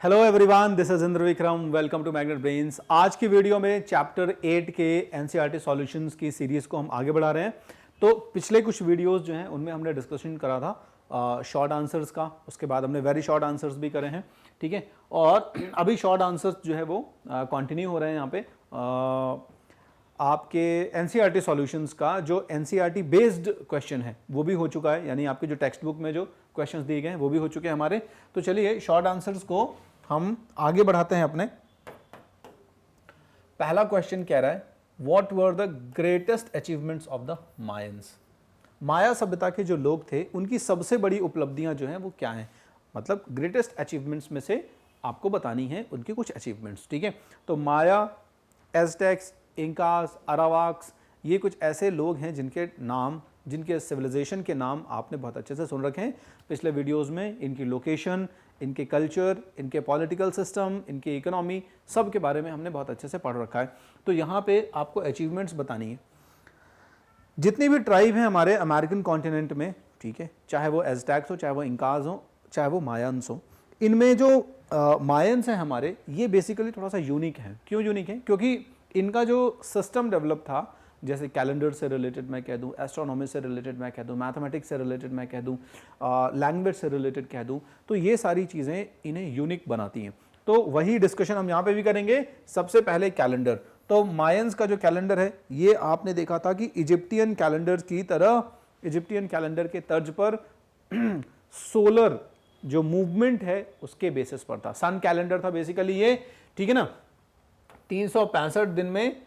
Hello everyone, this is Indra Vikram. Welcome to Magnet Brains. आज की video में चैप्टर 8 के एनसीईआरटी सॉल्यूशंस की सीरीज को हम आगे बढ़ा रहे हैं। तो पिछले कुछ वीडियोस जो हैं उनमें हमने डिस्कशन करा था शॉर्ट आंसर्स का, उसके बाद हमने वेरी शॉर्ट आंसर्स भी करे हैं, ठीक है। और अभी शॉर्ट आंसर्स जो है वो कंटिन्यू हो रहे हैं यहाँ पे। आपके एनसीईआरटी सॉल्यूशंस का जो एनसीईआरटी बेस्ड क्वेश्चन है वो भी हो चुका है, यानी आपके जो टेक्स्ट बुक में जो क्वेश्चंस दिए गए हैं वो भी हो चुके हैं हमारे। तो चलिए शॉर्ट आंसर्स को हम आगे बढ़ाते हैं अपने। पहला क्वेश्चन कह रहा है, what were the greatest achievements of the Mayans. Maya सभ्यता के जो लोग थे उनकी सबसे बड़ी उपलब्धियां जो हैं वो क्या हैं, मतलब ग्रेटेस्ट अचीवमेंट्स में से आपको बतानी है उनकी कुछ अचीवमेंट्स, ठीक है। तो माया, एज़टेक्स, इंकास, अरावाक्स, ये कुछ ऐसे लोग हैं जिनके नाम, जिनके सिविलाइजेशन के नाम आपने बहुत अच्छे से सुन रखे हैं पिछले वीडियोस में। इनकी लोकेशन, इनके कल्चर, इनके पॉलिटिकल सिस्टम, इनकी इकोनॉमी, सब के बारे में हमने बहुत अच्छे से पढ़ रखा है। तो यहाँ पे आपको अचीवमेंट्स बतानी है। जितनी भी ट्राइब हैं हमारे अमेरिकन कॉन्टिनेंट में, ठीक है, चाहे वो एज़टेक्स हो, चाहे वो इंकाज हो, चाहे वो मायंस हो, इनमें जो मायंस हैं हमारे, ये बेसिकली थोड़ा सा यूनिक है। क्यों यूनिक है? क्योंकि इनका जो सिस्टम डेवलप था, जैसे कैलेंडर से रिलेटेड मैं कह दूं, एस्ट्रोनॉमी से रिलेटेड मैं कह दूं, मैथमेटिक्स से रिलेटेड मैं कह दूं, लैंग्वेज से रिलेटेड कह दूं, तो ये सारी चीज़ें इन्हें यूनिक बनाती हैं। तो वही डिस्कशन हम यहाँ पे भी करेंगे। सबसे पहले कैलेंडर। तो मायंस का जो कैलेंडर है ये आपने देखा था कि इजिप्टियन कैलेंडर की तरह, इजिप्टियन कैलेंडर के तर्ज पर सोलर जो मूवमेंट है उसके बेसिस पर था। सन कैलेंडर था बेसिकली ये, ठीक है ना। 365 दिन में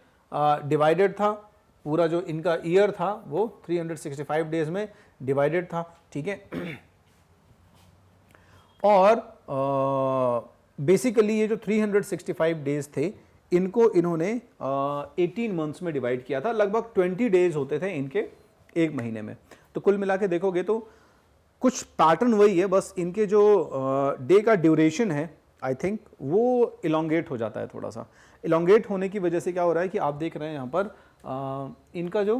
डिवाइडेड था। पूरा जो इनका ईयर था वो 365 डेज में डिवाइडेड था, ठीक है। और बेसिकली ये जो 365 डेज थे इनको इन्होंने 18 मंथ्स में डिवाइड किया था। लगभग 20 डेज होते थे इनके एक महीने में। तो कुल मिला के देखोगे तो कुछ पैटर्न वही है, बस इनके जो डे का ड्यूरेशन है आई थिंक वो इलोंगेट हो जाता है। थोड़ा सा इलोंगेट होने की वजह से क्या हो रहा है कि आप देख रहे हैं यहाँ पर इनका जो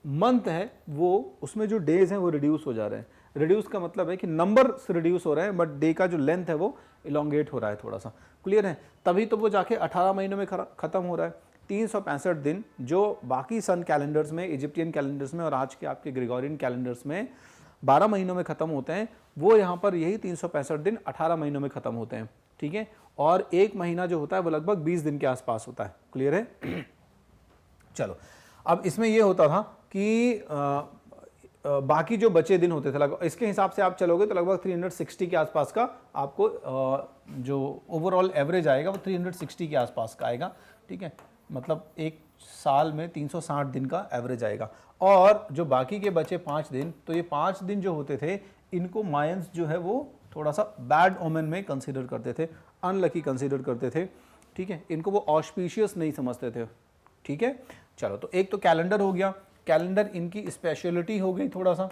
मंथ है वो, उसमें जो डेज हैं वो रिड्यूस हो जा रहे हैं। रिड्यूस का मतलब है कि नंबर से रिड्यूस हो रहे हैं, बट डे का जो लेंथ है वो इलोंगेट हो रहा है थोड़ा सा। क्लियर है? तभी तो वो जाके 18 महीनों में ख़त्म हो रहा है। 365 दिन जो बाकी सन कैलेंडर्स में, इजिप्टियन कैलेंडर्स में और आज के आपके ग्रेगोरियन कैलेंडर्स में 12 महीनों में ख़त्म होते हैं, वो यहाँ पर यही 365 दिन 18 महीनों में ख़त्म होते हैं, ठीक है। और एक महीना जो होता है वो लगभग 20 दिन के आसपास होता है। क्लियर है? चलो, अब इसमें ये होता था कि बाकी जो बचे दिन होते थे, लगभग इसके हिसाब से आप चलोगे तो लगभग 360 के आसपास का आपको जो ओवरऑल एवरेज आएगा वो 360 के आसपास का आएगा, ठीक है। मतलब एक साल में 360 दिन का एवरेज आएगा। और जो बाकी के बचे 5 दिन, तो ये 5 दिन जो होते थे इनको मायंस जो है वो थोड़ा सा बैड ओमेन में कंसीडर करते थे, अनलकी कंसीडर करते थे, ठीक है। इनको वो ऑस्पिशियस नहीं समझते थे, ठीक है। चलो, तो एक तो कैलेंडर हो गया। कैलेंडर इनकी स्पेशलिटी हो गई, थोड़ा सा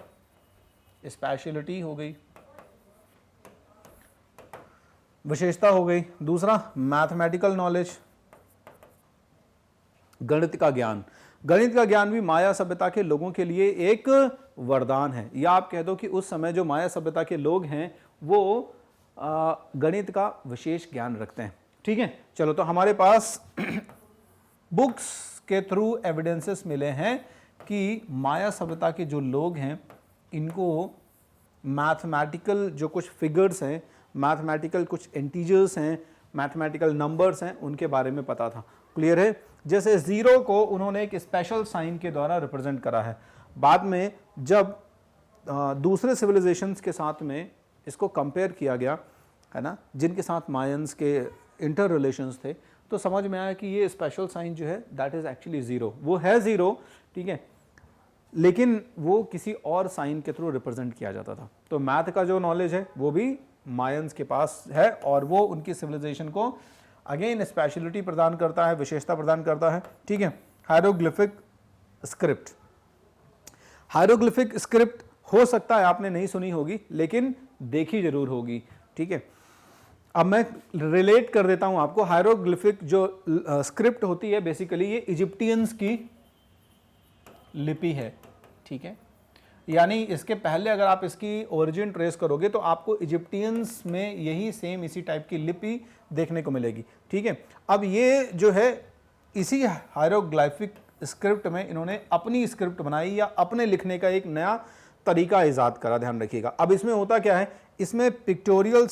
स्पेशलिटी हो गई, विशेषता हो गई। दूसरा मैथमेटिकल नॉलेज, गणित का ज्ञान। गणित का ज्ञान भी माया सभ्यता के लोगों के लिए एक वरदान है। या आप कह दो कि उस समय जो माया सभ्यता के लोग हैं वो गणित का विशेष ज्ञान रखते हैं, ठीक है। चलो, तो हमारे पास बुक्स के थ्रू एविडेंसेस मिले हैं कि माया सभ्यता के जो लोग हैं इनको मैथमेटिकल जो कुछ फिगर्स हैं, मैथमेटिकल कुछ इंटीजर्स हैं, मैथमेटिकल नंबर्स हैं, उनके बारे में पता था। क्लियर है? जैसे जीरो को उन्होंने एक स्पेशल साइन के द्वारा रिप्रेजेंट करा है। बाद में जब दूसरे सिविलाइजेशंस के साथ में इसको कंपेयर किया गया है ना, जिनके साथ मायंस के इंटर रिलेशंस थे, तो समझ में आया कि ये स्पेशल साइन जो है दैट इज एक्चुअली जीरो। वो है जीरो, ठीक है, लेकिन वो किसी और साइन के थ्रू रिप्रेजेंट किया जाता था। तो मैथ का जो नॉलेज है वो भी मायंस के पास है और वो उनकी सिविलाइजेशन को अगेन स्पेशलिटी प्रदान करता है, विशेषता प्रदान करता है, ठीक है। Hieroglyphic script. हायरोग्लिफिक स्क्रिप्ट हो सकता है आपने नहीं सुनी होगी, लेकिन देखी जरूर होगी, ठीक है। अब मैं रिलेट कर देता हूं आपको। हायरोग्लिफिक जो स्क्रिप्ट होती है बेसिकली ये इजिप्टियंस की लिपि है, ठीक है। यानी इसके पहले अगर आप इसकी ओरिजिन ट्रेस करोगे तो आपको इजिप्टियंस में यही सेम इसी टाइप की लिपि देखने को मिलेगी। ठीक है, अब ये जो है इसी हायरोग्लाइफिक स्क्रिप्ट में इन्होंने अपनी स्क्रिप्ट बनाई या अपने लिखने का एक नया तरीका ईजाद करा, ध्यान रखिएगा। अब इसमें होता क्या है, इसमें पिक्टोरियल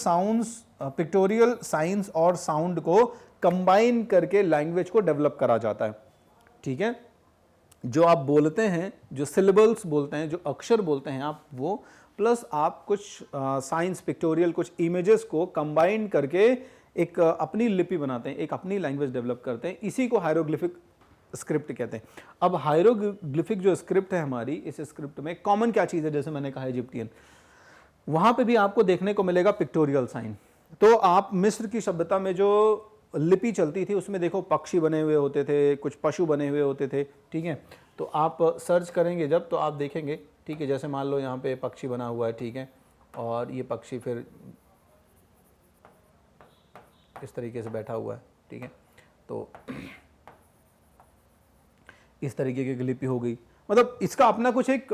साइंस और साउंड को कंबाइन करके लैंग्वेज को डेवलप करा जाता है। ठीक है, जो आप बोलते हैं, जो सिलेबल्स बोलते हैं, जो अक्षर बोलते हैं आप, वो प्लस आप कुछ साइंस पिक्टोरियल कुछ इमेजेस को कंबाइन करके एक अपनी लिपि बनाते हैं, एक अपनी लैंग्वेज डेवलप करते हैं। इसी को हायरोग्लिफिक स्क्रिप्ट कहते हैं। अब हायरोग्लिफिक जो स्क्रिप्ट है हमारी, इस स्क्रिप्ट में कॉमन क्या चीज़ है, जैसे मैंने कहा इजिप्टियन, वहाँ पे भी आपको देखने को मिलेगा पिक्टोरियल साइन। तो आप मिस्र की सभ्यता में जो लिपि चलती थी उसमें देखो पक्षी बने हुए होते थे, कुछ पशु बने हुए होते थे। ठीक है, तो आप सर्च करेंगे जब तो आप देखेंगे, ठीक है, जैसे मान लो यहाँ पे पक्षी बना हुआ है, ठीक है, और ये पक्षी फिर इस तरीके से बैठा हुआ है। ठीक है, तो इस तरीके की लिपि हो गई, मतलब इसका अपना कुछ एक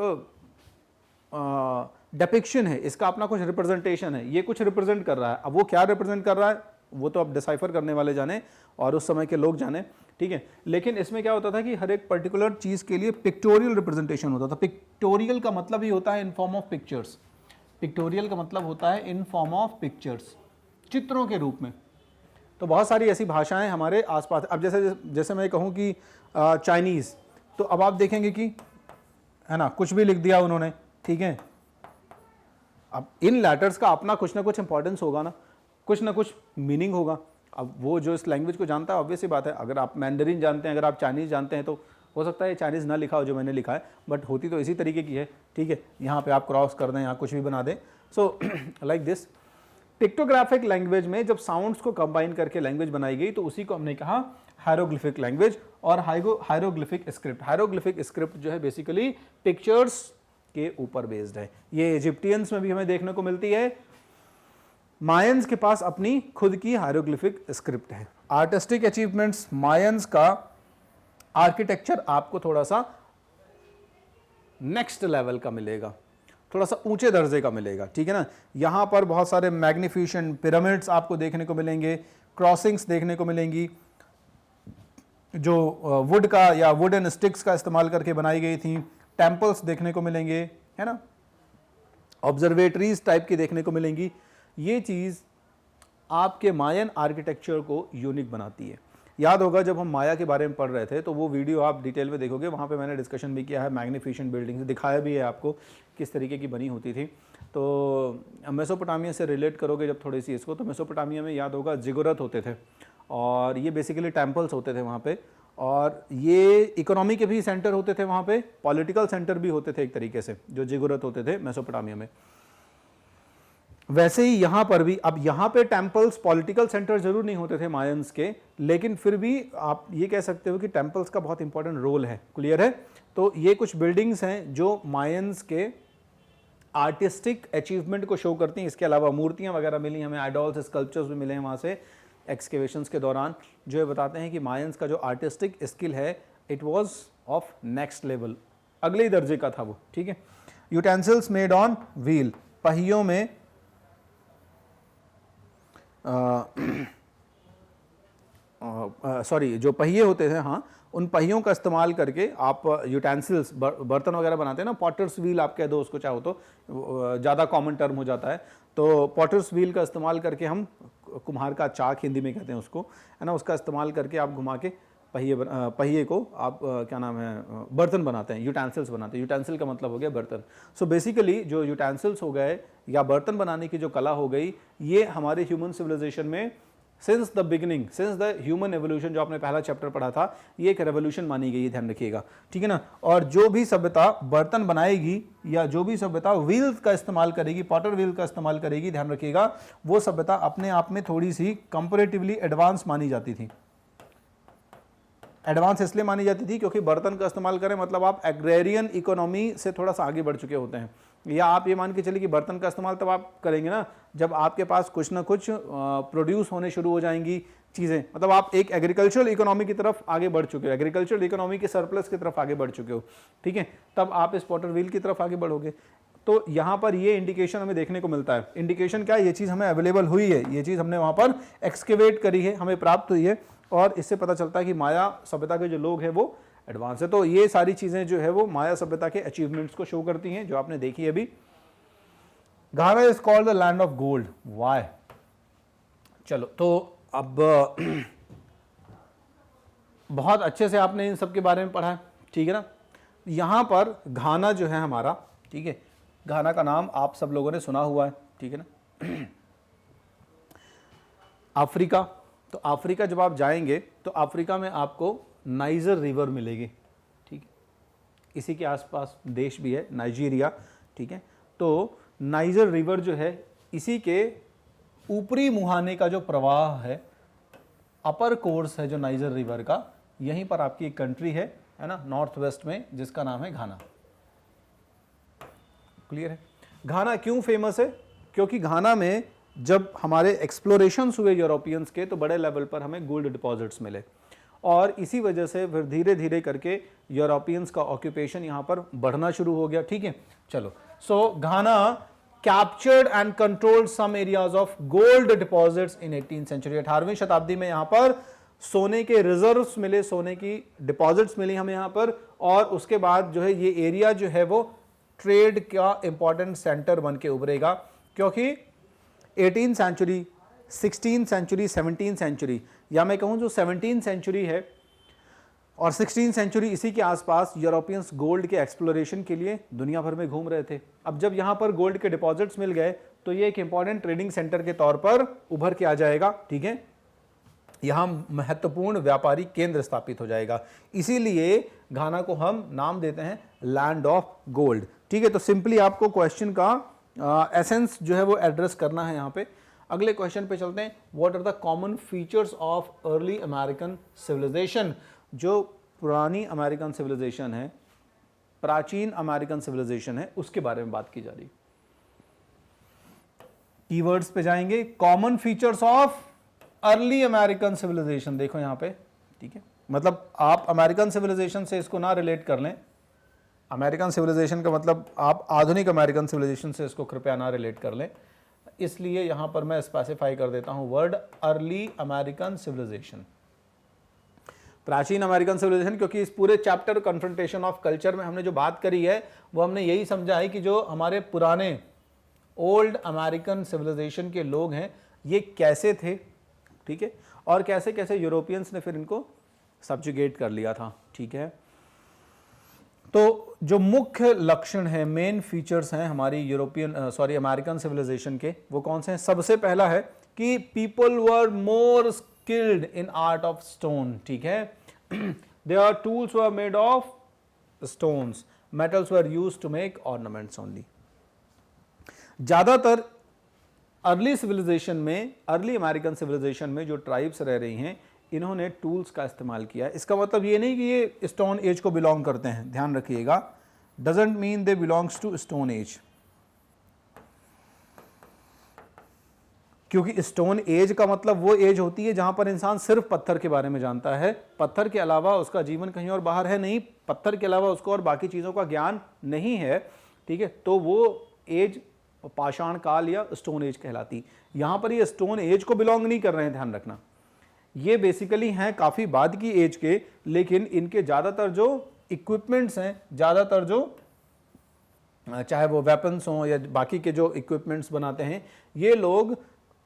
डिपिक्शन है, इसका अपना कुछ रिप्रेजेंटेशन है, ये कुछ रिप्रेजेंट कर रहा है। अब वो क्या रिप्रेजेंट कर रहा है वो तो अब डिसाइफर करने वाले जाने और उस समय के लोग जाने। ठीक है, लेकिन इसमें क्या होता था कि हर एक पर्टिकुलर चीज़ के लिए पिक्टोरियल रिप्रेजेंटेशन होता था। पिक्टोरियल का मतलब ही होता है in form of pictures. Pictorial का मतलब होता है इन फॉर्म ऑफ पिक्चर्स, चित्रों के रूप में। तो बहुत सारी ऐसी भाषाएं हमारे आसपास, अब जैसे मैं कहूँ कि चाइनीज़, तो अब आप देखेंगे कि है ना, कुछ भी लिख दिया उन्होंने। ठीक है, अब इन लेटर्स का अपना कुछ ना कुछ इंपॉर्टेंस होगा ना, कुछ ना कुछ मीनिंग होगा। अब वो जो इस लैंग्वेज को जानता है, ऑब्वियस सी बात है, अगर आप मैंडरिन जानते हैं, अगर आप चाइनीज़ जानते हैं, तो हो सकता है चाइनीज़ ना लिखा हो जो मैंने लिखा है, बट होती तो इसी तरीके की है। ठीक है, यहाँ पे आप क्रॉस कर दें, यहाँ कुछ भी बना दें, so like this. Pictographic language में जब साउंड्स को कंबाइन करके लैंग्वेज बनाई गई तो उसी को हमने कहा हायरोग्लिफिक लैंग्वेज और हायरोग्लिफिक स्क्रिप्ट। हायरोग्लिफिक स्क्रिप्ट जो है बेसिकली पिक्चर्स के ऊपर बेस्ड है। ये इजिप्टियंस में भी हमें देखने को मिलती है। मायंस के पास अपनी खुद की हायरोग्लिफिक स्क्रिप्ट है। आर्टिस्टिक अचीवमेंट्स, मायंस का आर्किटेक्चर आपको थोड़ा सा नेक्स्ट लेवल का मिलेगा, थोड़ा सा ऊंचे दर्जे का मिलेगा। ठीक है ना, यहां पर बहुत सारे मैग्निफिकेंट पिरामिड्स आपको देखने को मिलेंगे, क्रॉसिंग्स देखने को मिलेंगी जो वुड का या वुड एंड स्टिक्स का इस्तेमाल करके बनाई गई थी, टेम्पल्स देखने को मिलेंगे, है ना, ऑब्जर्वेटरीज टाइप की देखने को मिलेंगी। ये चीज़ आपके मायन आर्किटेक्चर को यूनिक बनाती है। याद होगा जब हम माया के बारे में पढ़ रहे थे तो वो वीडियो आप डिटेल में देखोगे, वहाँ पे मैंने डिस्कशन भी किया है, मैग्निफिकेंट बिल्डिंग्स दिखाया भी है आपको किस तरीके की बनी होती थी। तो मेसोपोटामिया से रिलेट करोगे जब थोड़ी सी इसको, तो मेसोपोटामिया में याद होगा जिगुरत होते थे और ये बेसिकली टेम्पल्स होते थे वहाँ पे, और ये इकोनॉमी के भी सेंटर होते थे वहाँ पे, पॉलिटिकल सेंटर भी होते थे एक तरीके से, जो जिगुरत होते थे मेसोपोटामिया में। वैसे ही यहाँ पर भी, अब यहाँ पे टेम्पल्स पॉलिटिकल सेंटर जरूर नहीं होते थे मायंस के, लेकिन फिर भी आप ये कह सकते हो कि टेम्पल्स का बहुत इंपॉर्टेंट रोल है। क्लियर है? तो ये कुछ बिल्डिंग्स हैं जो मायंस के आर्टिस्टिक अचीवमेंट को शो करती हैं। इसके अलावा मूर्तियाँ वगैरह मिली हमें, आइडॉल्स, स्कल्पचर्स भी मिले हैं वहाँ से एक्सकेवेशंस के दौरान, जो ये बताते हैं कि मायंस का जो आर्टिस्टिक स्किल है it was of next level, अगले दर्जे का था वो। ठीक है, यूटेंसिल्स मेड ऑन व्हील, पहियों में सॉरी जो पहिए होते थे, हाँ, उन पहियों का इस्तेमाल करके आप यूटेंसिल्स, बर्तन वगैरह बनाते हैं ना, पॉटर्स व्हील आप कह दो उसको चाहो तो, ज़्यादा कॉमन टर्म हो जाता है। तो पॉटर्स व्हील का इस्तेमाल करके, हम कुम्हार का चाक हिंदी में कहते हैं उसको, है ना, उसका इस्तेमाल करके आप घुमा के पहिए को आप क्या नाम है, बर्तन बनाते हैं, यूटेंसिल्स बनाते हैं। यूटेंसिल का मतलब हो गया बर्तन। सो बेसिकली जो यूटेंसिल्स हो गए या बर्तन बनाने की जो कला हो गई, ये हमारे ह्यूमन सिविलाइजेशन में since the beginning, since the human evolution, जो आपने पहला चैप्टर पढ़ा था, ये एक रेवोल्यूशन मानी गई है, ध्यान रखिएगा। ठीक है ना, और जो भी सभ्यता बर्तन बनाएगी या जो भी सभ्यता व्हील्स का इस्तेमाल करेगी, पॉटर व्हील का इस्तेमाल करेगी, ध्यान रखिएगा, वो सभ्यता अपने आप में थोड़ी सी कंपैरेटिवली एडवांस मानी जाती थी। एडवांस इसलिए मानी जाती थी क्योंकि बर्तन का इस्तेमाल करें मतलब आप एग्रेरियन इकोनॉमी से थोड़ा सा आगे बढ़ चुके होते हैं, या आप ये मान के चलिए कि बर्तन का इस्तेमाल तब आप करेंगे ना जब आपके पास कुछ ना कुछ प्रोड्यूस होने शुरू हो जाएंगी चीज़ें, मतलब आप एक एग्रीकल्चरल इकोनॉमी की तरफ आगे बढ़ चुके हो, एग्रीकल्चरल इकोनॉमी के सरप्लस की तरफ आगे बढ़ चुके हो, ठीक है, तब आप इस पॉटर व्हील की तरफ आगे बढ़ोगे। तो यहाँ पर ये इंडिकेशन हमें देखने को मिलता है। इंडिकेशन क्या है? ये चीज़ हमें अवेलेबल हुई है, ये चीज़ हमने वहाँ पर एक्सकेवेट करी है, हमें प्राप्त हुई है, और इससे पता चलता है कि माया सभ्यता के जो लोग हैं वो एडवांस है। तो ये सारी चीज़ें जो है वो माया सभ्यता के अचीवमेंट्स को शो करती हैं जो आपने देखी है अभी। Ghana is called the land of gold, why? चलो, तो अब बहुत अच्छे से आपने इन सब के बारे में पढ़ा है, ठीक है ना। यहाँ पर घाना जो है हमारा, ठीक है, घाना का नाम आप सब लोगों ने सुना हुआ है, ठीक है ना। अफ्रीका, तो अफ्रीका जब आप जाएंगे तो अफ्रीका में आपको नाइजर रिवर मिलेगी, ठीक है, इसी के आसपास देश भी है नाइजीरिया, ठीक है। तो नाइजर रिवर जो है इसी के ऊपरी मुहाने का जो प्रवाह है, अपर कोर्स है जो नाइजर रिवर का, यहीं पर आपकी एक कंट्री है ना, नॉर्थ वेस्ट में, जिसका नाम है घाना। क्लियर है? घाना क्यों फेमस है? क्योंकि घाना में जब हमारे एक्सप्लोरेशंस हुए यूरोपियंस के तो बड़े लेवल पर हमें गोल्ड डिपॉजिट्स मिले, और इसी वजह से फिर धीरे धीरे करके यूरोपियंस का ऑक्यूपेशन यहाँ पर बढ़ना शुरू हो गया, ठीक है। चलो, so Ghana captured and controlled some areas of gold deposits in 18th century. 18वीं शताब्दी में यहाँ पर सोने के रिजर्व्स मिले, सोने की डिपॉजिट्स मिली हमें यहाँ पर, और उसके बाद जो है ये एरिया जो है वो ट्रेड का इंपॉर्टेंट सेंटर बन के उभरेगा, क्योंकि 18th century, 16th century, 17th century, या मैं कहूँ जो 17th सेंचुरी है और 16th सेंचुरी, इसी के आसपास यूरोपियंस गोल्ड के एक्सप्लोरेशन के लिए दुनिया भर में घूम रहे थे। अब जब यहाँ पर गोल्ड के डिपॉजिट्स मिल गए तो ये एक इंपॉर्टेंट ट्रेडिंग सेंटर के तौर पर उभर के आ जाएगा, ठीक है, यहाँ महत्वपूर्ण व्यापारी केंद्र स्थापित हो जाएगा। इसीलिए घाना को हम नाम देते हैं लैंड ऑफ गोल्ड, ठीक है। तो सिंपली आपको क्वेश्चन का एसेंस जो है वो एड्रेस करना है यहाँ पे। अगले क्वेश्चन पे चलते हैं। What are the common features of early American civilization? जो पुरानी अमेरिकन सिविलाइजेशन है, प्राचीन अमेरिकन सिविलाइजेशन है, उसके बारे में बात की जा रही। कीवर्ड्स पे जाएंगे। Common features of early American civilization, देखो यहाँ पे, ठीक है, मतलब आप अमेरिकन सिविलाइजेशन से इसको ना रिलेट कर लें। अमेरिकन सिविलाइजेशन का मतलब आप आधुनिक अमेरिकन सिविलाइजेशन से इसको कृपया ना रिलेट कर लें, इसलिए यहां पर मैं स्पेसिफाई कर देता हूं वर्ड अर्ली अमेरिकन सिविलाइजेशन, प्राचीन अमेरिकन सिविलाइजेशन, क्योंकि इस पूरे चैप्टर कन्फ्रंटेशन ऑफ कल्चर में हमने जो बात करी है वो हमने यही समझा है कि जो हमारे पुराने ओल्ड अमेरिकन सिविलाइजेशन के लोग हैं ये कैसे थे, ठीक है, और कैसे कैसे यूरोपियंस ने फिर इनको सब्जुगेट कर लिया था, ठीक है। तो जो मुख्य लक्षण है, मेन फीचर्स हैं हमारी अमेरिकन सिविलाइजेशन के, वो कौन से हैं? सबसे पहला है कि people were more skilled in art of stone, ठीक है। Their tools were made of stones, metals were used to make ornaments only. ज्यादातर अर्ली सिविलाइजेशन में, अर्ली अमेरिकन सिविलाइजेशन में जो ट्राइब्स रह रही हैं, इन्होंने टूल्स का इस्तेमाल किया है। इसका मतलब ये नहीं कि ये स्टोन एज को बिलोंग करते हैं, ध्यान रखिएगा, doesn't mean they belongs to stone age, क्योंकि स्टोन एज का मतलब वो एज होती है जहां पर इंसान सिर्फ पत्थर के बारे में जानता है, पत्थर के अलावा उसका जीवन कहीं और बाहर है नहीं, पत्थर के अलावा उसको और बाकी चीजों का ज्ञान नहीं है, ठीक है। तो वो एज पाषाण काल या स्टोन एज कहलाती। यहां पर ये स्टोन एज को बिलोंग नहीं कर रहे हैं, ध्यान रखना। ये बेसिकली हैं काफी बाद की एज के, लेकिन इनके ज्यादातर जो इक्विपमेंट्स हैं, ज्यादातर जो चाहे वो वेपन्स हों या बाकी के जो इक्विपमेंट्स बनाते हैं, ये लोग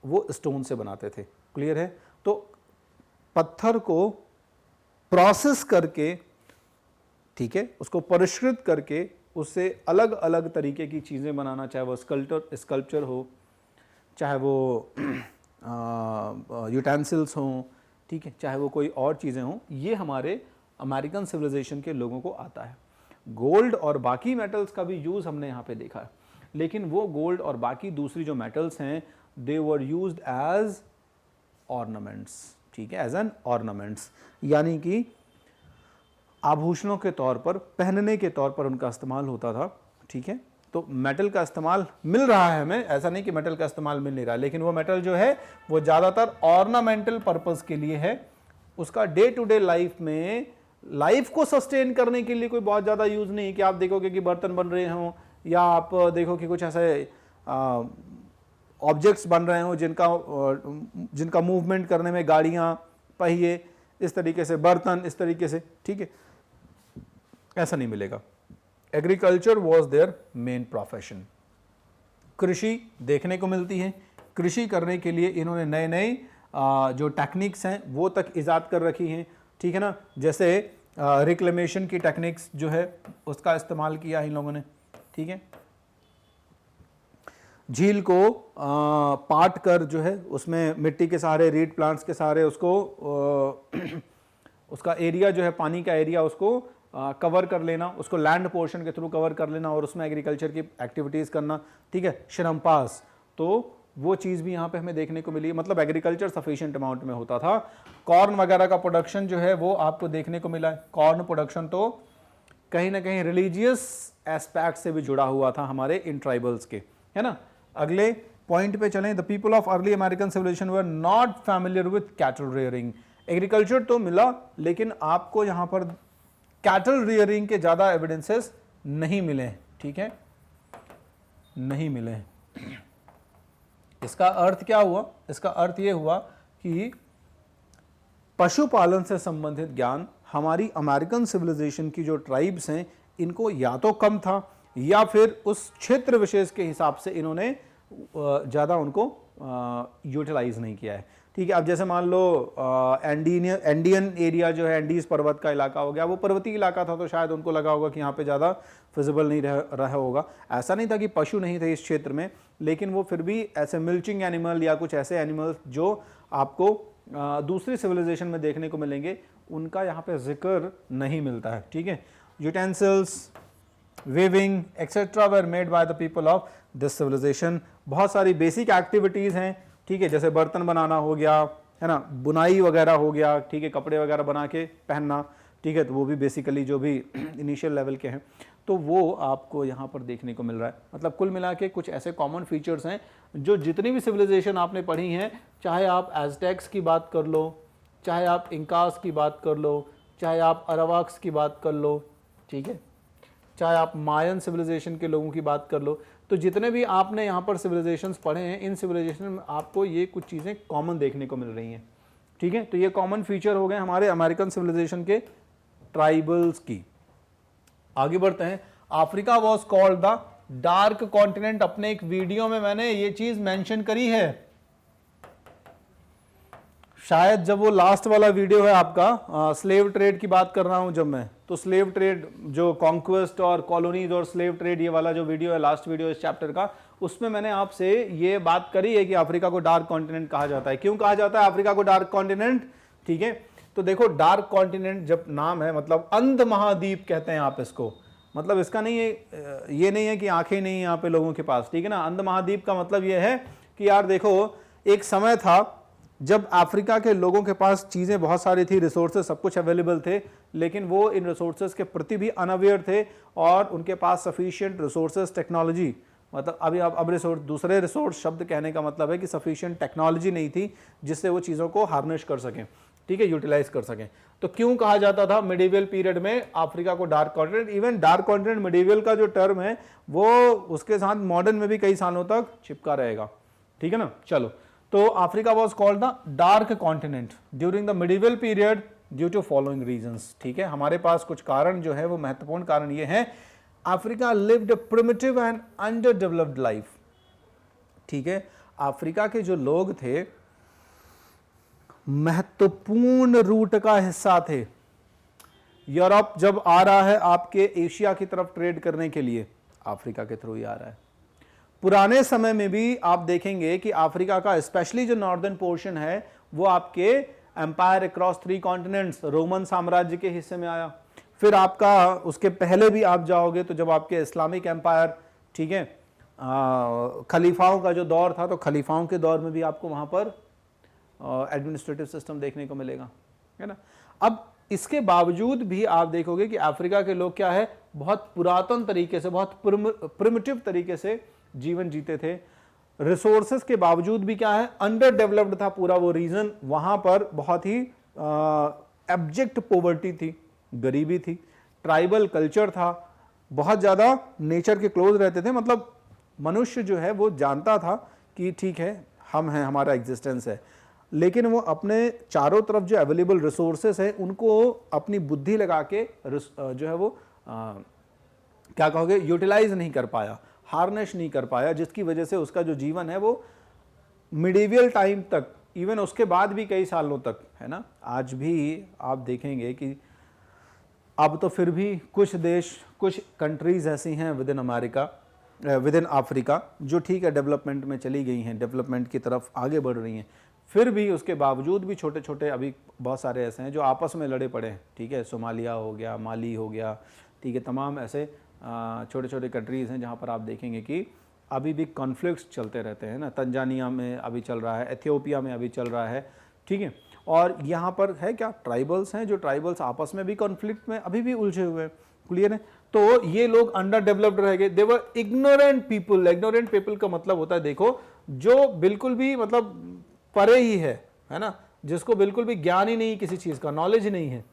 वो स्टोन से बनाते थे। क्लियर है? तो पत्थर को प्रोसेस करके, ठीक है, उसको परिष्कृत करके उससे अलग अलग तरीके की चीजें बनाना, चाहे वो स्कल्पचर हो, चाहे वो यूटेंसिल्स हों, ठीक है, चाहे वो कोई और चीज़ें हों, ये हमारे अमेरिकन सिविलाइजेशन के लोगों को आता है। गोल्ड और बाकी मेटल्स का भी यूज़ हमने यहाँ पे देखा है, लेकिन वो गोल्ड और बाकी दूसरी जो मेटल्स हैं, they were used as ornaments, ठीक है, एज एन ऑर्नामेंट्स, यानी कि आभूषणों के तौर पर, पहनने के तौर पर उनका इस्तेमाल होता था। ठीक है, तो मेटल का इस्तेमाल मिल रहा है हमें, ऐसा नहीं कि मेटल का इस्तेमाल मिल नहीं रहा, लेकिन वो मेटल जो है वो ज़्यादातर ऑर्नामेंटल पर्पस के लिए है। उसका डे टू डे लाइफ में, लाइफ को सस्टेन करने के लिए कोई बहुत ज़्यादा यूज़ नहीं कि आप देखोगे कि बर्तन बन रहे हों, या आप देखो कि कुछ ऐसे ऑब्जेक्ट्स बन रहे हों जिनका मूवमेंट करने में गाड़ियाँ, पहिए, इस तरीके से बर्तन, इस तरीके से। ठीक है, ऐसा नहीं मिलेगा। Agriculture was their main profession. कृषि देखने को मिलती है, कृषि करने के लिए इन्होंने नए नए जो टेक्निक्स हैं वो तक ईजाद कर रखी हैं। ठीक है ना, जैसे रिक्लेमेशन की टेक्निक्स जो है उसका इस्तेमाल किया इन लोगों ने। ठीक है, झील को पाट कर जो है उसमें मिट्टी के सहारे, रीड प्लांट्स के सहारे उसको उसका एरिया जो है, पानी का एरिया उसको कवर कर लेना, उसको लैंड पोर्शन के थ्रू कवर कर लेना और उसमें एग्रीकल्चर की एक्टिविटीज़ करना। ठीक है, श्रमपास, तो वो चीज़ भी यहाँ पे हमें देखने को मिली। मतलब एग्रीकल्चर सफिशिएंट अमाउंट में होता था। कॉर्न वगैरह का प्रोडक्शन जो है वो आपको देखने को मिला है। कॉर्न प्रोडक्शन तो कहीं ना कहीं रिलीजियस एस्पेक्ट से भी जुड़ा हुआ था हमारे इन ट्राइबल्स के, है ना। अगले पॉइंट पे चलें। The people of early American civilization were not familiar with cattle rearing. Agriculture तो मिला, लेकिन आपको यहाँ पर कैटल रियरिंग के ज़्यादा एविडेंसेस नहीं मिले। ठीक है, नहीं मिले। इसका अर्थ क्या हुआ? इसका अर्थ ये हुआ कि पशुपालन से संबंधित ज्ञान हमारी अमेरिकन सिविलाइजेशन की जो ट्राइब्स हैं इनको या तो कम था, या फिर उस क्षेत्र विशेष के हिसाब से इन्होंने ज़्यादा उनको यूटिलाइज नहीं किया है। ठीक है, अब जैसे मान लो एंडियन एरिया जो है, एंडीज पर्वत का इलाका हो गया, वो पर्वतीय इलाका था तो शायद उनको लगा होगा कि यहाँ पे ज़्यादा फिजिबल नहीं रहा होगा। ऐसा नहीं था कि पशु नहीं थे इस क्षेत्र में, लेकिन वो फिर भी ऐसे मिल्चिंग एनिमल या कुछ ऐसे एनिमल्स जो आपको दूसरी सिविलाइजेशन में देखने को मिलेंगे, उनका यहाँ पे जिक्र नहीं मिलता है। ठीक है, utensils, weaving etc. were made by the people of this civilization। बहुत सारी बेसिक एक्टिविटीज़ हैं। ठीक है, जैसे बर्तन बनाना हो गया, है ना, बुनाई वगैरह हो गया। ठीक है, कपड़े वगैरह बना के पहनना। ठीक है, तो वो भी बेसिकली जो भी इनिशियल लेवल के हैं, तो वो आपको यहाँ पर देखने को मिल रहा है। मतलब कुल मिला के कुछ ऐसे कॉमन फीचर्स हैं जो जितनी भी सिविलाइजेशन आपने पढ़ी हैं, चाहे आप एज़टेक्स की बात कर लो, चाहे आप इंकास की बात कर लो, चाहे आप अरावाक्स की बात कर लो, ठीक है, चाहे आप मायन सिविलाइजेशन के लोगों की बात कर लो, तो जितने भी आपने यहाँ पर सिविलाइजेशंस पढ़े हैं, इन सिविलाइजेशन में आपको ये कुछ चीज़ें कॉमन देखने को मिल रही हैं। ठीक है, तो ये कॉमन फीचर हो गए हमारे अमेरिकन सिविलाइजेशन के ट्राइबल्स की। आगे बढ़ते हैं। Africa was called the dark continent. अपने एक वीडियो में मैंने ये चीज मेंशन करी है, शायद जब वो लास्ट वाला वीडियो है आपका, स्लेव ट्रेड की बात कर रहा हूं जब मैं, तो स्लेव ट्रेड जो कॉन्क्वेस्ट और कॉलोनीज और स्लेव ट्रेड, ये वाला जो वीडियो है, लास्ट वीडियो इस चैप्टर का, उसमें मैंने आपसे ये बात करी है कि अफ्रीका को डार्क कॉन्टिनेंट कहा जाता है। क्यों कहा जाता है अफ्रीका को डार्क कॉन्टिनेंट? ठीक है, तो देखो डार्क कॉन्टिनेंट जब नाम है, मतलब अंध महाद्वीप कहते हैं आप इसको। मतलब इसका नहीं है, ये नहीं है कि आंखें नहीं है यहाँ पे लोगों के पास। ठीक है ना, अंध महाद्वीप का मतलब ये है कि यार देखो, एक समय था जब अफ्रीका के लोगों के पास चीज़ें बहुत सारी थी, रिसोर्सेज सब कुछ अवेलेबल थे, लेकिन वो इन रिसोर्सेज के प्रति भी अनअवेयर थे और उनके पास सफिशिएंट रिसोर्सेज, टेक्नोलॉजी, मतलब अभी अब रिसोर्स, दूसरे रिसोर्स शब्द कहने का मतलब है कि सफिशिएंट टेक्नोलॉजी नहीं थी जिससे वो चीज़ों को हार्नेस कर सकें। ठीक है, यूटिलाइज कर सकें। तो क्यों कहा जाता था मिडिवल पीरियड में अफ्रीका को dark continent? Even dark continent, medieval का जो टर्म है वो उसके साथ मॉडर्न में भी कई सालों तक चिपका रहेगा। ठीक है ना, चलो, तो Africa was called the dark continent during the medieval period due to following reasons. ठीक है, हमारे पास कुछ कारण जो है वो महत्वपूर्ण कारण ये है, Africa lived primitive and under developed life. ठीक है, अफ्रीका के जो लोग थे महत्वपूर्ण रूट का हिस्सा थे। यूरोप जब आ रहा है आपके एशिया की तरफ ट्रेड करने के लिए, अफ्रीका के थ्रू ही आ रहा है। पुराने समय में भी आप देखेंगे कि अफ्रीका का स्पेशली जो नॉर्दर्न पोर्शन है वो आपके एम्पायर अक्रॉस 3 कॉन्टिनेंट्स, रोमन साम्राज्य के हिस्से में आया। फिर आपका उसके पहले भी आप जाओगे तो जब आपके इस्लामिक एम्पायर, ठीक है, खलीफाओं का जो दौर था, तो खलीफाओं के दौर में भी आपको वहां पर एडमिनिस्ट्रेटिव सिस्टम देखने को मिलेगा, है ना। अब इसके बावजूद भी आप देखोगे कि अफ्रीका के लोग क्या है, बहुत पुरातन तरीके से, बहुत प्रिमिटिव तरीके से जीवन जीते थे। रिसोर्सेस के बावजूद भी क्या है, अंडर डेवलप्ड था पूरा वो रीजन। वहां पर बहुत ही एब्जेक्ट पॉवर्टी थी, गरीबी थी, ट्राइबल कल्चर था, बहुत ज्यादा नेचर के क्लोज रहते थे। मतलब मनुष्य जो है वो जानता था कि ठीक है हम हैं, हमारा एग्जिस्टेंस है, लेकिन वो अपने चारों तरफ जो अवेलेबल रिसोर्सेस है उनको अपनी बुद्धि लगा के जो है वो क्या कहोगे, यूटिलाइज नहीं कर पाया, हार्नेस नहीं कर पाया, जिसकी वजह से उसका जो जीवन है वो मिडिवियल टाइम तक, इवन उसके बाद भी कई सालों तक, है ना। आज भी आप देखेंगे कि अब तो फिर भी कुछ देश, कुछ कंट्रीज ऐसी हैं with in America, with in Africa, जो ठीक है डेवलपमेंट में चली गई हैं, डेवलपमेंट की तरफ आगे बढ़ रही हैं, फिर भी उसके बावजूद भी छोटे छोटे अभी बहुत सारे ऐसे हैं जो आपस में लड़े पड़े हैं, ठीक है। सोमालिया हो गया, माली हो गया, ठीक है, तमाम ऐसे छोटे छोटे कंट्रीज़ हैं जहाँ पर आप देखेंगे कि अभी भी कॉन्फ्लिक्ट्स चलते रहते हैं ना। तंजानिया में अभी चल रहा है, एथियोपिया में अभी चल रहा है, ठीक है। और यहाँ पर है क्या, ट्राइबल्स हैं, जो ट्राइबल्स आपस में भी कॉन्फ्लिक्ट में अभी भी उलझे हुए हैं, क्लियर है। तो ये लोग अंडर डेवलप्ड रह गए, दे वर इग्नोरेंट पीपल। इग्नोरेंट पीपल का मतलब होता है, देखो, जो बिल्कुल भी मतलब परे ही है ना, जिसको बिल्कुल भी ज्ञान ही नहीं किसी चीज का, नॉलेज नहीं है,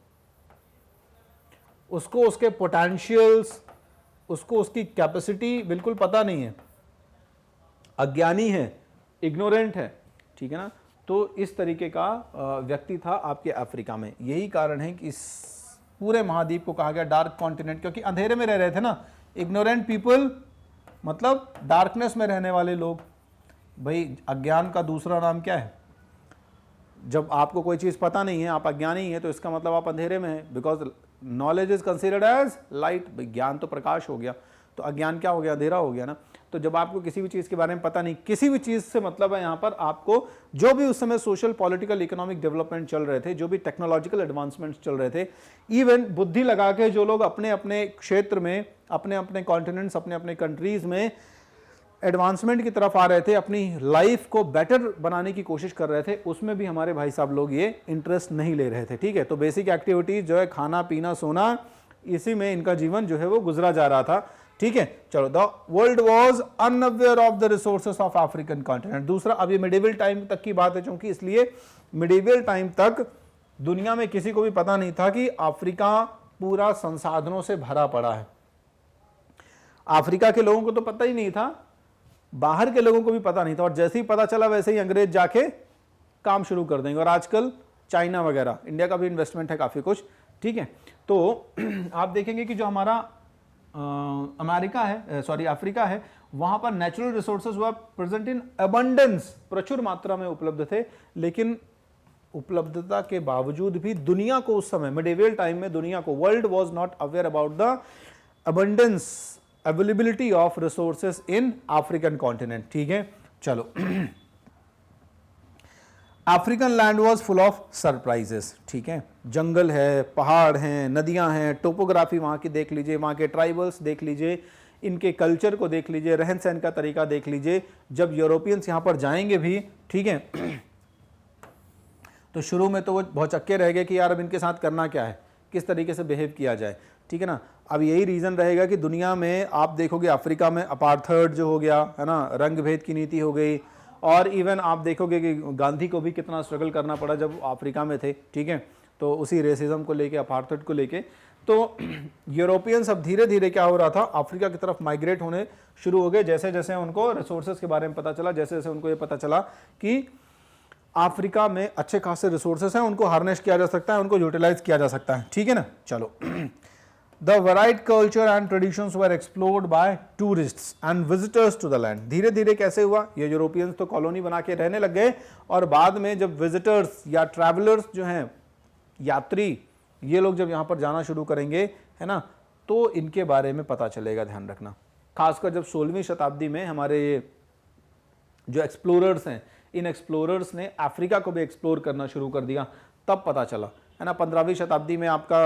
उसको उसके पोटेंशियल्स, उसको उसकी कैपेसिटी बिल्कुल पता नहीं है, अज्ञानी है, इग्नोरेंट है, ठीक है ना। तो इस तरीके का व्यक्ति था आपके अफ्रीका में। यही कारण है कि इस पूरे महाद्वीप को कहा गया डार्क कॉन्टिनेंट, क्योंकि अंधेरे में रह रहे थे ना। इग्नोरेंट पीपल मतलब डार्कनेस में रहने वाले लोग। भाई अज्ञान का दूसरा नाम क्या है? जब आपको कोई चीज पता नहीं है, आप अज्ञानी है, तो इसका मतलब आप अंधेरे में हैं, because knowledge is considered as light. ज्ञान तो प्रकाश हो गया, तो अज्ञान क्या हो गया, अंधेरा हो गया ना। तो जब आपको किसी भी चीज के बारे में पता नहीं, किसी भी चीज से मतलब है यहाँ पर आपको, जो भी उस समय सोशल, पॉलिटिकल, इकोनॉमिक डेवलपमेंट चल रहे थे, जो भी टेक्नोलॉजिकल एडवांसमेंट्स चल रहे थे, इवन बुद्धि लगा के जो लोग अपने अपने क्षेत्र में, अपने अपने कॉन्टिनेंट्स, अपने अपने कंट्रीज में एडवांसमेंट की तरफ आ रहे थे, अपनी लाइफ को बेटर बनाने की कोशिश कर रहे थे, उसमें भी हमारे भाई साहब लोग ये इंटरेस्ट नहीं ले रहे थे, ठीक है। तो बेसिक एक्टिविटीज जो है खाना पीना सोना, इसी में इनका जीवन जो है वो गुजरा जा रहा था, ठीक है। चलो, the world was unaware of the resources of African continent. दूसरा, अब ये मिडिवल टाइम तक की बात है, क्योंकि इसलिए मिडिवल टाइम तक दुनिया में किसी को भी पता नहीं था कि अफ्रीका पूरा संसाधनों से भरा पड़ा है। अफ्रीका के लोगों को तो पता ही नहीं था, बाहर के लोगों को भी पता नहीं था, और जैसे ही पता चला वैसे ही अंग्रेज जाके काम शुरू कर देंगे। और आजकल चाइना वगैरह, इंडिया का भी इन्वेस्टमेंट है काफी कुछ, ठीक है। तो आप देखेंगे कि जो हमारा अमेरिका है, सॉरी अफ्रीका है, वहां पर natural resources were present in abundance, प्रचुर मात्रा में उपलब्ध थे। लेकिन उपलब्धता के बावजूद भी दुनिया को उस समय मिडिवल टाइम में, दुनिया को, world was not aware about the abundance, availability of resources in African continent, ठीक है। चलो, African land was full of surprises, ठीक है। जंगल है, पहाड़ हैं, नदियां हैं, टोपोग्राफी वहां की देख लीजिए, वहां के ट्राइबल्स देख लीजिए, इनके कल्चर को देख लीजिए, रहन सहन का तरीका देख लीजिए। जब यूरोपियंस यहां पर जाएंगे भी, ठीक है, तो शुरू में तो वो बहुत चक्के रह गए कि यार अब इनके साथ करना क्या है, किस तरीके से बिहेव किया जाए, ठीक है ना। अब यही रीजन रहेगा कि दुनिया में आप देखोगे, अफ्रीका में अपार्थाइड जो हो गया है ना, रंग भेद की नीति हो गई, और इवन आप देखोगे कि गांधी को भी कितना स्ट्रगल करना पड़ा जब अफ्रीका में थे, ठीक है। तो उसी रेसिज्म को लेके, अपार्थाइड को लेके, तो यूरोपियंस अब धीरे धीरे क्या हो रहा था, अफ्रीका की तरफ माइग्रेट होने शुरू हो गए। जैसे जैसे उनको रिसोर्सेज के बारे में पता चला, जैसे जैसे उनको ये पता चला कि अफ्रीका में अच्छे खासे रिसोर्सेज हैं, उनको हार्नेस किया जा सकता है, उनको यूटिलाइज किया जा सकता है, ठीक है ना। चलो, The varied culture and traditions were explored by tourists and visitors to the land. धीरे धीरे कैसे हुआ, ये यूरोपियंस तो कॉलोनी बना के रहने लग गए, और बाद में जब विजिटर्स या ट्रैवलर्स जो हैं, यात्री, ये लोग जब यहाँ पर जाना शुरू करेंगे, है ना, तो इनके बारे में पता चलेगा। ध्यान रखना, खासकर जब 16वीं शताब्दी में हमारे जो एक्सप्लोरर्स हैं, इन एक्सप्लोरर्स ने अफ्रीका को भी एक्सप्लोर करना शुरू कर दिया, तब पता चला, है ना। 15वीं शताब्दी में आपका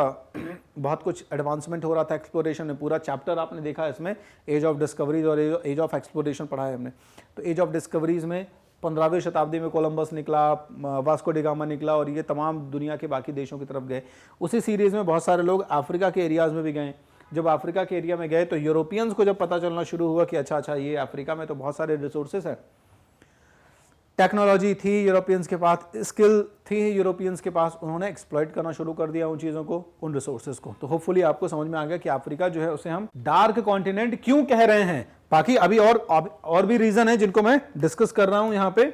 बहुत कुछ एडवांसमेंट हो रहा था एक्सप्लोरेशन में। पूरा चैप्टर आपने देखा इसमें, एज ऑफ डिस्कवरीज और एज ऑफ एक्सप्लोरेशन पढ़ा है हमने। तो एज ऑफ डिस्कवरीज में 15वीं शताब्दी में कोलंबस निकला, वास्को डी गामा निकला और ये तमाम दुनिया के बाकी देशों की तरफ गए। उसी सीरीज में बहुत सारे लोग अफ्रीका के एरियाज में भी गए। जब अफ्रीका के एरिया में गए तो यूरोपियंस को जब पता चलना शुरू हुआ कि अच्छा ये अफ्रीका में तो बहुत सारे रिसोर्सेस हैं, टेक्नोलॉजी थी यूरोपियंस के पास, स्किल थी यूरोपियंस के पास, उन्होंने एक्सप्लॉइट करना शुरू कर दिया उन चीज़ों को, उन रिसोर्सेज को। तो होपफुली आपको समझ में आ गया कि अफ्रीका जो है उसे हम डार्क कॉन्टिनेंट क्यों कह रहे हैं। बाकी अभी और भी रीजन है जिनको मैं डिस्कस कर रहा हूं यहां पे।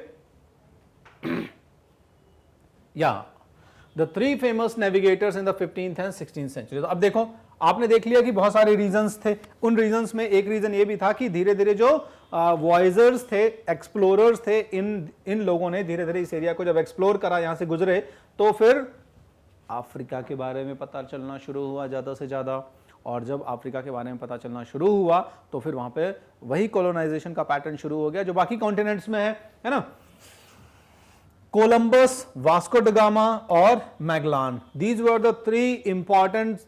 या the 3 famous navigators in the 15th and 16th century. तो अब देखो, आपने देख लिया कि बहुत सारे रीजंस थे। उन रीजंस में एक रीजन ये भी था कि धीरे धीरे जो वॉयजर्स थे, एक्सप्लोरर्स थे, इन लोगों ने धीरे धीरे इस एरिया को जब एक्सप्लोर करा, यहां से गुजरे, तो फिर अफ्रीका के बारे में पता चलना शुरू हुआ ज्यादा से ज्यादा। और जब अफ्रीका के बारे में पता चलना शुरू हुआ तो फिर वहां पे वही कॉलोनाइजेशन का पैटर्न शुरू हो गया जो बाकी कॉन्टिनेंट्स में है ना। कोलंबस, वास्को ड गामा और Magellan, these were the 3 important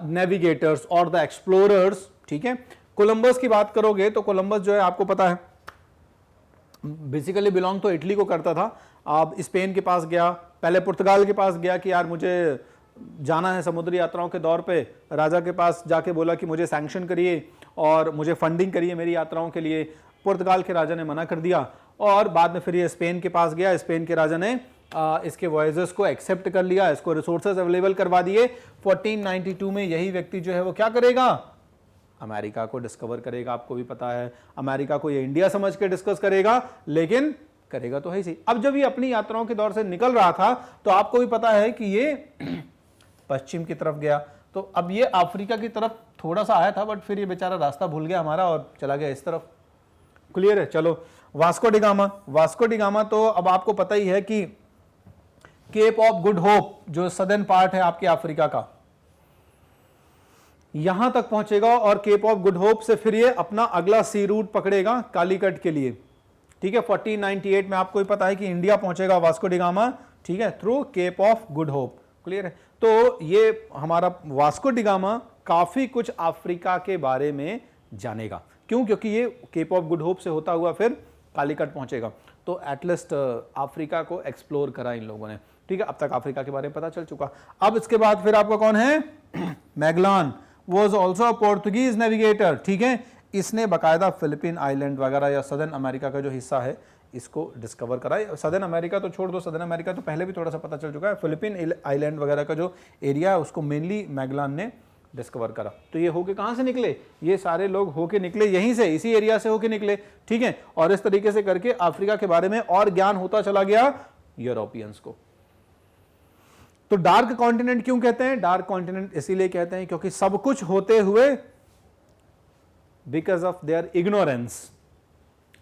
navigators और द एक्सप्लोरर्स। ठीक है, कोलंबस की बात करोगे तो कोलंबस जो है आपको पता है बेसिकली बिलोंग तो इटली को करता था। अब स्पेन के पास गया, पहले पुर्तगाल के पास गया कि यार मुझे जाना है समुद्री यात्राओं के दौर पे, राजा के पास जाके बोला कि मुझे सैंक्शन करिए और मुझे फंडिंग करिए मेरी यात्राओं के लिए। पुर्तगाल के राजा ने मना कर दिया और बाद में फिर ये स्पेन के पास गया। स्पेन के राजा ने इसके वॉयजर्स को एक्सेप्ट कर लिया, इसको रिसोर्सेज अवेलेबल करवा दिए। 1492 में यही व्यक्ति जो है वो क्या करेगा, अमेरिका को डिस्कवर करेगा। आपको भी पता है अमेरिका को ये इंडिया समझ के डिस्कस करेगा, लेकिन करेगा तो है ही। अब जब ये अपनी यात्राओं के दौर से निकल रहा था तो आपको भी पता है कि ये पश्चिम की तरफ गया। तो अब ये अफ्रीका की तरफ थोड़ा सा आया था, बट फिर ये बेचारा रास्ता भूल गया हमारा और चला गया इस तरफ। क्लियर है? चलो, Vasco D gamma. Vasco D gamma तो अब आपको पता ही है कि केप ऑफ गुड होप जो सदर्न पार्ट है आपके अफ्रीका का, यहां तक पहुंचेगा और केप ऑफ गुड होप से फिर ये अपना अगला सी रूट पकड़ेगा कालीकट के लिए। ठीक है, 1498 में आपको भी पता है कि इंडिया पहुंचेगा वास्को डी गामा, ठीक है, through Cape of Good Hope. Clear है? तो ये हमारा वास्को डी गामा काफी कुछ अफ्रीका के बारे में जानेगा। क्यों? क्योंकि ये केप ऑफ गुड होप से होता हुआ फिर कालीकट पहुंचेगा। तो एटलीस्ट अफ्रीका को एक्सप्लोर करा इन लोगों ने। ठीक है, अब तक अफ्रीका के बारे में पता चल चुका। अब इसके बाद फिर आपका कौन है, Magellan was also a Portuguese navigator. ठीक है, इसने बाकायदा फिलिपीन आइलैंड वगैरह या सदर्न अमेरिका का जो हिस्सा है इसको डिस्कवर करा। सदर्न अमेरिका तो छोड़ दो, सदर्न अमेरिका तो पहले भी थोड़ा सा पता चल चुका है। फिलिपीन आइलैंड वगैरह का जो एरिया है उसको मेनली मैगलान ने डिस्कवर करा। तो ये होके कहां से निकले, ये सारे लोग होके निकले यहीं से, इसी एरिया से होके निकले। ठीक है, और इस तरीके से करके अफ्रीका के बारे में और ज्ञान होता चला गया यूरोपियंस को। तो डार्क कॉन्टिनेंट क्यों कहते हैं? डार्क कॉन्टिनेंट इसीलिए कहते हैं क्योंकि सब कुछ होते हुए बिकॉज ऑफ देयर इग्नोरेंस,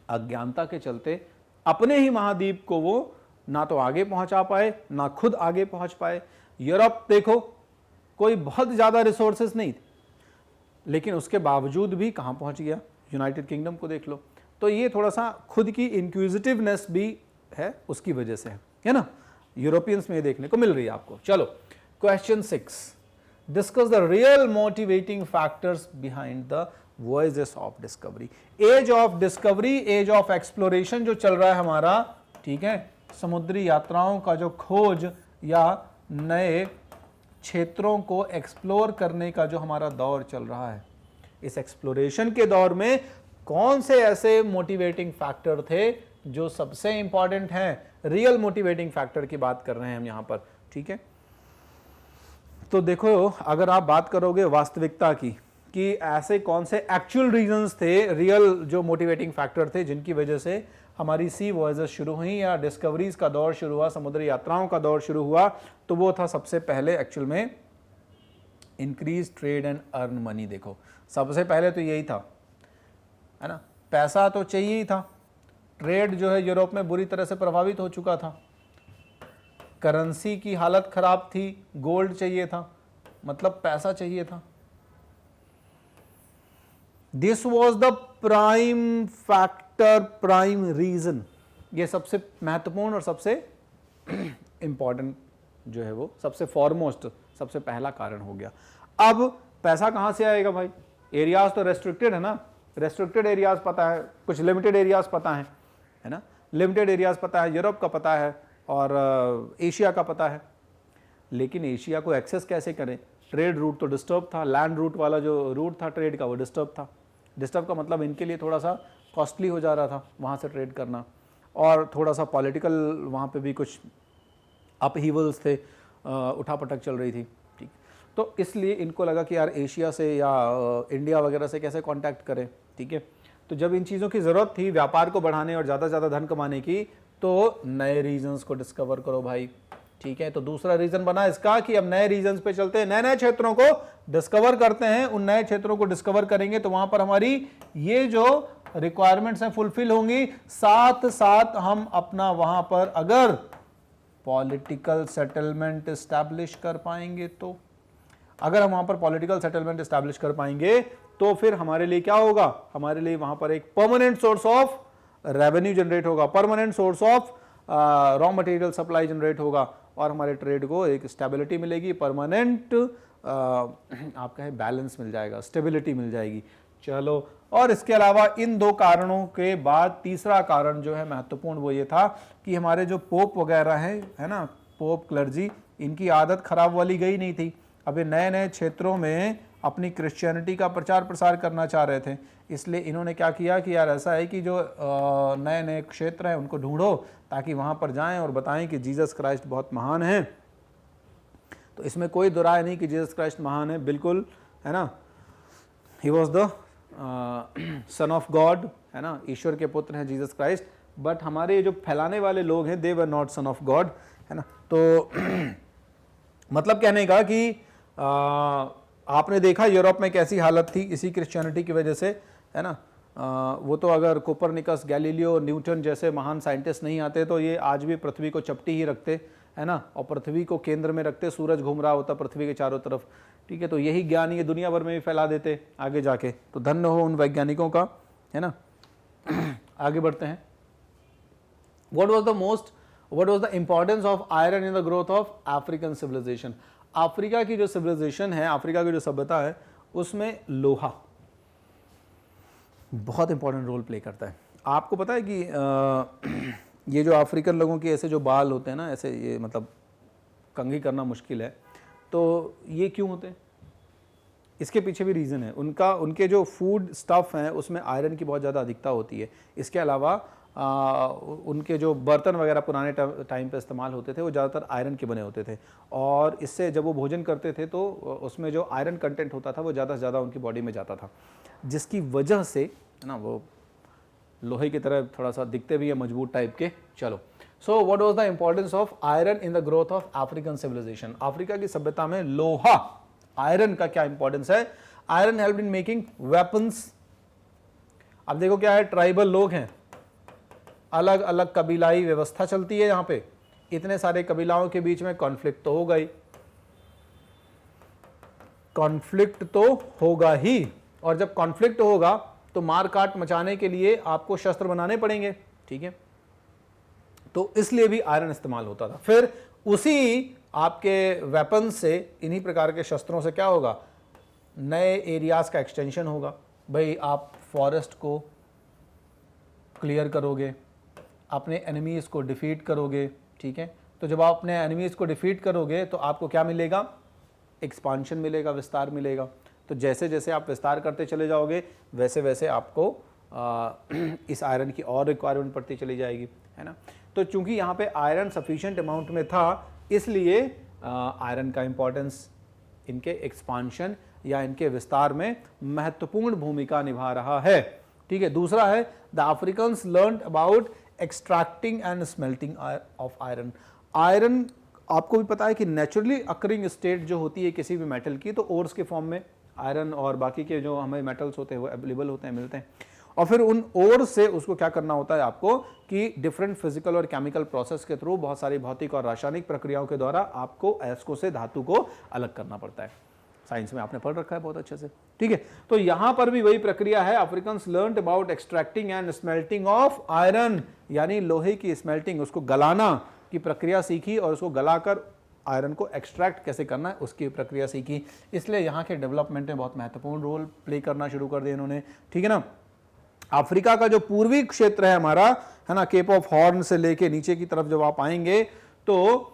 अज्ञानता के चलते अपने ही महाद्वीप को वो ना तो आगे पहुंचा पाए ना खुद आगे पहुंच पाए। यूरोप देखो, कोई बहुत ज्यादा रिसोर्सेस नहीं थे, लेकिन उसके बावजूद भी कहां पहुंच गया, यूनाइटेड किंगडम को देख लो। तो ये थोड़ा सा खुद की इंक्विजिटिवनेस भी है, उसकी वजह से है ना, यूरोपियंस में ये देखने को मिल रही है आपको। चलो, question 6, discuss the real motivating factors behind the voyages of discovery. Age of discovery, age of exploration जो चल रहा है हमारा, ठीक है, समुद्री यात्राओं का जो खोज या नए क्षेत्रों को एक्सप्लोर करने का जो हमारा दौर चल रहा है, इस एक्सप्लोरेशन के दौर में कौन से ऐसे मोटिवेटिंग फैक्टर थे जो सबसे इंपॉर्टेंट हैं? रियल मोटिवेटिंग फैक्टर की बात कर रहे हैं हम यहां पर। ठीक है, तो देखो, अगर आप बात करोगे वास्तविकता की कि ऐसे कौन से एक्चुअल रीजंस थे, रियल जो मोटिवेटिंग फैक्टर थे जिनकी वजह से हमारी सी वॉयजेस शुरू हुई या डिस्कवरीज का दौर शुरू हुआ, समुद्री यात्राओं का दौर शुरू हुआ, तो वो था सबसे पहले एक्चुअल में increase trade and earn money. देखो, सबसे पहले तो यही था, है ना, पैसा तो चाहिए ही था। ट्रेड जो है यूरोप में बुरी तरह से प्रभावित हो चुका था, करेंसी की हालत खराब थी, गोल्ड चाहिए था, मतलब पैसा चाहिए था। This was the prime factor, prime reason, ये सबसे महत्वपूर्ण और सबसे इंपॉर्टेंट जो है वो सबसे फॉरमोस्ट, सबसे पहला कारण हो गया। अब पैसा कहां से आएगा भाई? एरियाज तो रेस्ट्रिक्टेड है ना, रेस्ट्रिक्टेड एरियाज पता है, कुछ लिमिटेड एरियाज पता है ना। लिमिटेड एरियाज पता है, यूरोप का पता है और एशिया का पता है, लेकिन एशिया को एक्सेस कैसे करें? ट्रेड रूट तो डिस्टर्ब था, लैंड रूट वाला जो रूट था ट्रेड का वो डिस्टर्ब था। डिस्टर्ब का मतलब इनके लिए थोड़ा सा कॉस्टली हो जा रहा था वहाँ से ट्रेड करना, और थोड़ा सा पॉलिटिकल वहाँ पे भी कुछ अपहीवल्स थे, उठापटक चल रही थी, ठीक। तो इसलिए इनको लगा कि यार एशिया से या इंडिया वगैरह से कैसे कांटेक्ट करें, ठीक है। तो जब इन चीज़ों की ज़रूरत थी व्यापार को बढ़ाने और ज़्यादा से ज़्यादा धन कमाने की, तो नए रीजन्स को डिस्कवर करो भाई, ठीक है। तो दूसरा रीजन बना इसका कि अब नए रीजन्स पे चलते हैं, नए नए क्षेत्रों को डिस्कवर करते हैं। उन नए क्षेत्रों को डिस्कवर करेंगे तो वहां पर हमारी ये जो रिक्वायरमेंट्स हैं फुलफिल होंगी, साथ साथ हम अपना वहां पर अगर पॉलिटिकल सेटलमेंट एस्टैब्लिश कर पाएंगे, तो अगर हम वहां पर पॉलिटिकल सेटलमेंट एस्टैब्लिश कर पाएंगे तो फिर हमारे लिए क्या होगा? हमारे लिए वहां पर एक permanent source of revenue generate होगा, permanent source of raw material supply generate होगा, और हमारे ट्रेड को एक स्टेबिलिटी मिलेगी, परमानेंट आप कहें बैलेंस मिल जाएगा, स्टेबिलिटी मिल जाएगी। चलो, और इसके अलावा इन दो कारणों के बाद तीसरा कारण जो है महत्वपूर्ण वो ये था कि हमारे जो पोप वगैरह हैं, है ना, पोप क्लर्जी, इनकी आदत खराब वाली गई नहीं थी। अभी नए नए क्षेत्रों में अपनी क्रिश्चियनिटी का प्रचार प्रसार करना चाह रहे थे, इसलिए इन्होंने क्या किया कि यार ऐसा है कि जो नए नए क्षेत्र हैं उनको ढूंढो ताकि वहाँ पर जाएं और बताएं कि जीसस क्राइस्ट बहुत महान है। तो इसमें कोई दो राय नहीं कि जीसस क्राइस्ट महान है, बिल्कुल, है ना। He was the sun of God, है ना, ईश्वर के पुत्र हैं जीसस क्राइस्ट। बट हमारे जो फैलाने वाले लोग हैं they were not son of God, है ना। तो मतलब कहने का कि आपने देखा यूरोप में कैसी हालत थी इसी क्रिश्चियनिटी की वजह से, है ना। वो तो अगर कोपरनिकस, गैलीलियो, न्यूटन जैसे महान साइंटिस्ट नहीं आते तो ये आज भी पृथ्वी को चपटी ही रखते, है ना, और पृथ्वी को केंद्र में रखते, सूरज घूम रहा होता पृथ्वी के चारों तरफ, ठीक है। तो यही ज्ञान ये दुनिया भर में भी फैला देते आगे जाके। तो धन्य हो उन वैज्ञानिकों का, है ना। आगे बढ़ते हैं। What was the importance of iron in the growth of African civilization? Africa की जो सिविलाइजेशन है, अफ्रीका की जो सभ्यता है, उसमें लोहा बहुत इंपॉर्टेंट रोल प्ले करता है। आपको पता है कि ये जो अफ्रीकन लोगों के ऐसे जो बाल होते हैं ना, ऐसे ये मतलब कंघी करना मुश्किल है, तो ये क्यों होते हैं? इसके पीछे भी रीज़न है। उनके जो फूड स्टफ़ हैं उसमें आयरन की बहुत ज़्यादा अधिकता होती है। इसके अलावा उनके जो बर्तन वगैरह पुराने टाइम पे इस्तेमाल होते थे वो ज़्यादातर आयरन के बने होते थे, और इससे जब वो भोजन करते थे तो उसमें जो आयरन कंटेंट होता था वो ज़्यादा से ज़्यादा उनकी बॉडी में जाता था, जिसकी वजह से, है ना, वो लोहे की तरह थोड़ा सा दिखते भी है, मजबूत टाइप के। चलो, so what was the importance of iron in the growth of African civilization? Africa की सभ्यता में लोहा, आयरन का क्या इंपॉर्टेंस है? Iron help in making weapons. अब देखो क्या है, ट्राइबल लोग हैं, अलग अलग कबीलाई व्यवस्था चलती है यहाँ पे, इतने सारे कबीलाओं के बीच में कॉन्फ्लिक्ट तो होगा ही, कॉन्फ्लिक्ट तो होगा ही, और जब कॉन्फ्लिक्ट होगा तो मार काट मचाने के लिए आपको शस्त्र बनाने पड़ेंगे, ठीक है। तो इसलिए भी आयरन इस्तेमाल होता था। फिर उसी आपके वेपन से, इन्हीं प्रकार के शस्त्रों से क्या होगा, नए एरियाज का एक्सटेंशन होगा। भाई आप फॉरेस्ट को क्लियर करोगे, अपने एनिमीज को डिफीट करोगे, ठीक है। तो जब आप अपने एनिमीज को डिफीट करोगे तो आपको क्या मिलेगा? एक्सपांशन मिलेगा, विस्तार मिलेगा। तो जैसे जैसे आप विस्तार करते चले जाओगे वैसे वैसे आपको इस आयरन की और रिक्वायरमेंट पड़ती चली जाएगी, है ना। तो चूंकि यहाँ पे आयरन सफिशिएंट अमाउंट में था, इसलिए आयरन का इंपॉर्टेंस इनके एक्सपांशन या इनके विस्तार में महत्वपूर्ण भूमिका निभा रहा है, ठीक है। दूसरा है, the Africans learned about extracting and smelting of iron. Iron आपको भी पता है कि नेचुरली अकरिंग स्टेट जो होती है किसी भी मेटल की, तो ओर्स के फॉर्म में आयरन और बाकी के जो हमें मेटल्स होते हैं वो अवेलेबल होते हैं, मिलते हैं। और फिर उन ओर से उसको क्या करना होता है आपको कि डिफरेंट फिजिकल और केमिकल प्रोसेस के थ्रू, बहुत सारी भौतिक और रासायनिक प्रक्रियाओं के द्वारा आपको अयस्कों से धातु को अलग करना पड़ता है। साइंस में आपने पढ़ रखा है बहुत अच्छे से, ठीक है। तो यहां पर भी वही प्रक्रिया है। Africans learned about extracting and smelting of iron, यानी लोहे की स्मेल्टिंग, उसको गलाना की प्रक्रिया सीखी, और उसको गलाकर आयरन को एक्सट्रैक्ट कैसे करना है उसकी प्रक्रिया सीखी। इसलिए यहाँ के डेवलपमेंट में बहुत महत्वपूर्ण रोल प्ले करना शुरू कर दिया इन्होंने, ठीक है ना। अफ्रीका का जो पूर्वी क्षेत्र है हमारा, है ना, केप ऑफ हॉर्न से लेके नीचे की तरफ जब आप आएंगे तो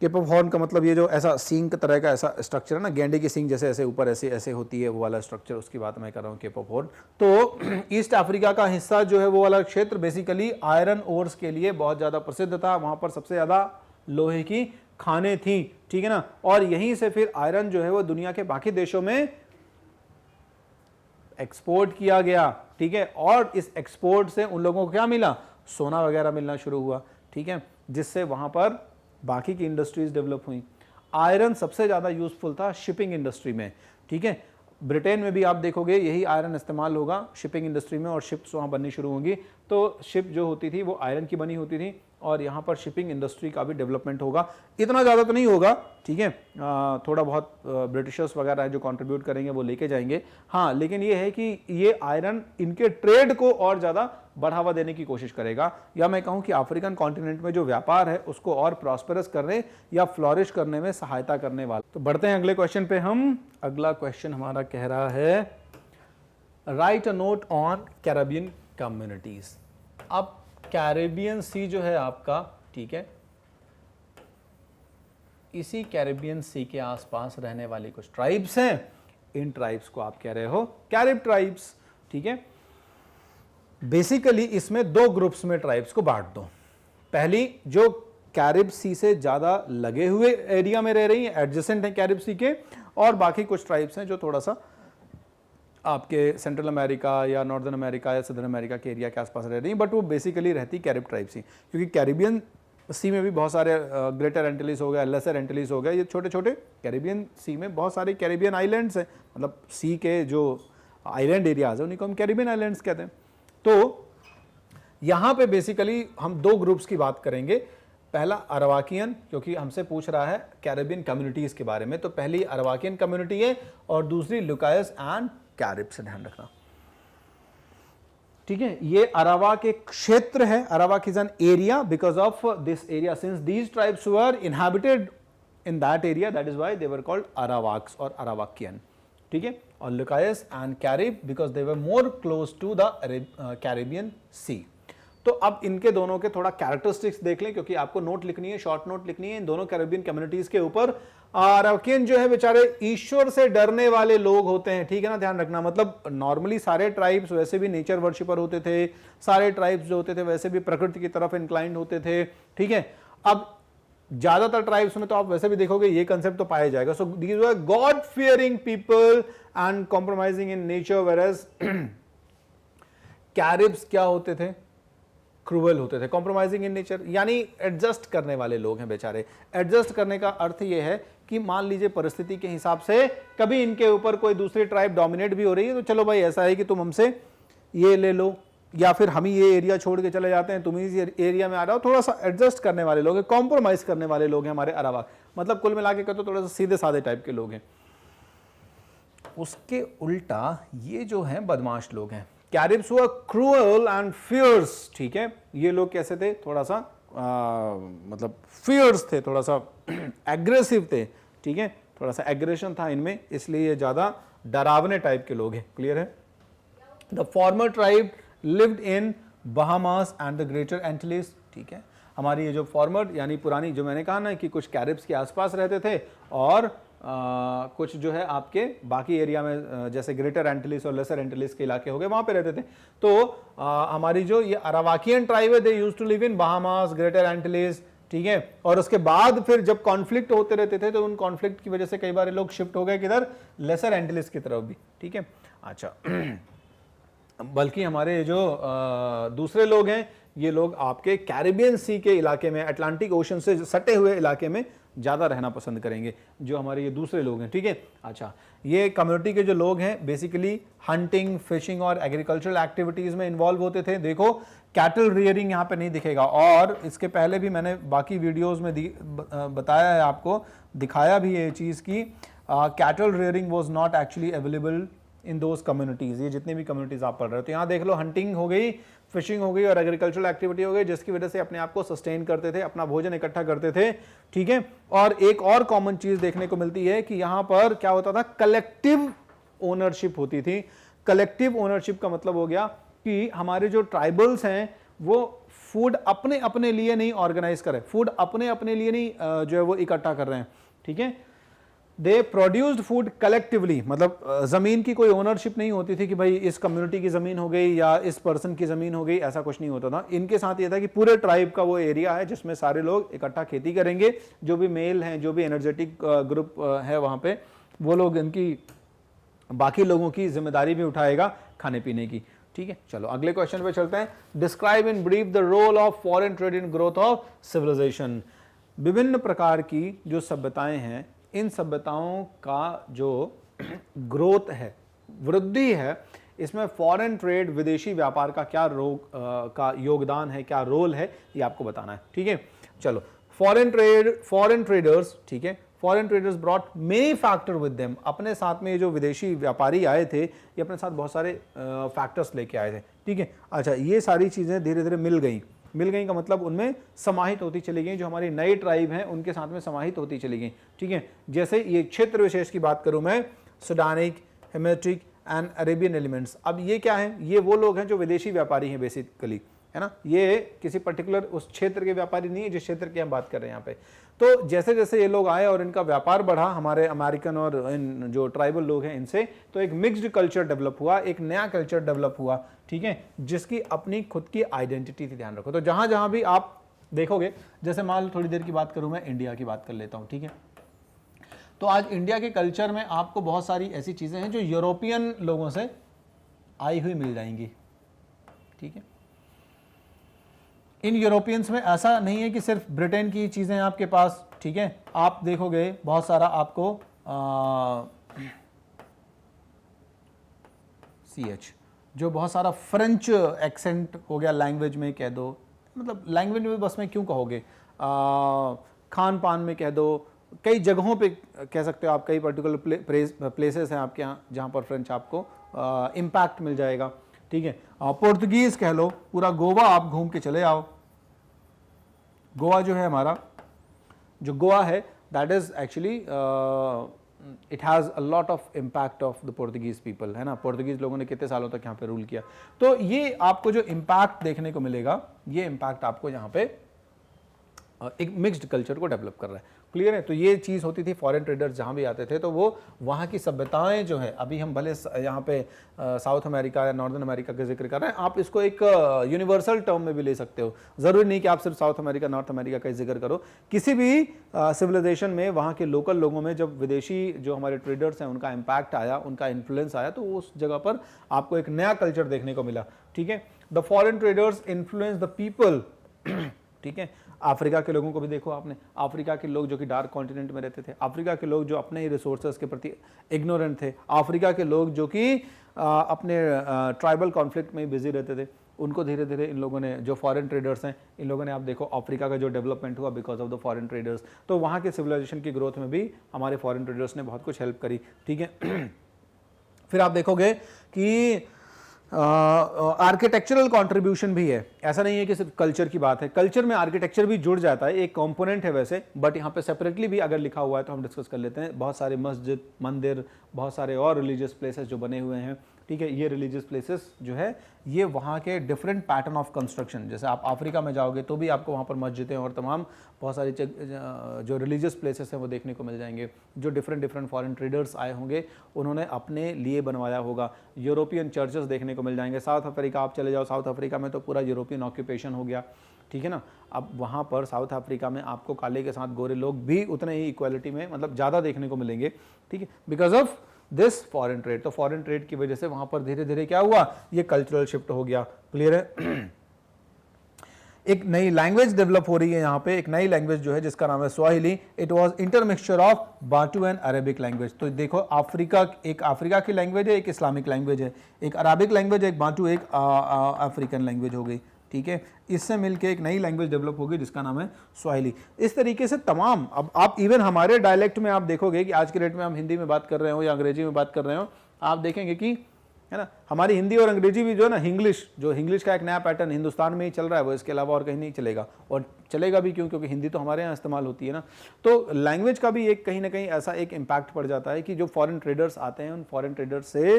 केप ऑफ हॉर्न का मतलब ये जो ऐसा सींग की तरह का ऐसा स्ट्रक्चर है ना, गेंडे की सींग जैसे ऐसे ऊपर ऐसे ऐसे होती है, वो वाला स्ट्रक्चर, उसकी बात मैं कर रहा हूँ, केप ऑफ हॉर्न। तो ईस्ट अफ्रीका का हिस्सा जो है वो वाला क्षेत्र बेसिकली आयरन ओर्स के लिए बहुत ज़्यादा प्रसिद्ध था। वहाँ पर सबसे ज़्यादा लोहे की खानें थी, ठीक है ना, और यहीं से फिर आयरन जो है वो दुनिया के बाकी देशों में एक्सपोर्ट किया गया, ठीक है, और इस एक्सपोर्ट से उन लोगों को क्या मिला, सोना वगैरह मिलना शुरू हुआ, ठीक है, जिससे वहां पर बाकी की इंडस्ट्रीज डेवलप हुई। आयरन सबसे ज़्यादा यूजफुल था शिपिंग इंडस्ट्री में, ठीक है। ब्रिटेन में भी आप देखोगे यही आयरन इस्तेमाल होगा शिपिंग इंडस्ट्री में, और शिप्स वहाँ बननी शुरू होंगी, तो शिप जो होती थी वो आयरन की बनी होती थी, और यहाँ पर शिपिंग इंडस्ट्री का भी डेवलपमेंट होगा। इतना ज़्यादा तो नहीं होगा, ठीक है, थोड़ा बहुत ब्रिटिशर्स वगैरह है जो कंट्रीब्यूट करेंगे वो लेके जाएंगे, हाँ, लेकिन ये है कि ये आयरन इनके ट्रेड को और ज़्यादा बढ़ावा देने की कोशिश करेगा, या मैं कहूँ कि अफ्रीकन कॉन्टिनेंट में जो व्यापार है उसको और प्रॉस्पेरस करने या फ्लोरिश करने में सहायता करने वाला। तो बढ़ते हैं अगले क्वेश्चन पे हम। अगला क्वेश्चन हमारा कह रहा है right a note on Caribbean communities. अब कैरेबियन सी जो है आपका, ठीक है, इसी कैरेबियन सी के आसपास रहने वाली कुछ ट्राइब्स हैं, इन ट्राइब्स को आप कह रहे हो कैरिब ट्राइब्स, ठीक है। बेसिकली इसमें दो ग्रुप्स में ट्राइब्स को बांट दो। पहली जो कैरिब सी से ज्यादा लगे हुए एरिया में रह रही हैं, एडजेसेंट हैं कैरिब सी के, और बाकी कुछ ट्राइब्स हैं जो थोड़ा सा आपके सेंट्रल अमेरिका या नॉर्दर्न अमेरिका या सदर्न अमेरिका के एरिया के आसपास रह रही हैं, बट वो बेसिकली रहती कैरिब ट्राइब्स ही, क्योंकि कैरिबियन सी में भी बहुत सारे ग्रेटर एंटिलीज हो गया, लेसर एंटिलीज हो गया, ये छोटे छोटे कैरिबियन सी में बहुत सारे कैरिबियन आइलैंड्स हैं, मतलब सी के जो आइलैंड एरियाज है उन्हीं को हम कैरिबियन आइलैंड्स कहते हैं। तो यहां पे बेसिकली हम दो ग्रुप्स की बात करेंगे। पहला अरवाकियन, क्योंकि हमसे पूछ रहा है कैरिबियन कम्युनिटीज के बारे में, तो पहली अरवाकियन कम्युनिटी है और दूसरी लुकायस एंड कैरिब, से ध्यान रखना, ठीक है। ये अरावा के क्षेत्र है, Arawa is an area because of this area, since these tribes were inhabited in that area, that is why they were called Arawaks और अरावाकियन, ठीक है। और Lucayos and Carib because they were more close to the Caribbean Sea. तो अब इनके दोनों के थोड़ा कैरेक्टरिस्टिक्स देख लें, क्योंकि आपको नोट लिखनी है, शॉर्ट नोट लिखनी है इन दोनों कैरिबियन कम्युनिटीज के ऊपर। अरावाकियन जो है बेचारे ईश्वर से डरने वाले लोग होते हैं, ठीक है ना, ध्यान रखना। मतलब नॉर्मली सारे ट्राइब्स वैसे भी नेचर वर्शिपर होते थे, सारे ट्राइब्स जो होते थे वैसे भी प्रकृति की तरफ इंक्लाइंड होते थे, ठीक है। अब ज्यादातर ट्राइब्स में तो आप वैसे भी देखोगे ये कंसेप्ट तो पाया जाएगा। So these were god fearing people and compromising in nature, whereas Caribs क्या होते थे, क्रूअल होते थे, कॉम्प्रोमाइजिंग इन नेचर, यानी एडजस्ट करने वाले लोग हैं बेचारे। एडजस्ट करने का अर्थ ये है कि मान लीजिए परिस्थिति के हिसाब से कभी इनके ऊपर कोई दूसरी ट्राइब डोमिनेट भी हो रही है, तो चलो भाई ऐसा है कि तुम हमसे ये ले लो, या फिर हम ही ये एरिया छोड़ के चले जाते हैं, तुम इस एरिया में आ रहा हो। थोड़ा सा एडजस्ट करने वाले लोग हैं, कॉम्प्रोमाइज करने वाले लोग हैं हमारे अरावा, मतलब कुल मिला के कहते थोड़ा सा सीधे साधे टाइप के लोग हैं। उसके उल्टा ये जो है बदमाश लोग हैं, कैरिब्स वर क्रूअल एंड फियर्स, ठीक है। ये लोग कैसे थे, थोड़ा सा मतलब फियर्स थे, थोड़ा सा एग्रेसिव थे, ठीक है, थोड़ा सा एग्रेशन था इनमें, इसलिए ये ज्यादा डरावने टाइप के लोग हैं। क्लियर है। The former tribe lived in Bahamas and the Greater Antilles, ठीक है। हमारी ये जो फॉर्मर यानी पुरानी, जो मैंने कहा ना कि कुछ कैरिब्स के आसपास रहते थे और कुछ जो है आपके बाकी एरिया में जैसे ग्रेटर एंटिलीज और लेसर एंटिलीज के इलाके हो गए, वहां पे रहते थे। तो हमारी जो ये अरावाकियन ट्राइब है, they used to live in Bahamas, Greater Antilles, ठीक है। और उसके बाद फिर जब कॉन्फ्लिक्ट होते रहते थे तो उन कॉन्फ्लिक्ट की वजह से कई बार लोग शिफ्ट हो गए किधर, लेसर एंटिलीज की तरफ भी, ठीक है। अच्छा बल्कि हमारे जो दूसरे लोग हैं, ये लोग आपके कैरिबियन सी के इलाके में, अटलांटिक ओशन से सटे हुए इलाके में ज्यादा रहना पसंद करेंगे, जो हमारे ये दूसरे लोग हैं, ठीक है। अच्छा, ये कम्युनिटी के जो लोग हैं बेसिकली हंटिंग, फिशिंग और एग्रीकल्चरल एक्टिविटीज में इन्वॉल्व होते थे। देखो कैटल रियरिंग यहाँ पे नहीं दिखेगा, और इसके पहले भी मैंने बाकी वीडियोस में बताया है, आपको दिखाया भी ये चीज की cattle rearing was not actually available in those communities. ये जितनी भी कम्युनिटीज आप पढ़ रहे हो, तो यहाँ देख लो हंटिंग हो गई, फिशिंग हो गई और एग्रीकल्चरल एक्टिविटी हो गई, जिसकी वजह से अपने आप को सस्टेन करते थे, अपना भोजन इकट्ठा करते थे, ठीक है। और एक और कॉमन चीज देखने को मिलती है कि यहां पर क्या होता था, कलेक्टिव ओनरशिप होती थी। कलेक्टिव ओनरशिप का मतलब हो गया कि हमारे जो ट्राइबल्स हैं वो फूड अपने अपने लिए नहीं ऑर्गेनाइज कर रहे, फूड अपने अपने लिए नहीं जो है वो इकट्ठा कर रहे हैं, ठीक है। दे प्रोड्यूस्ड फूड कलेक्टिवली, मतलब जमीन की कोई ओनरशिप नहीं होती थी कि भाई इस कम्युनिटी की जमीन हो गई या इस पर्सन की जमीन हो गई, ऐसा कुछ नहीं होता था। इनके साथ ये था कि पूरे ट्राइब का वो एरिया है जिसमें सारे लोग इकट्ठा खेती करेंगे, जो भी मेल हैं, जो भी एनर्जेटिक ग्रुप है वहां पे, वो लोग इनकी बाकी लोगों की जिम्मेदारी भी उठाएगा खाने पीने की, ठीक है। चलो अगले क्वेश्चन पे चलते हैं। Describe in brief the role of foreign trade in growth of civilization. विभिन्न प्रकार की जो सभ्यताएं हैं, इन सभ्यताओं का जो ग्रोथ है, वृद्धि है, इसमें फॉरेन ट्रेड, विदेशी व्यापार का क्या का योगदान है, क्या रोल है, ये आपको बताना है, ठीक है। चलो फॉरेन ट्रेडर्स, ठीक है, foreign traders brought many factor with them. अपने साथ में ये जो विदेशी व्यापारी आए थे, ये अपने साथ बहुत सारे फैक्टर्स लेके आए थे, ठीक है। अच्छा, ये सारी चीजें धीरे धीरे मिल गई का मतलब उनमें समाहित होती चली गई, जो हमारी नई ट्राइब हैं उनके साथ में समाहित होती चली गई, ठीक है। जैसे ये क्षेत्र विशेष की बात करूं मैं, सुडानिक, हेमेटिक एंड अरेबियन एलिमेंट्स। अब ये क्या है, ये वो लोग हैं जो विदेशी व्यापारी हैं बेसिकली, है ना। ये किसी पर्टिकुलर उस क्षेत्र के व्यापारी नहीं है जिस क्षेत्र की हम बात कर रहे हैं यहाँ पे। तो जैसे जैसे ये लोग आए और इनका व्यापार बढ़ा, हमारे अमेरिकन और इन जो ट्राइबल लोग हैं इनसे, तो एक मिक्स्ड कल्चर डेवलप हुआ, एक नया कल्चर डेवलप हुआ, ठीक है, जिसकी अपनी खुद की आइडेंटिटी थी। ध्यान रखो, तो जहां जहां भी आप देखोगे, जैसे मान लो थोड़ी देर की बात करूं मैं, इंडिया की बात कर लेता हूं, ठीक है। तो आज इंडिया के कल्चर में आपको बहुत सारी ऐसी चीजें हैं जो यूरोपियन लोगों से आई हुई मिल जाएंगी, ठीक है। इन यूरोपियंस में ऐसा नहीं है कि सिर्फ ब्रिटेन की चीजें हैं आपके पास, ठीक है। आप देखोगे बहुत सारा आपको CH जो बहुत सारा फ्रेंच एक्सेंट हो गया, लैंग्वेज में कह दो, मतलब लैंग्वेज में बस में क्यों कहोगे, खान पान में कह दो, कई जगहों पे कह सकते हो आप, कई पर्टिकुलर प्लेसेस हैं आपके यहाँ जहाँ पर फ्रेंच आपको इम्पैक्ट मिल जाएगा, ठीक है। पोर्तुगीज कह लो, पूरा गोवा आप घूम के चले आओ। गोवा जो है हमारा, जो गोवा है, that is actually it has a lot of impact of the Portuguese people, है ना। पोर्तुगीज लोगों ने कितने सालों तक यहाँ पे रूल किया, तो ये आपको जो इम्पैक्ट देखने को मिलेगा, ये इम्पैक्ट आपको यहाँ पे एक मिक्स्ड कल्चर को डेवलप कर रहा है, क्लियर है। तो ये चीज़ होती थी, फॉरेन ट्रेडर्स जहाँ भी आते थे तो वो वहाँ की सभ्यताएं जो है, अभी हम भले यहाँ पे साउथ अमेरिका या नॉर्दर्न अमेरिका का जिक्र कर रहे हैं, आप इसको एक यूनिवर्सल टर्म में भी ले सकते हो। ज़रूरी नहीं कि आप सिर्फ साउथ अमेरिका, नॉर्थ अमेरिका का जिक्र करो। किसी भी सिविलाइजेशन में वहाँ के लोकल लोगों में जब विदेशी जो हमारे ट्रेडर्स हैं उनका इम्पैक्ट आया, उनका इन्फ्लुएंस आया, तो उस जगह पर आपको एक नया कल्चर देखने को मिला, ठीक है। The foreign traders influence the people, ठीक है। अफ्रीका के लोगों को भी देखो आपने, अफ्रीका के लोग जो कि डार्क कॉन्टिनेंट में रहते थे, अफ्रीका के लोग जो अपने ही रिसोर्सेज के प्रति इग्नोरेंट थे, अफ्रीका के लोग जो कि अपने ट्राइबल कॉन्फ्लिक्ट में ही बिजी रहते थे, उनको धीरे धीरे इन लोगों ने, जो फॉरेन ट्रेडर्स हैं, इन लोगों ने, आप देखो अफ्रीका का जो डेवलपमेंट हुआ because of the foreign traders, तो वहाँ के सिविलाइजेशन की ग्रोथ में भी हमारे फॉरेन ट्रेडर्स ने बहुत कुछ हेल्प करी, ठीक है। फिर आप देखोगे कि आर्किटेक्चरल कंट्रीब्यूशन भी है, ऐसा नहीं है कि सिर्फ कल्चर की बात है, कल्चर में आर्किटेक्चर भी जुड़ जाता है, एक कंपोनेंट है वैसे, बट यहाँ पे सेपरेटली भी अगर लिखा हुआ है तो हम डिस्कस कर लेते हैं। बहुत सारे मस्जिद, मंदिर, बहुत सारे और रिलीजियस प्लेसेस जो बने हुए हैं, ठीक है। ये रिलीजियस प्लेसेस जो है, ये वहाँ के डिफरेंट पैटर्न ऑफ कंस्ट्रक्शन, जैसे आप अफ्रीका में जाओगे तो भी आपको वहाँ पर मस्जिदें और तमाम बहुत सारी जो रिलीजियस प्लेसेस हैं वो देखने को मिल जाएंगे, जो डिफरेंट फॉरेन ट्रेडर्स आए होंगे उन्होंने अपने लिए बनवाया होगा। यूरोपियन चर्चेस देखने को मिल जाएंगे। साउथ अफ्रीका आप चले जाओ, साउथ अफ्रीका में तो पूरा यूरोपियन ऑक्यूपेशन हो गया, ठीक है ना। अब वहाँ पर साउथ अफ्रीका में आपको काले के साथ गोरे लोग भी उतने ही इक्वालिटी में, मतलब ज़्यादा देखने को मिलेंगे, ठीक है, because of this foreign trade. तो फॉरेन ट्रेड की वजह से वहां पर धीरे धीरे क्या हुआ, ये कल्चरल शिफ्ट हो गया, क्लियर है। एक नई लैंग्वेज डेवलप हो रही है यहाँ पे, एक नई लैंग्वेज जो है जिसका नाम है Swahili. It was intermixture of Bantu and Arabic language. तो देखो अफ्रीका, एक अफ्रीका की लैंग्वेज है, एक इस्लामिक लैंग्वेज है, एक अराबिक लैंग्वेज है, एक बांटू, एक अफ्रीकन लैंग्वेज हो गई, ठीक है। इससे मिलके एक नई लैंग्वेज डेवलप होगी जिसका नाम है स्वाहिली। इस तरीके से तमाम, अब आप इवन हमारे डायलेक्ट में आप देखोगे कि आज के डेट में हम हिंदी में बात कर रहे हो या अंग्रेजी में बात कर रहे हो, आप देखेंगे कि, है ना, हमारी हिंदी और अंग्रेजी भी जो है ना, इंग्लिश का एक नया पैटर्न हिंदुस्तान में ही चल रहा है, वो इसके अलावा और कहीं नहीं चलेगा, और चलेगा भी क्यों, क्योंकि हिंदी तो हमारे यहाँ इस्तेमाल होती है ना। तो लैंग्वेज का भी एक कहीं ना कहीं ऐसा एक इम्पैक्ट पड़ जाता है कि जो फॉरेन ट्रेडर्स आते हैं, उन फॉरेन ट्रेडर्स से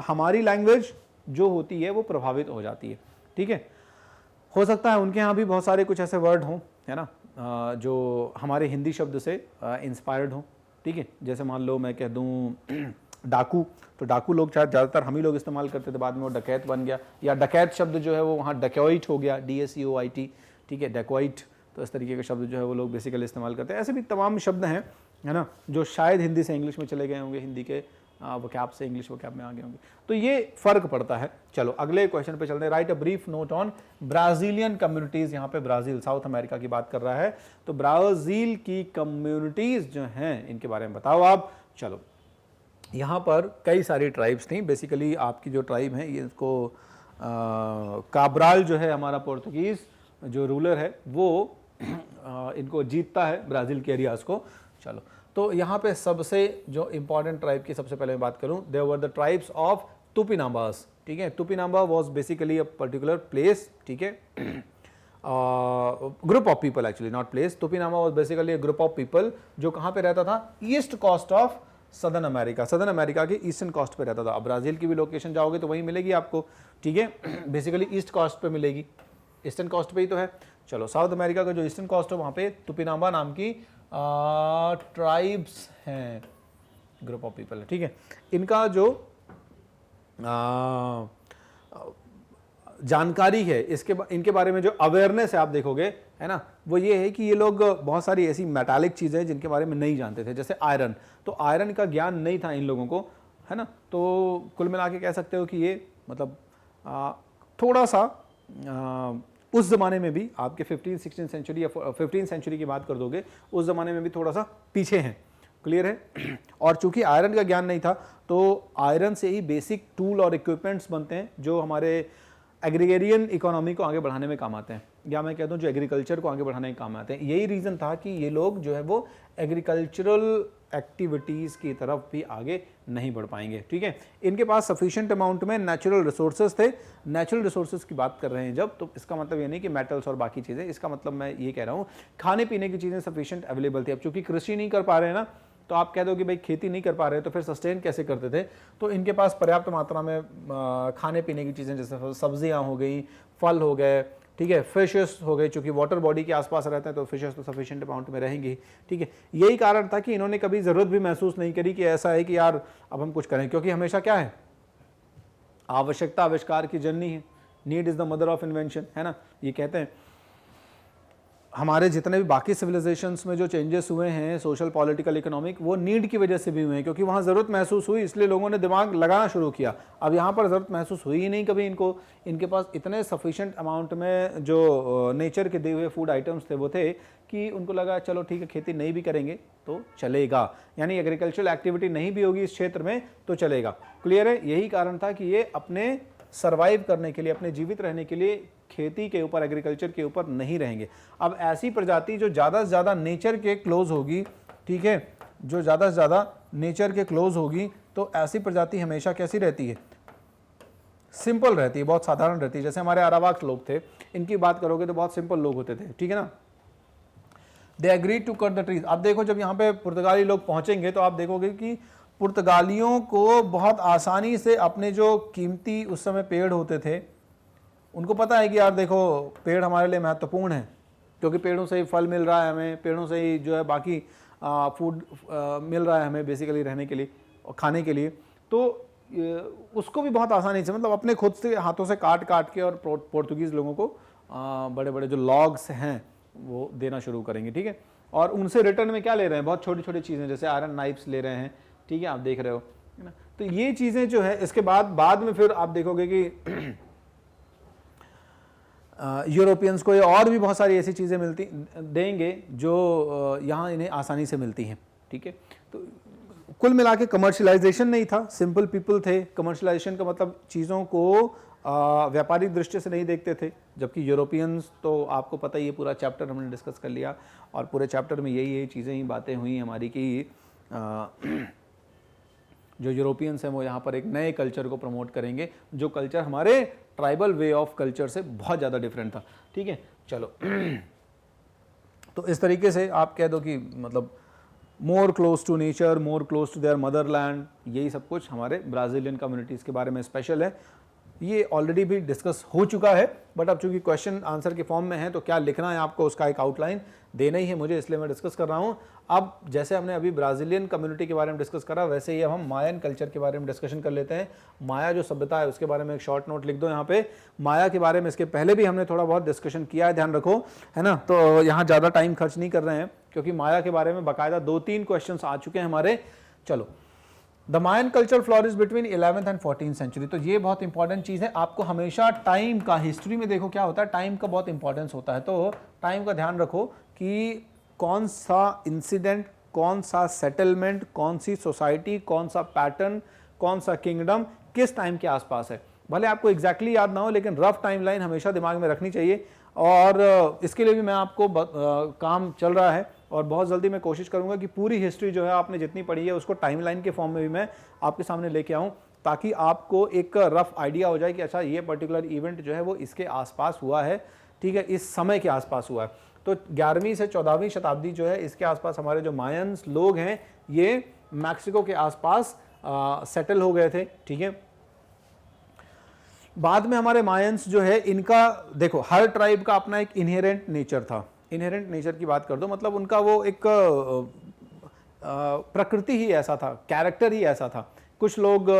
हमारी लैंग्वेज जो होती है वो प्रभावित हो जाती है। ठीक है, हो सकता है उनके यहाँ भी बहुत सारे कुछ ऐसे वर्ड हों, है ना, जो हमारे हिंदी शब्द से इंस्पायर्ड हों। ठीक है, जैसे मान लो मैं कह दूँ डाकू, तो डाकू लोग शायद ज़्यादातर हम ही लोग इस्तेमाल करते थे, बाद में वो डकैत बन गया, या डकैत शब्द जो है वो वहाँ डकॉइट हो गया, DACOIT। ठीक है, डकॉइट, तो इस तरीके के शब्द जो है वो लोग बेसिकली इस्तेमाल करते हैं। ऐसे भी तमाम शब्द हैं, है ना, जो शायद हिंदी से इंग्लिश में चले गए होंगे, हिंदी के वोकैब से इंग्लिश वोकैब में आ गए होंगे, तो ये फ़र्क पड़ता है। चलो अगले क्वेश्चन पे चलते हैं। Right a brief note on Brazilian communities. यहाँ पे ब्राज़ील साउथ अमेरिका की बात कर रहा है, तो ब्राज़ील की कम्युनिटीज़ जो हैं इनके बारे में बताओ आप। चलो, यहाँ पर कई सारी ट्राइब्स थी। बेसिकली आपकी जो ट्राइब है, ये इसको काब्राल जो है हमारा पोर्तुगीज़ जो रूलर है वो इनको जीतता है ब्राज़ील के एरियाज़ को। चलो, तो यहाँ पे सबसे जो इम्पॉर्टेंट ट्राइब की सबसे पहले मैं बात करूँ, there were the tribes of Tupinambas. ठीक है, Tupinamba was basically a particular place. ठीक है, group of people, actually not place. Tupinamba was basically a group of people जो कहाँ पे रहता था, east coast of southern America, southern America की ईस्टर्न कोस्ट पे रहता था। अब ब्राज़ील की भी लोकेशन जाओगे तो वहीं मिलेगी आपको। ठीक है, बेसिकली ईस्ट कोस्ट पे मिलेगी, ईस्टर्न कोस्ट पे ही तो है। चलो, साउथ अमेरिका का जो ईस्टर्न कोस्ट है वहाँ पे तुपिनाम्बा नाम की ट्राइब्स हैं, ग्रुप ऑफ पीपल है। ठीक है, इनका जो जानकारी है इनके बारे में जो अवेयरनेस है आप देखोगे, है ना, वो ये है कि ये लोग बहुत सारी ऐसी मेटालिक चीज़ें हैं जिनके बारे में नहीं जानते थे, जैसे आयरन। तो आयरन का ज्ञान नहीं था इन लोगों को, है ना। तो कुल मिला के कह सकते हो कि ये मतलब थोड़ा सा उस ज़माने में भी आपके 15-16 सेंचुरी या 15 सेंचुरी की बात कर दोगे, उस ज़माने में भी थोड़ा सा पीछे हैं। क्लियर है। और चूंकि आयरन का ज्ञान नहीं था, तो आयरन से ही बेसिक टूल और इक्विपमेंट्स बनते हैं जो हमारे एग्रीगेरियन इकोनॉमी को आगे बढ़ाने में काम आते हैं, या मैं कहता हूँ जो एग्रीकल्चर को आगे बढ़ाने में काम आते हैं। यही रीज़न था कि ये लोग जो है वो एग्रीकल्चरल एक्टिविटीज़ की तरफ भी आगे नहीं बढ़ पाएंगे। ठीक है, इनके पास सफिशिएंट अमाउंट में नेचुरल रिसोर्सेज थे। नेचुरल रिसोर्सेज की बात कर रहे हैं जब, तो इसका मतलब ये नहीं कि मेटल्स और बाकी चीज़ें, इसका मतलब मैं ये कह रहा हूँ खाने पीने की चीज़ें सफिशिएंट अवेलेबल थी। अब चूंकि कृषि नहीं कर पा रहे हैं ना, तो आप कह दो कि भाई खेती नहीं कर पा रहे तो फिर सस्टेन कैसे करते थे। तो इनके पास पर्याप्त मात्रा में खाने पीने की चीज़ें, जैसे सब्जियां हो गई, फल हो गए, ठीक है, फिशेस हो गए, चूंकि वाटर बॉडी के आसपास रहते हैं तो फिशेस तो सफिशिएंट अमाउंट में रहेंगी। ठीक है, यही कारण था कि इन्होंने कभी ज़रूरत भी महसूस नहीं करी कि ऐसा है कि यार अब हम कुछ करें, क्योंकि हमेशा क्या है, आवश्यकता आविष्कार की जननी है। Need is the mother of invention, है ना, ये कहते हैं। हमारे जितने भी बाकी सिविलाइजेशंस में जो चेंजेस हुए हैं सोशल, पॉलिटिकल, इकोनॉमिक, वो नीड की वजह से भी हुए हैं, क्योंकि वहाँ ज़रूरत महसूस हुई, इसलिए लोगों ने दिमाग लगाना शुरू किया। अब यहाँ पर ज़रूरत महसूस हुई ही नहीं कभी इनको। इनके पास इतने सफिशिएंट अमाउंट में जो नेचर के दिए हुए फूड आइटम्स थे वो थे कि उनको लगा चलो ठीक है, खेती नहीं भी करेंगे तो चलेगा, यानी एग्रीकल्चरल एक्टिविटी नहीं भी होगी इस क्षेत्र में तो चलेगा। क्लियर है, यही कारण था कि ये अपने सर्वाइव करने के लिए, अपने जीवित रहने के लिए खेती के ऊपर, एग्रीकल्चर के ऊपर नहीं रहेंगे। अब ऐसी प्रजाति जो ज़्यादा से ज़्यादा नेचर के क्लोज होगी, ठीक है, जो ज़्यादा से ज़्यादा नेचर के क्लोज होगी, तो ऐसी प्रजाति हमेशा कैसी रहती है, सिंपल रहती है, बहुत साधारण रहती है। जैसे हमारे अरावाक लोग थे, इनकी बात करोगे तो बहुत सिंपल लोग होते थे, ठीक है ना। They agreed to cut the trees. अब देखो जब यहाँ पे पुर्तगाली लोग पहुंचेंगे तो आप देखोगे कि पुर्तगालियों को बहुत आसानी से अपने जो कीमती उस समय पेड़ होते थे, उनको पता है कि यार देखो पेड़ हमारे लिए महत्वपूर्ण है, क्योंकि पेड़ों से ही फल मिल रहा है हमें, पेड़ों से ही जो है बाकी फूड मिल रहा है हमें बेसिकली रहने के लिए और खाने के लिए। तो उसको भी बहुत आसानी से, मतलब अपने खुद से हाथों से काट काट के, और पोर्तुगीज़ लोगों को बड़े बड़े जो लॉग्स हैं वो देना शुरू करेंगे। ठीक है, और उनसे रिटर्न में क्या ले रहे हैं, बहुत छोटी छोटी चीज़ें, जैसे आयरन नाइफ्स ले रहे हैं। ठीक है, आप देख रहे हो, है ना। तो ये चीज़ें जो है, इसके बाद में फिर आप देखोगे कि यूरोपियंस को ये और भी बहुत सारी ऐसी चीज़ें मिलती देंगे जो यहाँ इन्हें आसानी से मिलती हैं। ठीक है, तो कुल मिला के कमर्शलाइजेशन नहीं था, सिंपल पीपल थे। कमर्शलाइजेशन का मतलब चीज़ों को व्यापारिक दृष्टि से नहीं देखते थे, जबकि यूरोपियंस तो आपको पता ही है, पूरा चैप्टर हमने डिस्कस कर लिया, और पूरे चैप्टर में यही चीज़ें ही बातें हुई हमारी कि जो यूरोपियंस हैं वो यहाँ पर एक नए कल्चर को प्रमोट करेंगे, जो कल्चर हमारे ट्राइबल वे ऑफ कल्चर से बहुत ज़्यादा डिफरेंट था। ठीक है, चलो तो इस तरीके से आप कह दो कि मतलब more close to nature, more close to their motherland, यही सब कुछ हमारे ब्राज़ीलियन कम्युनिटीज़ के बारे में स्पेशल है। ये ऑलरेडी भी डिस्कस हो चुका है, बट अब चूंकि क्वेश्चन आंसर के फॉर्म में है तो क्या लिखना है आपको उसका एक आउटलाइन देना ही है मुझे, इसलिए मैं डिस्कस कर रहा हूँ। अब जैसे हमने अभी ब्राज़ीलियन कम्युनिटी के बारे में डिस्कस करा, वैसे ही अब हम मायन कल्चर के बारे में डिस्कशन कर लेते हैं। माया जो सभ्यता है उसके बारे में एक शॉर्ट नोट लिख दो यहाँ पे। माया के बारे में इसके पहले भी हमने थोड़ा बहुत डिस्कशन किया है, ध्यान रखो, है ना। तो यहाँ ज़्यादा टाइम खर्च नहीं कर रहे हैं क्योंकि माया के बारे में बाकायदा 2-3 क्वेश्चन आ चुके हैं हमारे। चलो, the Mayan culture flourish between 11th and 14th century. तो ये बहुत इंपॉर्टेंट चीज़ है, आपको हमेशा टाइम का, हिस्ट्री में देखो क्या होता है, टाइम का बहुत इंपॉर्टेंस होता है। तो टाइम का ध्यान रखो कि कौन सा इंसिडेंट, कौन सा सेटलमेंट, कौन सी सोसाइटी, कौन सा पैटर्न, कौन सा किंगडम किस टाइम के आसपास है। भले आपको एग्जैक्टली याद ना हो, लेकिन रफ टाइमलाइन हमेशा दिमाग में रखनी चाहिए। और इसके लिए भी मैं आपको काम चल रहा है और बहुत जल्दी मैं कोशिश करूंगा कि पूरी हिस्ट्री जो है आपने जितनी पढ़ी है उसको टाइमलाइन के फॉर्म में भी मैं आपके सामने लेके आऊं, ताकि आपको एक रफ आइडिया हो जाए कि अच्छा ये पर्टिकुलर इवेंट जो है वो इसके आसपास हुआ है, ठीक है, इस समय के आसपास हुआ है। तो 11वीं से 14वीं शताब्दी जो है इसके आसपास हमारे जो मायंस लोग हैं ये मैक्सिको के आसपास सेटल हो गए थे, ठीक है। बाद में हमारे मायंस जो है इनका देखो, हर ट्राइब का अपना एक इनहेरेंट नेचर था। इनहेरेंट नेचर की बात कर दो, मतलब उनका वो एक प्रकृति ही ऐसा था, कैरेक्टर ही ऐसा था। कुछ लोग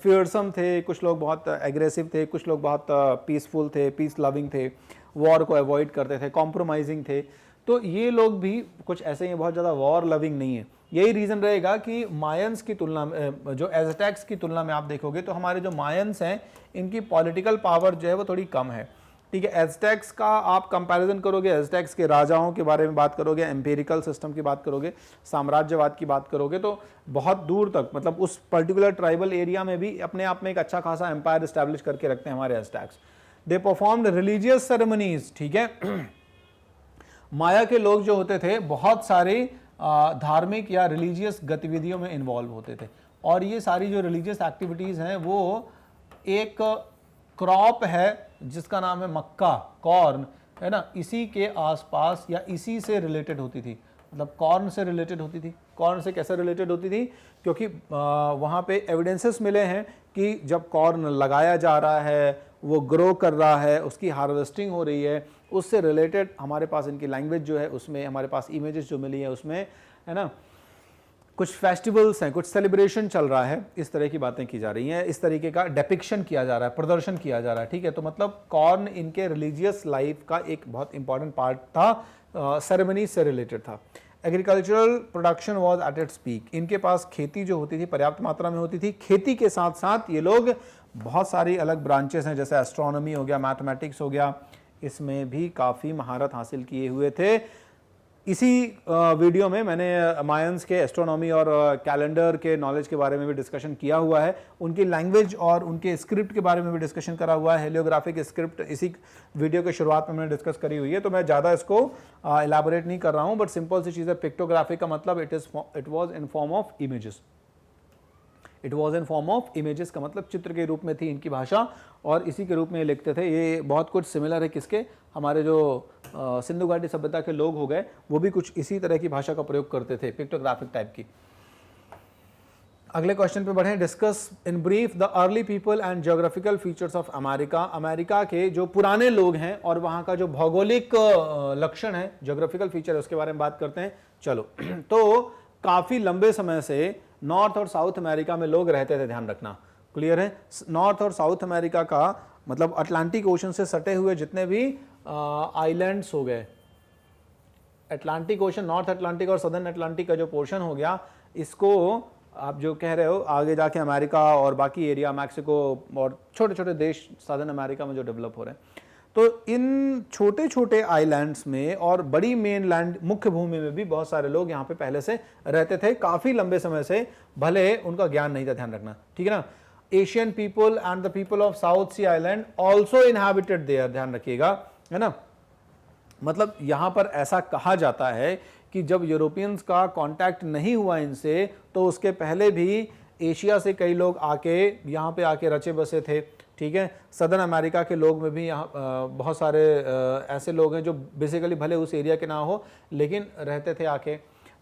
फियरसम थे, कुछ लोग बहुत एग्रेसिव थे, कुछ लोग बहुत पीसफुल थे, पीस लविंग थे, वॉर को अवॉइड करते थे, कॉम्प्रोमाइजिंग थे। तो ये लोग भी कुछ ऐसे ही बहुत ज़्यादा वॉर लविंग नहीं है। यही रीज़न रहेगा कि मायंस की तुलना में, जो एज़टेक्स की तुलना में आप देखोगे तो हमारे जो मायंस हैं इनकी पॉलिटिकल पावर जो है वो थोड़ी कम है, ठीक है। एज़टेक्स का आप कंपैरिजन करोगे, एज़टेक्स के राजाओं के बारे में बात करोगे, एम्पिरिकल सिस्टम की बात करोगे, साम्राज्यवाद की बात करोगे, तो बहुत दूर तक, मतलब उस पर्टिकुलर ट्राइबल एरिया में भी अपने आप में एक अच्छा खासा एम्पायर इस्टेब्लिश करके रखते हैं हमारे एज़टेक्स। दे परफॉर्म्ड रिलीजियस सेरेमनीज, ठीक है। माया के लोग जो होते थे बहुत सारे धार्मिक या रिलीजियस गतिविधियों में इन्वॉल्व होते थे, और ये सारी जो रिलीजियस एक्टिविटीज़ हैं वो एक क्रॉप है जिसका नाम है मक्का, कॉर्न, है ना, इसी के आसपास या इसी से रिलेटेड होती थी। मतलब कॉर्न से रिलेटेड होती थी। कॉर्न से कैसे रिलेटेड होती थी? क्योंकि वहाँ पे एविडेंसेस मिले हैं कि जब कॉर्न लगाया जा रहा है, वो ग्रो कर रहा है, उसकी हार्वेस्टिंग हो रही है, उससे रिलेटेड हमारे पास इनकी लैंग्वेज जो है उसमें, हमारे पास इमेजेस जो मिली है उसमें, है ना, कुछ फेस्टिवल्स हैं, कुछ सेलिब्रेशन चल रहा है, इस तरह की बातें की जा रही हैं, इस तरीके का डेपिक्शन किया जा रहा है, प्रदर्शन किया जा रहा है, ठीक है। तो मतलब कॉर्न इनके रिलीजियस लाइफ का एक बहुत इंपॉर्टेंट पार्ट था, सेरेमनी से रिलेटेड था। Agricultural production was at its peak. इनके पास खेती जो होती थी पर्याप्त मात्रा में होती थी। खेती के साथ साथ ये लोग बहुत सारी अलग ब्रांचेस हैं, जैसे एस्ट्रोनॉमी हो गया, मैथमेटिक्स हो गया, इसमें भी काफ़ी महारत हासिल किए हुए थे। इसी वीडियो में मैंने मायंस के एस्ट्रोनॉमी और कैलेंडर के नॉलेज के बारे में भी डिस्कशन किया हुआ है, उनकी लैंग्वेज और उनके स्क्रिप्ट के बारे में भी डिस्कशन करा हुआ है। हेलियोग्राफिक स्क्रिप्ट इसी वीडियो के शुरुआत में मैंने डिस्कस करी हुई है, तो मैं ज़्यादा इसको एलैबोरेट नहीं कर रहा हूँ, बट सिंपल सी चीज़ है। पिक्टोग्राफी का मतलब it was in form of images. It was in form of images का मतलब चित्र के रूप में थी इनकी भाषा, और इसी के रूप में ये लिखते थे। ये बहुत कुछ सिमिलर है किसके, हमारे जो सिंधु घाटी सभ्यता के लोग हो गए, वो भी कुछ इसी तरह की भाषा का प्रयोग करते थे, पिक्टोग्राफिक टाइप की। अगले क्वेश्चन पे बढ़े। Discuss in brief the early people and geographical features of America. America के जो पुराने लोग हैं और वहाँ का जो भौगोलिक लक्षण है, ज्योग्राफिकल फीचर है, उसके बारे में बात करते हैं। चलो तो काफ़ी लंबे समय से नॉर्थ और साउथ अमेरिका में लोग रहते थे, ध्यान रखना, क्लियर है। नॉर्थ और साउथ अमेरिका का मतलब अटलांटिक ओशन से सटे हुए जितने भी आइलैंड्स हो गए, अटलांटिक ओशन, नॉर्थ अटलांटिक और सदर्न अटलांटिक का जो पोर्शन हो गया, इसको आप जो कह रहे हो आगे जाके अमेरिका और बाकी एरिया, मैक्सिको और छोटे छोटे देश सदर्न अमेरिका में जो डेवलप हो रहे हैं, तो इन छोटे छोटे आइलैंड्स में और बड़ी मेन लैंड मुख्य भूमि में भी बहुत सारे लोग यहाँ पे पहले से रहते थे, काफ़ी लंबे समय से, भले उनका ज्ञान नहीं था, ध्यान रखना, ठीक है ना। Asian people and the people of South Sea island also inhabited there, ध्यान रखिएगा, है ना। मतलब यहाँ पर ऐसा कहा जाता है कि जब यूरोपियंस का कांटेक्ट नहीं हुआ इनसे, तो उसके पहले भी एशिया से कई लोग आके यहाँ पे आके रचे बसे थे, ठीक है। सदर्न अमेरिका के लोग में भी यहाँ बहुत सारे ऐसे लोग हैं जो बेसिकली भले उस एरिया के ना हो लेकिन रहते थे आके।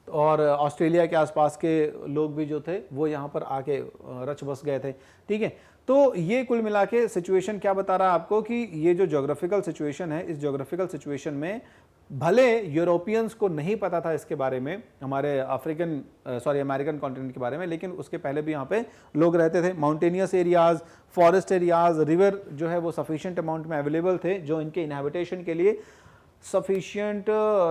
और ऑस्ट्रेलिया के आसपास के लोग भी जो थे वो यहाँ पर आके रच बस गए थे, ठीक है। तो ये कुल मिला के सिचुएशन क्या बता रहा है आपको कि ये जो ज्योग्राफिकल सिचुएशन है, इस ज्योग्राफिकल सिचुएशन में भले यूरोपियंस को नहीं पता था इसके बारे में, हमारे अमेरिकन कॉन्टिनेंट के बारे में, लेकिन उसके पहले भी यहाँ पे लोग रहते थे। Mountainous areas, forest areas, river जो है वो सफिशिएंट अमाउंट में अवेलेबल थे, जो इनके इनहैबिटेशन के लिए सफिशिएंट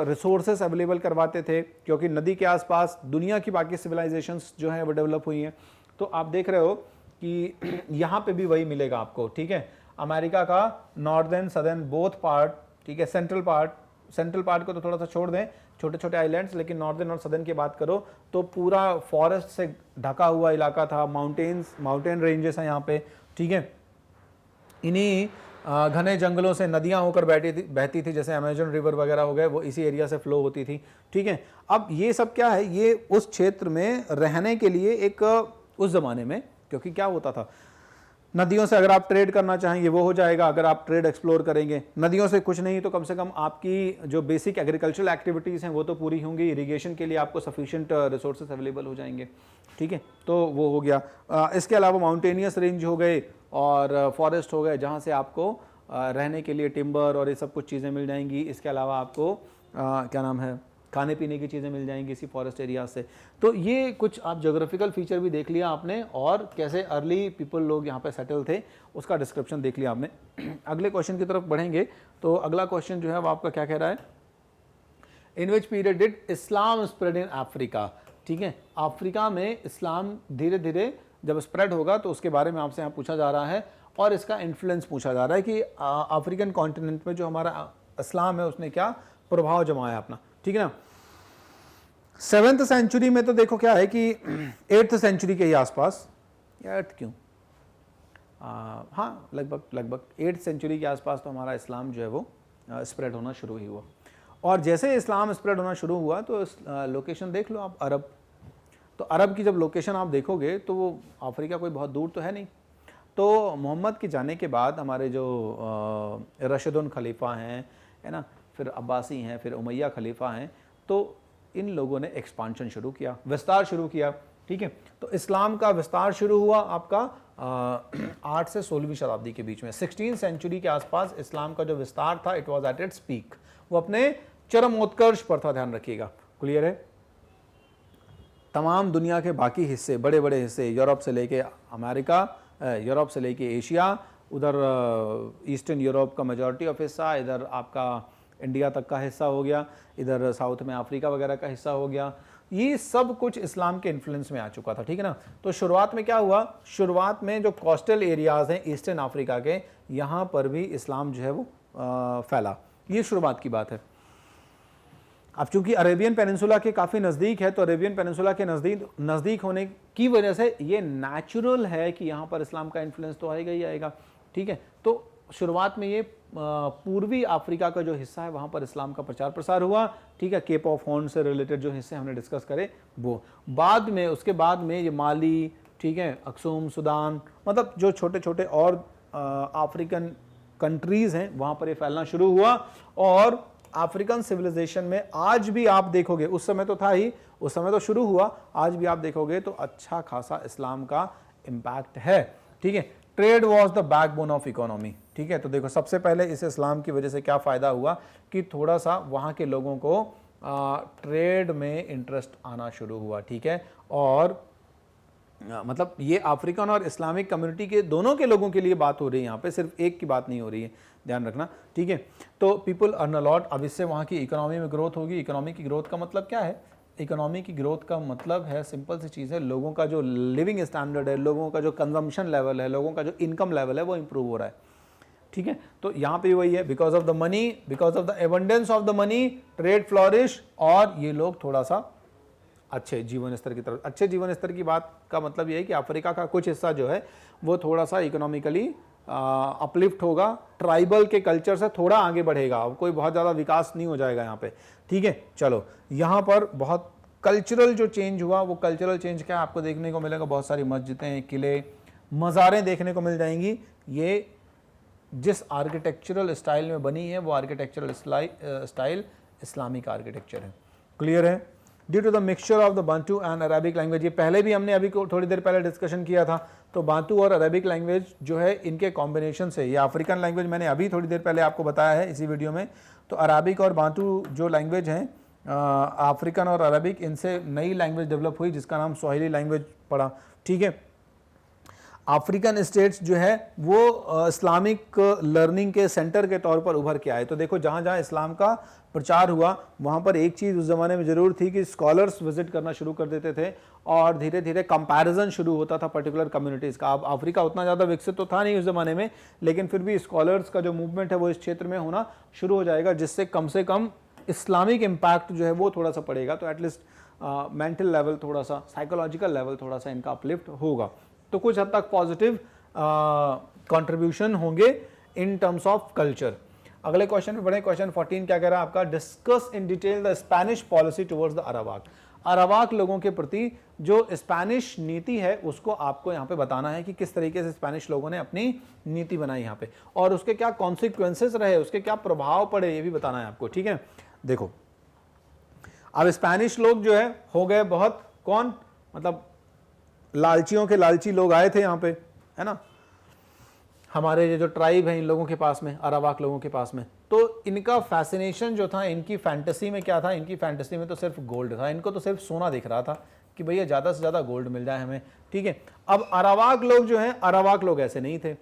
रिसोर्सेस अवेलेबल करवाते थे, क्योंकि नदी के आसपास दुनिया की बाकी सिविलाइजेशंस जो है वो डेवलप हुई हैं। तो आप देख रहे हो कि यहाँ पे भी वही मिलेगा आपको, ठीक है। अमेरिका का नॉर्दर्न सदर्न बोथ पार्ट, ठीक है। सेंट्रल पार्ट को तो थोड़ा सा छोड़ दें, छोटे छोटे आइलैंड्स, लेकिन नॉर्दर्न और सदर्न की बात करो तो पूरा फॉरेस्ट से ढका हुआ इलाका था, माउंटेन रेंजेस हैं यहाँ पे, ठीक है। इन्हीं घने जंगलों से नदियां होकर बहती थी, जैसे अमेजन रिवर वगैरह हो गए, वो इसी एरिया से फ्लो होती थी, ठीक है। अब ये सब क्या है, ये उस क्षेत्र में रहने के लिए एक, उस जमाने में क्योंकि क्या होता था, नदियों से अगर आप ट्रेड करना चाहेंगे वो हो जाएगा, अगर आप ट्रेड एक्सप्लोर करेंगे, नदियों से कुछ नहीं तो कम से कम आपकी जो बेसिक एग्रीकल्चरल एक्टिविटीज़ हैं वो तो पूरी होंगी, इरिगेशन के लिए आपको सफिशिएंट रिसोर्सेज अवेलेबल हो जाएंगे, ठीक है। तो वो हो गया। इसके अलावा माउंटेनियस रेंज हो गए और फॉरेस्ट हो गए, जहाँ से आपको रहने के लिए टिम्बर और ये सब कुछ चीज़ें मिल जाएंगी। इसके अलावा आपको क्या नाम है, खाने पीने की चीज़ें मिल जाएंगी इसी फॉरेस्ट एरिया से। तो ये कुछ आप ज्योग्राफिकल फीचर भी देख लिया आपने, और कैसे अर्ली पीपल लोग यहाँ पे सेटल थे उसका डिस्क्रिप्शन देख लिया आपने। अगले क्वेश्चन की तरफ बढ़ेंगे। तो अगला क्वेश्चन जो है वो आपका क्या कह रहा है, in which period did Islam spread in Africa, ठीक है। अफ्रीका में इस्लाम धीरे धीरे जब स्प्रेड होगा तो उसके बारे में आपसे यहाँ पूछा जा रहा है, और इसका इन्फ्लुएंस पूछा जा रहा है कि अफ्रीकन कॉन्टिनेंट में जो हमारा इस्लाम है उसने क्या प्रभाव जमाया अपना, ठीक है ना। 7th सेंचुरी में तो देखो क्या है कि 8th सेंचुरी के ही आसपास, या 8th क्यों, हाँ लगभग 8th सेंचुरी के आसपास तो हमारा इस्लाम जो है वो स्प्रेड होना शुरू ही हुआ। और जैसे इस्लाम स्प्रेड होना शुरू हुआ तो लोकेशन देख लो आप, अरब। तो अरब की जब लोकेशन आप देखोगे तो वो अफ्रीका कोई बहुत दूर तो है नहीं। तो मोहम्मद के जाने के बाद हमारे जो रशिदुन खलीफा हैं, है ना, फिर अब्बासी हैं, फिर उमैया खलीफा हैं, तो इन लोगों ने एक्सपांशन शुरू किया, विस्तार शुरू किया, ठीक है। तो इस्लाम का विस्तार शुरू हुआ आपका 8 से 16वीं शताब्दी के बीच में। 16th सेंचुरी के आसपास इस्लाम का जो विस्तार था, it was at its peak, वो अपने चरमोत्कर्ष पर था, ध्यान रखिएगा, क्लियर है। तमाम दुनिया के बाकी हिस्से, बड़े बड़े हिस्से, यूरोप से लेके अमेरिका, यूरोप से लेके एशिया, उधर ईस्टर्न यूरोप का मेजॉरिटी ऑफ हिस्सा, इधर आपका इंडिया तक का हिस्सा हो गया, इधर साउथ में अफ्रीका वगैरह का हिस्सा हो गया, ये सब कुछ इस्लाम के इन्फ्लुएंस में आ चुका था, ठीक है ना। तो शुरुआत में क्या हुआ, शुरुआत में जो कोस्टल एरियाज हैं ईस्टर्न अफ्रीका के, यहाँ पर भी इस्लाम जो है वो फैला, ये शुरुआत की बात है। अब चूंकि अरेबियन पेनिनसुला के काफ़ी नज़दीक है, तो अरेबियन पेनिनसुला के नज़दीक होने की वजह से ये नेचुरल है कि यहाँ पर इस्लाम का इन्फ्लुएंस तो आएगा ही आएगा, ठीक है। तो शुरुआत में ये पूर्वी अफ्रीका का जो हिस्सा है वहाँ पर इस्लाम का प्रचार प्रसार हुआ, ठीक है। केप ऑफ हॉर्न से रिलेटेड जो हिस्से हमने डिस्कस करे वो, बाद में उसके बाद में ये माली, ठीक है, अक्सूम, सूडान, मतलब जो छोटे छोटे और अफ्रीकन कंट्रीज़ हैं वहाँ पर ये फैलना शुरू हुआ। और अफ्रीकन सिविलाइजेशन में आज भी आप देखोगे, उस समय तो था ही, उस समय तो शुरू हुआ, आज भी आप देखोगे तो अच्छा खासा इस्लाम का इम्पैक्ट है, ठीक है। Trade was the backbone of economy, ठीक है। तो देखो सबसे पहले इस इस्लाम की वजह से क्या फ़ायदा हुआ कि थोड़ा सा वहाँ के लोगों को ट्रेड में इंटरेस्ट आना शुरू हुआ, ठीक है। और मतलब ये अफ्रीकन और इस्लामिक कम्युनिटी के दोनों के लोगों के लिए बात हो रही है यहाँ पे, सिर्फ एक की बात नहीं हो रही है, ध्यान रखना, ठीक है। तो पीपल अर्न अ लॉट, अब इससे वहाँ की इकोनॉमी में ग्रोथ होगी। इकोनॉमी की ग्रोथ का मतलब क्या है, इकोनॉमी की ग्रोथ का मतलब है, सिंपल सी चीज़ है, लोगों का जो लिविंग स्टैंडर्ड है, लोगों का जो कंजम्पशन लेवल है, लोगों का जो इनकम लेवल है वो इंप्रूव हो रहा है, ठीक है। तो यहाँ पे वही है, because of the money, because of the abundance of the money, trade flourish, और ये लोग थोड़ा सा अच्छे जीवन स्तर की तरफ, अच्छे जीवन स्तर की बात का मतलब ये है कि अफ्रीका का कुछ हिस्सा जो है वो थोड़ा सा इकोनॉमिकली अपलिफ्ट होगा, ट्राइबल के कल्चर से थोड़ा आगे बढ़ेगा, अब कोई बहुत ज़्यादा विकास नहीं हो जाएगा यहाँ पे, ठीक है। चलो, यहाँ पर बहुत कल्चरल जो चेंज हुआ, वो कल्चरल चेंज क्या आपको देखने को मिलेगा, बहुत सारी मस्जिदें, किले, मज़ारें देखने को मिल जाएंगी। ये जिस आर्किटेक्चरल स्टाइल में बनी है वो आर्किटेक्चरल स्टाइल इस्लामिक आर्किटेक्चर है, क्लियर है। Due to the mixture of the Bantu and Arabic language. ये पहले भी हमने अभी थोड़ी देर पहले डिस्कशन किया था। तो बांटू और अरेबिक लैंग्वेज जो है इनके कॉम्बिनेशन से, ये अफ्रीकन लैंग्वेज मैंने अभी थोड़ी देर पहले आपको बताया है इसी वीडियो में। तो अरेबिक और बांटू जो लैंग्वेज हैं, अफ्रीकन और अरेबिक, इनसे नई लैंग्वेज डेवलप हुई जिसका नाम स्वाहिली लैंग्वेज पड़ा। ठीक है, अफ्रीकन स्टेट्स जो है वो इस्लामिक लर्निंग के सेंटर के तौर पर उभर के आए। तो देखो जहाँ जहाँ इस्लाम का प्रचार हुआ वहाँ पर एक चीज़ उस ज़माने में ज़रूर थी कि स्कॉलर्स विजिट करना शुरू कर देते थे और धीरे धीरे कंपैरिजन शुरू होता था पर्टिकुलर कम्युनिटीज़ का। अब अफ्रीका उतना ज़्यादा विकसित तो था नहीं उस ज़माने में, लेकिन फिर भी स्कॉलर्स का जो मूवमेंट है वो इस क्षेत्र में होना शुरू हो जाएगा, जिससे कम से कम इस्लामिक इम्पैक्ट जो है वो थोड़ा सा पड़ेगा। तो एटलीस्ट मेंटल लेवल थोड़ा सा, साइकोलॉजिकल लेवल थोड़ा सा इनका अपलिफ्ट होगा। तो कुछ हद तक पॉजिटिव कंट्रीब्यूशन होंगे इन टर्म्स ऑफ कल्चर। अगले क्वेश्चन में बढ़े। क्वेश्चन 14 क्या कह रहा है आपका, discuss in detail the Spanish policy towards the Arawak. Arawak लोगों के प्रति जो स्पेनिश नीति है उसको आपको यहाँ पे बताना है कि किस तरीके से स्पेनिश लोगों ने अपनी नीति बनाई यहाँ पे, और उसके क्या कॉन्सिक्वेंसेस रहे, उसके क्या प्रभाव पड़े, ये भी बताना है आपको। ठीक है, देखो अब स्पेनिश लोग जो है हो गए बहुत, कौन, मतलब लालचियों के लालची लोग आए थे यहाँ पे, है ना, हमारे ये जो ट्राइब है इन लोगों के पास में, अरावाक लोगों के पास में। तो इनका फैसिनेशन जो था, इनकी फैंटेसी में क्या था, इनकी फैंटेसी में तो सिर्फ गोल्ड था। इनको तो सिर्फ सोना दिख रहा था कि भैया ज़्यादा से ज़्यादा गोल्ड मिल जाए हमें। ठीक है, अब अरावाक लोग जो हैं, अरावाक लोग ऐसे नहीं थे।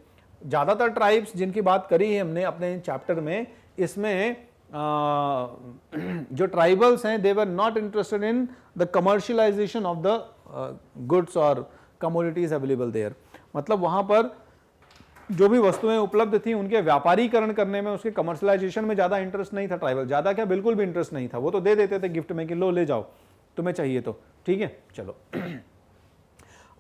ज़्यादातर ट्राइब्स जिनकी बात करी है हमने अपने चैप्टर में, इसमें जो ट्राइबल्स हैं, they were not interested in the commercialization of the goods और कमोडिटीज अवेलेबल देयर। मतलब वहां पर जो भी वस्तुएं उपलब्ध थी उनके व्यापारीकरण करने में, उसके कमर्शियलाइजेशन में ज्यादा इंटरेस्ट नहीं था ट्राइबल। ज्यादा क्या, बिल्कुल भी इंटरेस्ट नहीं था। वो तो दे देते थे गिफ्ट में कि लो ले जाओ तुम्हें चाहिए तो। ठीक है, चलो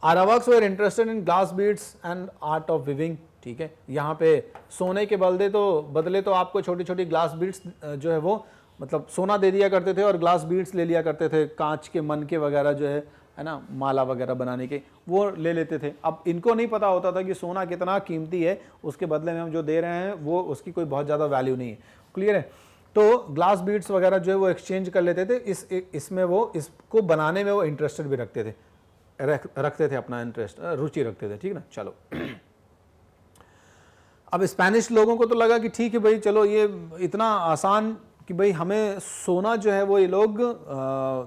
Arawaks were interested in glass beads and art of weaving. ठीक है, यहाँ पे सोने के बदले तो आपको छोटी छोटी ग्लास बीड्स जो है वो, मतलब सोना दे दिया करते थे और ग्लास बीड्स ले लिया करते थे, कांच के मन के वगैरह जो है ना, माला वगैरह बनाने के, वो ले लेते थे। अब इनको नहीं पता होता था कि सोना कितना कीमती है, उसके बदले में हम जो दे रहे हैं वो उसकी कोई बहुत ज़्यादा वैल्यू नहीं है। क्लियर है, तो ग्लास बीड्स वगैरह जो है वो एक्सचेंज कर लेते थे। इसमें वो इसको बनाने में वो इंटरेस्टेड भी रखते थे अपना इंटरेस्ट, रुचि रखते थे। ठीक ना, चलो अब स्पेनिश लोगों को तो लगा कि ठीक है भाई, चलो ये इतना आसान कि भाई हमें सोना जो है वो ये लोग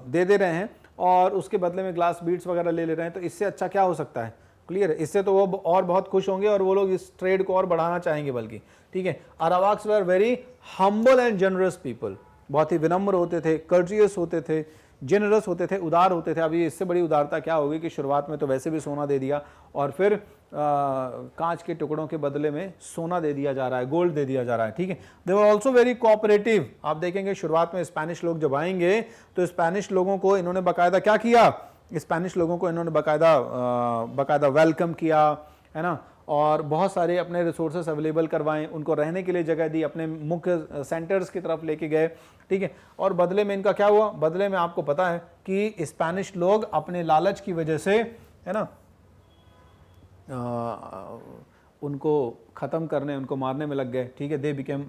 दे रहे हैं और उसके बदले में ग्लास बीड्स वगैरह ले रहे हैं, तो इससे अच्छा क्या हो सकता है। क्लियर है, इससे तो वो और बहुत खुश होंगे और वो लोग इस ट्रेड को और बढ़ाना चाहेंगे बल्कि। ठीक है, Arawaks were very humble and generous people, बहुत ही विनम्र होते थे, कर्जियस होते थे, जेनरस होते थे, उदार होते थे। अभी इससे बड़ी उदारता क्या होगी कि शुरुआत में तो वैसे भी सोना दे दिया और फिर कांच के टुकड़ों के बदले में सोना दे दिया जा रहा है, गोल्ड दे दिया जा रहा है। ठीक है, दे वर ऑल्सो वेरी कोऑपरेटिव। आप देखेंगे शुरुआत में स्पेनिश लोग जब आएंगे तो स्पेनिश लोगों को इन्होंने बाकायदा क्या किया, स्पेनिश लोगों को इन्होंने बाकायदा वेलकम किया, है ना, और बहुत सारे अपने रिसोर्सेस अवेलेबल करवाएं, उनको रहने के लिए जगह दी, अपने मुख्य सेंटर्स की तरफ लेके गए। ठीक है, और बदले में इनका क्या हुआ, बदले में आपको पता है कि स्पेनिश लोग अपने लालच की वजह से, है ना, उनको ख़त्म करने, उनको मारने में लग गए। ठीक है, they became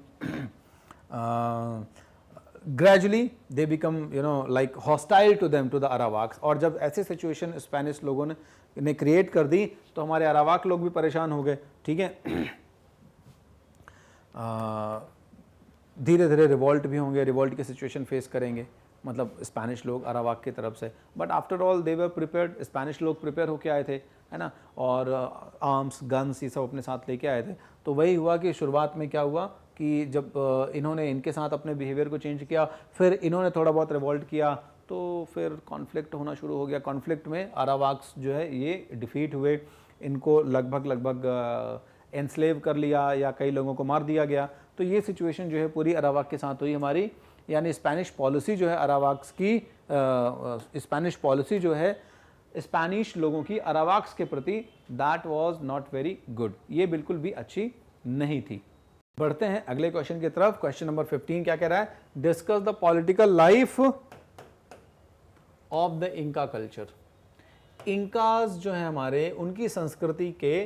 gradually they become like hostile to them, to the Arawaks. और जब ऐसी सिचुएशन स्पेनिश लोगों ने क्रिएट कर दी तो हमारे अरावाक लोग भी परेशान हो गए। ठीक है, धीरे धीरे रिवॉल्ट भी होंगे, रिवॉल्ट की सिचुएशन फेस करेंगे, मतलब स्पेनिश लोग अरावाक की तरफ से। But after all they were prepared, Spanish लोग प्रिपेयर होके आए थे, है ना, और आर्म्स गन्स ये सब अपने साथ लेके आए थे। तो वही हुआ कि शुरुआत में क्या हुआ कि जब इन्होंने इनके साथ अपने बिहेवियर को चेंज किया, फिर इन्होंने थोड़ा बहुत रिवॉल्ट किया, तो फिर कॉन्फ्लिक्ट होना शुरू हो गया। कॉन्फ्लिक्ट में अरावाक्स जो है ये डिफीट हुए, इनको लगभग एनस्लेव कर लिया या कई लोगों को मार दिया गया। तो ये सिचुएशन जो है पूरी अरावाक के साथ हुई हमारी, यानी स्पेनिश पॉलिसी जो है अरावाक्स की, स्पेनिश पॉलिसी जो है स्पेनिश लोगों की अरावाक्स के प्रति, that was not very good, ये बिल्कुल भी अच्छी नहीं थी। बढ़ते हैं अगले क्वेश्चन की तरफ। क्वेश्चन नंबर 15 क्या कह रहा है, discuss the political life of the Inca culture. Incas जो है हमारे, उनकी संस्कृति के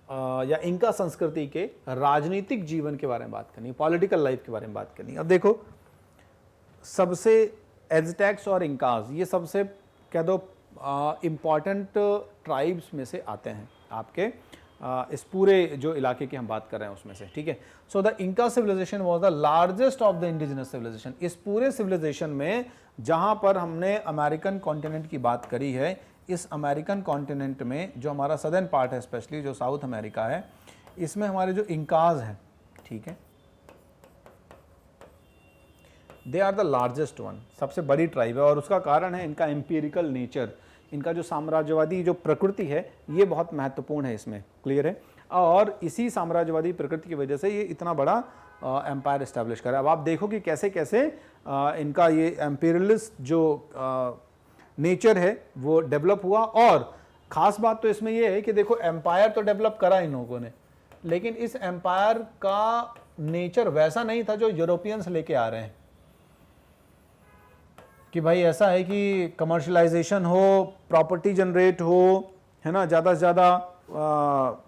या इंका संस्कृति के राजनीतिक जीवन के बारे में बात करनी, पॉलिटिकल लाइफ के बारे में बात करनी। अब देखो, सबसे एज़टेक्स और इंकाज, ये सबसे कह दो इम्पॉर्टेंट ट्राइब्स में से आते हैं आपके इस पूरे जो इलाके की हम बात कर रहे हैं उसमें से, ठीक है। So the Inca civilization was the largest of the indigenous civilization. इस पूरे सिविलाइजेशन में जहां पर हमने अमेरिकन कॉन्टिनेंट की बात करी है, इस अमेरिकन कॉन्टिनेंट में जो हमारा सदर्न पार्ट है, स्पेशली जो साउथ अमेरिका है, इसमें हमारे जो इंकाज हैं, ठीक है, they are the largest one, सबसे बड़ी ट्राइब है। और उसका कारण है इनका एम्पिरिकल नेचर, इनका जो साम्राज्यवादी जो प्रकृति है ये बहुत महत्वपूर्ण है इसमें, क्लियर है। और इसी साम्राज्यवादी प्रकृति की वजह से ये इतना बड़ा एम्पायर एस्टैब्लिश करा। अब आप देखो कि कैसे कैसे इनका ये एम्पीरियलिस्ट जो नेचर है वो डेवलप हुआ। और ख़ास बात तो इसमें ये है कि देखो एम्पायर तो डेवलप करा इन लोगों ने, लेकिन इस एम्पायर का नेचर वैसा नहीं था जो यूरोपियंस लेके आ रहे हैं कि भाई ऐसा है कि कमर्शलाइजेशन हो, प्रॉपर्टी जनरेट हो, है ना, ज़्यादा से ज़्यादा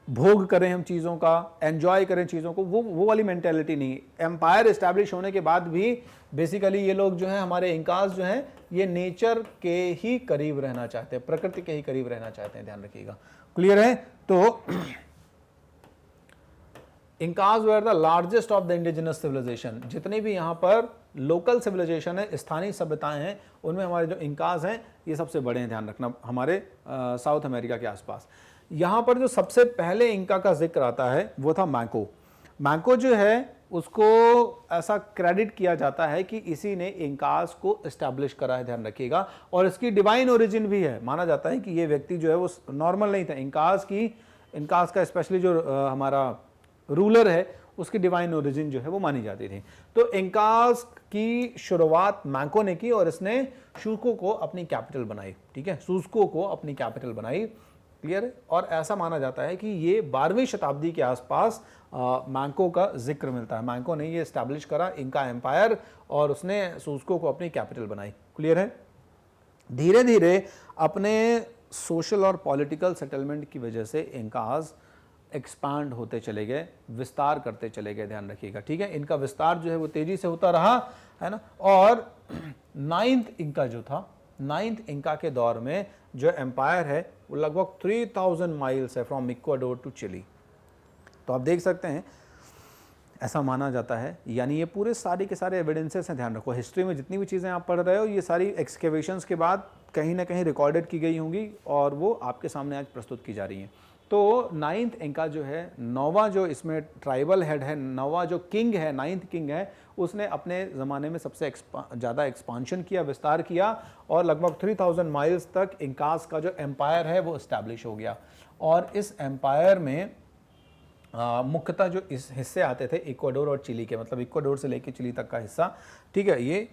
भोग करें हम चीज़ों का, एंजॉय करें चीज़ों को, वो वाली मेंटेलिटी नहीं। एम्पायर इस्टेब्लिश होने के बाद भी बेसिकली ये लोग जो हैं, हमारे इंकाज जो हैं, ये नेचर के ही करीब रहना चाहते हैं, प्रकृति के ही करीब रहना चाहते हैं, ध्यान रखिएगा, क्लियर है। तो Incas were the largest of the indigenous civilization. जितनी भी यहाँ पर लोकल सिविलाइजेशन है, स्थानीय सभ्यताएं हैं, उनमें हमारे जो इंकाज हैं ये सबसे बड़े हैं, ध्यान रखना, हमारे साउथ अमेरिका के आसपास। यहाँ पर जो सबसे पहले इंका का जिक्र आता है वो था मैंको। मैंको जो है उसको ऐसा क्रेडिट किया जाता है कि इसी ने इंकाज को इस्टेब्लिश करा है, ध्यान रखिएगा। और इसकी डिवाइन ओरिजिन भी है, माना जाता है कि ये व्यक्ति जो है वो नॉर्मल नहीं था। इंकाज का स्पेशली जो हमारा रूलर है उसकी डिवाइन ओरिजिन जो है वो मानी जाती थी। तो इंकाज की शुरुआत मैंको ने की और इसने शुस्को को अपनी कैपिटल बनाई, ठीक है, शुस्को को अपनी कैपिटल बनाई, क्लियर है। और ऐसा माना जाता है कि ये 12वीं शताब्दी के आसपास मैंको का जिक्र मिलता है। मैंको ने ये एस्टैब्लिश करा इंका एम्पायर और उसने शुस्को को अपनी कैपिटल बनाई, क्लियर है। धीरे धीरे अपने सोशल और पॉलिटिकल सेटलमेंट की वजह से इंकाज एक्सपांड होते चले गए, विस्तार करते चले गए, ध्यान रखिएगा, ठीक है। इनका विस्तार जो है वो तेजी से होता रहा, है ना। और 9th इंका जो था, 9th इंका के दौर में जो एम्पायर है वो लगभग 3000 माइल्स है फ्रॉम इक्वाडोर टू चिली। तो आप देख सकते हैं, ऐसा माना जाता है, यानी ये पूरे सारे के सारे एविडेंसेस हैं, ध्यान रखो। हिस्ट्री में जितनी भी चीज़ें आप पढ़ रहे हो ये सारी एक्सकेवेशंस के बाद कहीं ना कहीं रिकॉर्डेड की गई होंगी और वो आपके सामने आज प्रस्तुत की जा रही हैं। तो 9th इंका जो है, 9वां जो इसमें ट्राइबल हेड है, 9वां जो किंग है, 9th किंग है, उसने अपने ज़माने में सबसे ज़्यादा एक्सपांशन किया, विस्तार किया और लगभग 3000 माइल्स तक इंकास का जो एम्पायर है वो इस्टेब्लिश हो गया। और इस एम्पायर में मुख्यतः जो इस हिस्से आते थे इक्वाडोर और चिली के, मतलब इक्वाडोर से लेकर चिली तक का हिस्सा, ठीक है, ये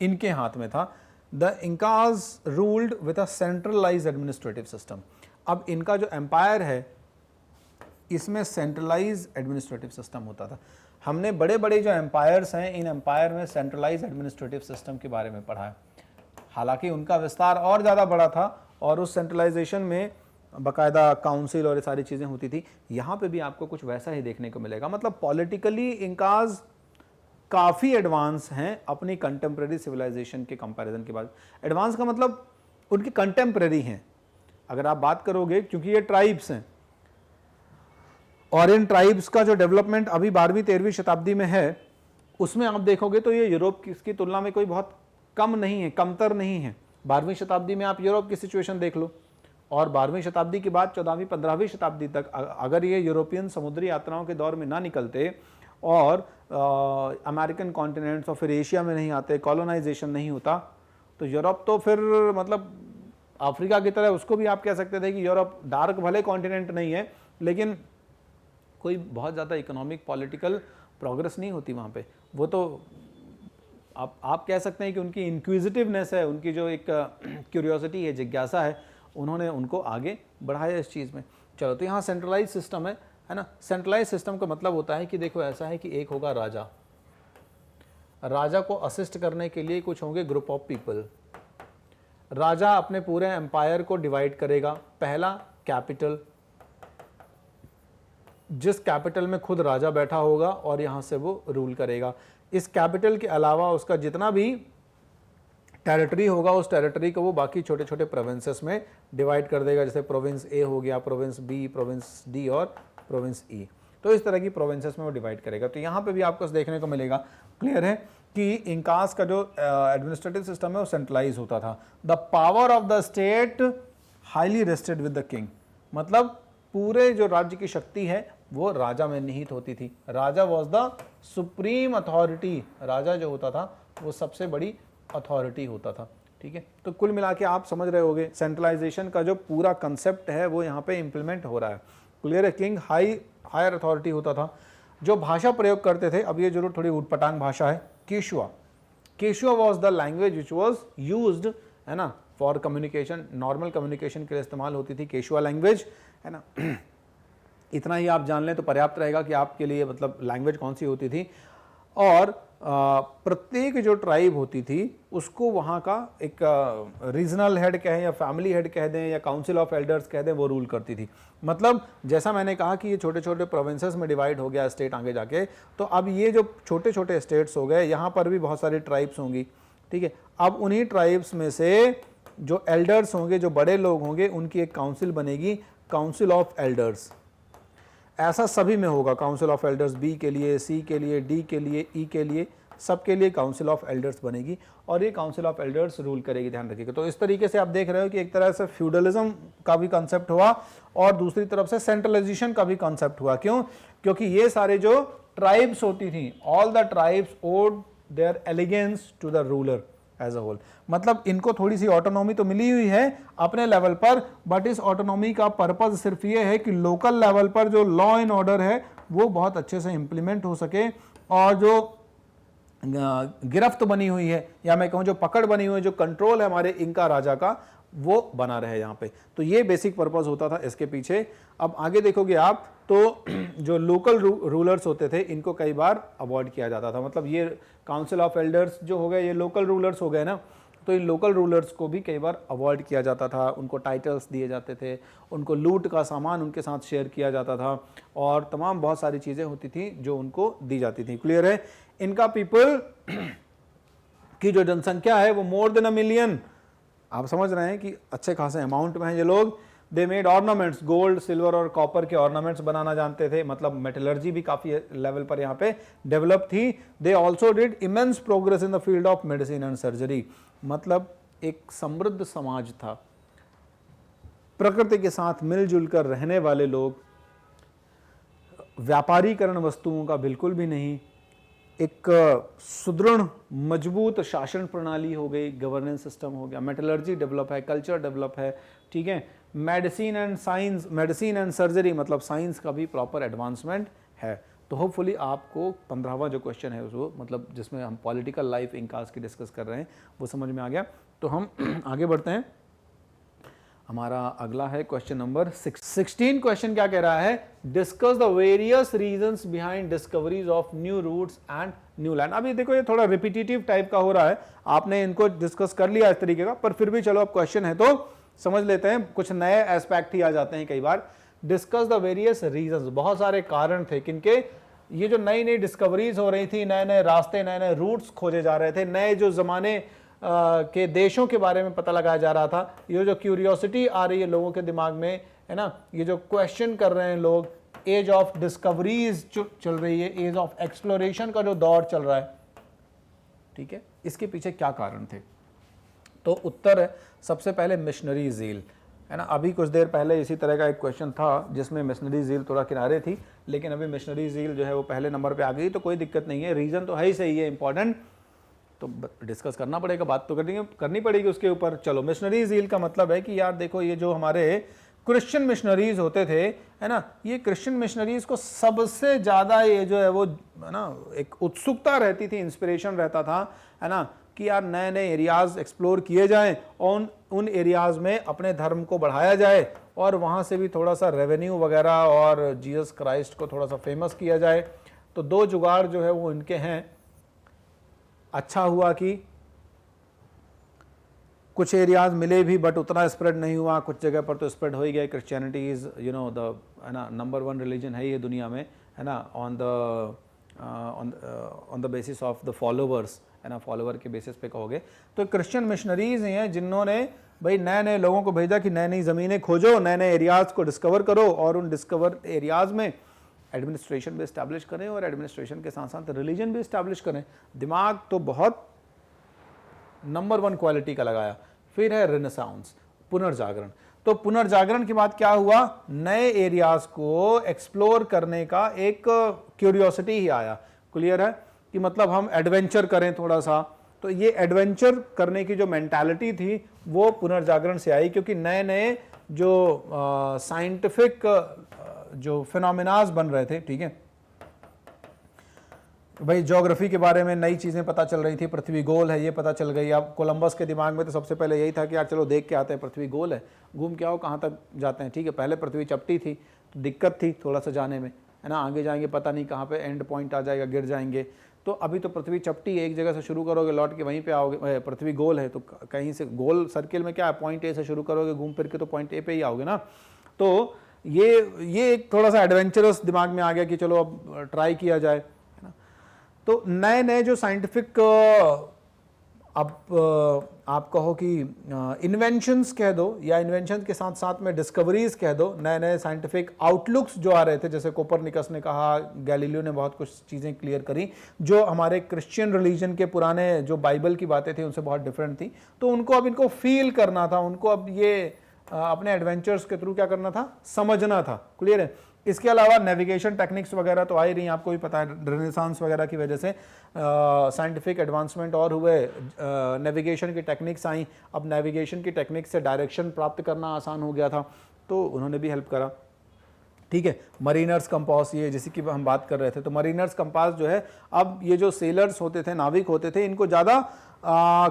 इनके हाथ में था। The Incas ruled with a centralized administrative system. अब इनका जो एम्पायर है इसमें सेंट्रलाइज्ड एडमिनिस्ट्रेटिव सिस्टम होता था। हमने बड़े बड़े जो एम्पायर्स हैं, इन एम्पायर में सेंट्रलाइज्ड एडमिनिस्ट्रेटिव सिस्टम के बारे में पढ़ा है। हालांकि उनका विस्तार और ज़्यादा बड़ा था और उस सेंट्रलाइजेशन में बाकायदा काउंसिल और ये सारी चीज़ें होती थी। यहाँ पे भी आपको कुछ वैसा ही देखने को मिलेगा। मतलब पॉलिटिकली इंकाज काफ़ी एडवांस हैं अपनी कंटेम्प्रेरी सिविलाइजेशन के कंपैरिजन के बाद। एडवांस का मतलब उनके कंटेम्प्रेरी हैं। अगर आप बात करोगे, क्योंकि ये ट्राइब्स हैं और इन ट्राइब्स का जो डेवलपमेंट अभी 12वीं-13वीं शताब्दी में है, उसमें आप देखोगे तो ये यूरोप की तुलना में कोई बहुत कम नहीं है, कमतर नहीं है। 12वीं शताब्दी में आप यूरोप की सिचुएशन देख लो और 12वीं शताब्दी के बाद 14वीं-15वीं शताब्दी तक अगर ये यूरोपियन समुद्री यात्राओं के दौर में ना निकलते और अमेरिकन कॉन्टिनेंट्स और फिर एशिया में नहीं आते, कॉलोनाइजेशन नहीं होता, तो यूरोप तो फिर मतलब अफ्रीका की तरह उसको भी आप कह सकते थे कि यूरोप डार्क भले कॉन्टिनेंट नहीं है, लेकिन कोई बहुत ज़्यादा इकोनॉमिक पॉलिटिकल प्रोग्रेस नहीं होती वहाँ पे। वो तो आप कह सकते हैं कि उनकी इंक्विजिटिवनेस है, उनकी जो एक क्यूरियोसिटी है, जिज्ञासा है, उन्होंने उनको आगे बढ़ाया इस चीज़ में। चलो, तो यहाँ सेंट्रलाइज सिस्टम है ना। सेंट्रलाइज सिस्टम का मतलब होता है कि देखो ऐसा है कि एक होगा राजा, राजा को असिस्ट करने के लिए कुछ होंगे ग्रुप ऑफ पीपल। राजा अपने पूरे एम्पायर को डिवाइड करेगा। पहला कैपिटल, जिस कैपिटल में खुद राजा बैठा होगा और यहाँ से वो रूल करेगा। इस कैपिटल के अलावा उसका जितना भी टेरिटरी होगा उस टेरिटरी को वो बाकी छोटे छोटे प्रोविंसेस में डिवाइड कर देगा, जैसे प्रोविंस ए हो गया, प्रोविंस बी, प्रोविंस डी और प्रोविंस ई। तो इस तरह की प्रोविंसेस में वो डिवाइड करेगा। तो यहाँ पे भी आपको देखने को मिलेगा, क्लियर है कि इंकास का जो एडमिनिस्ट्रेटिव सिस्टम है वो सेंट्रलाइज होता था। The power of the state highly rested with the king, मतलब पूरे जो राज्य की शक्ति है वो राजा में निहित होती थी। राजा वॉज द सुप्रीम अथॉरिटी, राजा जो होता था वो सबसे बड़ी अथॉरिटी होता था। ठीक है, तो कुल मिला के आप समझ रहे होगे सेंट्रलाइजेशन का जो पूरा कंसेप्ट है वो यहाँ पे इंप्लीमेंट हो रहा है। क्लियर है, किंग हायर अथॉरिटी होता था। जो भाषा प्रयोग करते थे, अब ये जरूर थोड़ी उटपटांग भाषा है, Quechua. Quechua was the language which was used, है ना, फॉर कम्युनिकेशन, नॉर्मल कम्युनिकेशन के लिए इस्तेमाल होती थी केशुआ लैंग्वेज, है ना। इतना ही आप जान लें तो पर्याप्त रहेगा कि आपके लिए मतलब लैंग्वेज कौन सी होती थी। और प्रत्येक जो ट्राइब होती थी उसको वहाँ का एक रीजनल हेड कहें या फैमिली हेड कह दें या काउंसिल ऑफ एल्डर्स कह दें, वो रूल करती थी। मतलब जैसा मैंने कहा कि ये छोटे छोटे प्रोविंसेस में डिवाइड हो गया स्टेट आगे जाके, तो अब ये जो छोटे छोटे स्टेट्स हो गए, यहाँ पर भी बहुत सारी ट्राइब्स होंगी। ठीक है, अब उन्हीं ट्राइब्स में से जो एल्डर्स होंगे, जो बड़े लोग होंगे, उनकी एक काउंसिल बनेगी, काउंसिल ऑफ एल्डर्स। ऐसा सभी में होगा, काउंसिल ऑफ एल्डर्स बी के लिए, सी के लिए, डी के लिए, ई के लिए, सबके लिए काउंसिल ऑफ एल्डर्स बनेगी और ये काउंसिल ऑफ एल्डर्स रूल करेगी, ध्यान रखिएगा। तो इस तरीके से आप देख रहे हो कि एक तरह से फ्यूडलिज्म का भी कॉन्सेप्ट हुआ और दूसरी तरफ से सेंट्रलाइजेशन का भी कॉन्सेप्ट हुआ। क्यों? क्योंकि ये सारे जो ट्राइब्स होती थी, all the tribes owed their allegiance to the ruler as a whole. मतलब इनको थोड़ी सी ऑटोनॉमी तो मिली हुई है अपने लेवल पर, बट इस ऑटोनॉमी का पर्पस सिर्फ ये है कि लोकल लेवल पर जो लॉ एंड ऑर्डर है वो बहुत अच्छे से इंप्लीमेंट हो सके और जो गिरफ्त बनी हुई है या मैं कहूँ जो पकड़ बनी हुई है, जो कंट्रोल है हमारे इंका राजा का, वो बना रहे यहाँ पे। तो ये बेसिक पर्पस होता था इसके पीछे। अब आगे देखोगे आप तो जो लोकल रूलर्स होते थे इनको कई बार अवॉइड किया जाता था। मतलब ये काउंसिल ऑफ एल्डर्स जो हो गए ये लोकल रूलर्स हो गए ना, तो इन लोकल रूलर्स को भी कई बार अवॉइड किया जाता था। उनको टाइटल्स दिए जाते थे, उनको लूट का सामान उनके साथ शेयर किया जाता था और तमाम बहुत सारी चीज़ें होती थी जो उनको दी जाती थी। क्लियर है? इनका पीपल की जो जनसंख्या है वो मोर देन 1 मिलियन, आप समझ रहे हैं कि अच्छे खासे अमाउंट में हैं ये लोग। They made ornaments, gold, silver और कॉपर के ऑर्नामेंट्स बनाना जानते थे। मतलब मेटलर्जी भी काफी लेवल पर यहाँ पे डेवलप थी। They also did immense progress in the field of medicine and surgery. मतलब एक समृद्ध समाज था, प्रकृति के साथ मिलजुल कर रहने वाले लोग, व्यापारीकरण वस्तुओं का बिल्कुल भी नहीं, एक सुदृढ़ मजबूत शासन प्रणाली हो गई, गवर्नेंस सिस्टम हो गया, मेटलर्जी डेवलप है, कल्चर डेवलप है। ठीक है, medicine and science, medicine and surgery मतलब साइंस का भी प्रॉपर एडवांसमेंट है। तो होपफुली आपको 15वां जो क्वेश्चन है उसको, मतलब जिसमें हम पॉलिटिकल लाइफ इंकास की डिस्कस कर रहे हैं, वो समझ में आ गया। तो हम आगे बढ़ते हैं। हमारा अगला है क्वेश्चन नंबर 16। क्वेश्चन क्या कह रहा है? Discuss the various reasons behind discoveries of new routes and new land. अभी देखो ये थोड़ा रिपीटेटिव टाइप का हो रहा है, आपने इनको डिस्कस कर लिया इस तरीके का, पर फिर भी चलो अब क्वेश्चन है तो समझ लेते हैं। कुछ नए एस्पेक्ट ही आ जाते हैं कई बार। डिस्कस द वेरियस रीजंस, बहुत सारे कारण थे किनके, ये जो नई नई डिस्कवरीज हो रही थी, नए नए रास्ते, नए नए रूट्स खोजे जा रहे थे, नए जो जमाने के देशों के बारे में पता लगाया जा रहा था, ये जो क्यूरियोसिटी आ रही है लोगों के दिमाग में, है ना, ये जो क्वेश्चन कर रहे हैं लोग, एज ऑफ डिस्कवरीज चल रही है, एज ऑफ एक्सप्लोरेशन का जो दौर चल रहा है, ठीक है, इसके पीछे क्या कारण थे? तो उत्तर है सबसे पहले मिशनरी ज़ील, है ना। अभी कुछ देर पहले इसी तरह का एक क्वेश्चन था जिसमें मिशनरी ज़ील थोड़ा किनारे थी, लेकिन अभी मिशनरी ज़ील जो है वो पहले नंबर पे आ गई, तो कोई दिक्कत नहीं है, रीज़न तो है ही सही है, इंपॉर्टेंट तो डिस्कस करना पड़ेगा, बात तो करनी पड़ेगी उसके ऊपर। चलो, मिशनरी ज़ील का मतलब है कि यार देखो, ये जो हमारे क्रिश्चियन मिशनरीज होते थे, है ना, ये क्रिश्चियन मिशनरीज को सबसे ज़्यादा ये जो है वो, है ना, एक उत्सुकता रहती थी, इंस्पिरेशन रहता था, है ना, कि यार नए नए एरियाज़ एक्सप्लोर किए जाएं और उन एरियाज़ में अपने धर्म को बढ़ाया जाए और वहाँ से भी थोड़ा सा रेवेन्यू वगैरह और जीसस क्राइस्ट को थोड़ा सा फेमस किया जाए। तो दो जुगाड़ जो है वो इनके हैं। अच्छा हुआ कि कुछ एरियाज मिले भी बट उतना स्प्रेड नहीं हुआ, कुछ जगह पर तो स्प्रेड हो ही गया। Christianity is, you know, the, है ना, नंबर 1 रिलीजन है ये दुनिया में, है ना, on the on the basis of the followers, है ना, फॉलोवर के बेसिस पे कहोगे तो क्रिश्चियन मिशनरीज हैं जिन्होंने भाई नए नए लोगों को भेजा कि नई नई ज़मीनें खोजो, नए नए एरियाज़ को डिस्कवर करो और उन डिस्कवर एरियाज़ में एडमिनिस्ट्रेशन भी इस्टेब्लिश करें और एडमिनिस्ट्रेशन के साथ साथ रिलीजन भी इस्टेब्लिश करें। दिमाग तो बहुत नंबर 1 क्वालिटी का लगाया। फिर है रिनेसांस, पुनर्जागरण। तो पुनर्जागरण के बाद क्या हुआ, नए एरियाज को एक्सप्लोर करने का एक क्यूरियोसिटी ही आया। क्लियर है कि मतलब हम एडवेंचर करें थोड़ा सा, तो ये एडवेंचर करने की जो मेंटालिटी थी वो पुनर्जागरण से आई, क्योंकि नए नए जो साइंटिफिक जो फिनोमिनाज बन रहे थे, ठीक है भाई, ज्योग्राफी के बारे में नई चीज़ें पता चल रही थी, पृथ्वी गोल है ये पता चल गई। अब कोलंबस के दिमाग में तो सबसे पहले यही था कि यार चलो देख के आते हैं, पृथ्वी गोल है, घूम के आओ, कहाँ तक जाते हैं, ठीक है। पहले पृथ्वी चपटी थी तो दिक्कत थी थोड़ा सा जाने में, है ना, आगे जाएंगे पता नहीं कहाँ पे एंड पॉइंट आ जाएगा, गिर जाएंगे। तो अभी तो पृथ्वी चपटी है, एक जगह से शुरू करोगे लौट के वहीं पे आओगे। पृथ्वी गोल है तो कहीं से गोल सर्किल में क्या है, पॉइंट ए से शुरू करोगे, घूम फिर के तो पॉइंट ए पे ही आओगे ना। तो ये एक थोड़ा सा एडवेंचरस दिमाग में आ गया कि चलो अब ट्राई किया जाए, है ना। तो नए नए जो साइंटिफिक अब आप कहो कि इन्वेंशंस कह दो या इन्वेंशन के साथ साथ में डिस्कवरीज कह दो, नए नए साइंटिफिक आउटलुक्स जो आ रहे थे, जैसे कोपरनिकस ने कहा, गैलीलियो ने बहुत कुछ चीज़ें क्लियर करी जो हमारे क्रिश्चियन रिलीजन के पुराने जो बाइबल की बातें थी उनसे बहुत डिफरेंट थी। तो उनको अब इनको फील करना था, उनको अब ये अपने एडवेंचर्स के थ्रू क्या करना था, समझना था। क्लियर है। इसके अलावा नेविगेशन टेक्निक्स वगैरह तो आ ही रही हैं, आपको भी पता है, रेनेसांस वगैरह की वजह से साइंटिफिक एडवांसमेंट और हुए, नेविगेशन की टेक्निक्स आई। अब नेविगेशन की टेक्निक से डायरेक्शन प्राप्त करना आसान हो गया था, तो उन्होंने भी हेल्प करा। ठीक है, मरीनर्स कंपास, ये जैसे कि हम बात कर रहे थे, तो मरीनर्स कंपास जो है, अब ये जो सेलर्स होते थे, नाविक होते थे, इनको ज़्यादा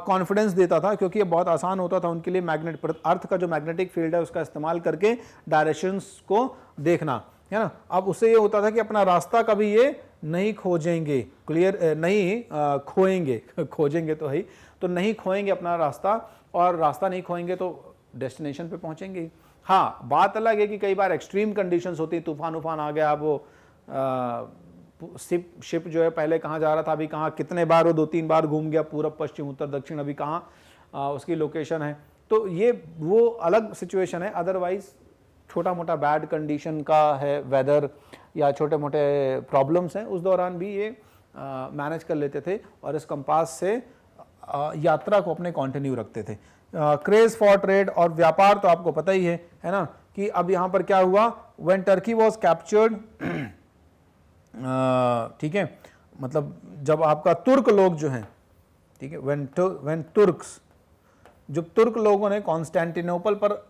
कॉन्फिडेंस देता था, क्योंकि ये बहुत आसान होता था उनके लिए मैग्नेट अर्थ का जो मैग्नेटिक फील्ड है उसका इस्तेमाल करके डायरेक्शंस को देखना, है ना। अब उससे ये होता था कि अपना रास्ता कभी ये नहीं खोजेंगे, क्लियर नहीं खोएंगे खोजेंगे तो है, तो नहीं खोएंगे अपना रास्ता, और रास्ता नहीं खोएंगे तो डेस्टिनेशन पे पहुंचेंगे। हाँ, बात अलग है कि कई बार एक्सट्रीम कंडीशंस होती, तूफान उफान आ गया, अब वो शिप जो है पहले कहाँ जा रहा था, अभी कहाँ, कितने बार वो 2-3 बार घूम गया, पूरब पश्चिम उत्तर दक्षिण, अभी कहाँ उसकी लोकेशन है, तो ये वो अलग सिचुएशन है। अदरवाइज छोटा मोटा बैड कंडीशन का है वेदर या छोटे मोटे प्रॉब्लम्स हैं, उस दौरान भी ये मैनेज कर लेते थे और इस कंपास से यात्रा को अपने कंटिन्यू रखते थे। क्रेज फॉर ट्रेड और व्यापार तो आपको पता ही है ना, कि अब यहाँ पर क्या हुआ, व्हेन टर्की वाज कैप्चर्ड, ठीक है, मतलब जब आपका तुर्क लोग जो हैं, ठीक है, व्हेन तुर्क्स, जब तुर्क लोगों ने कॉन्स्टेंटिनोपल पर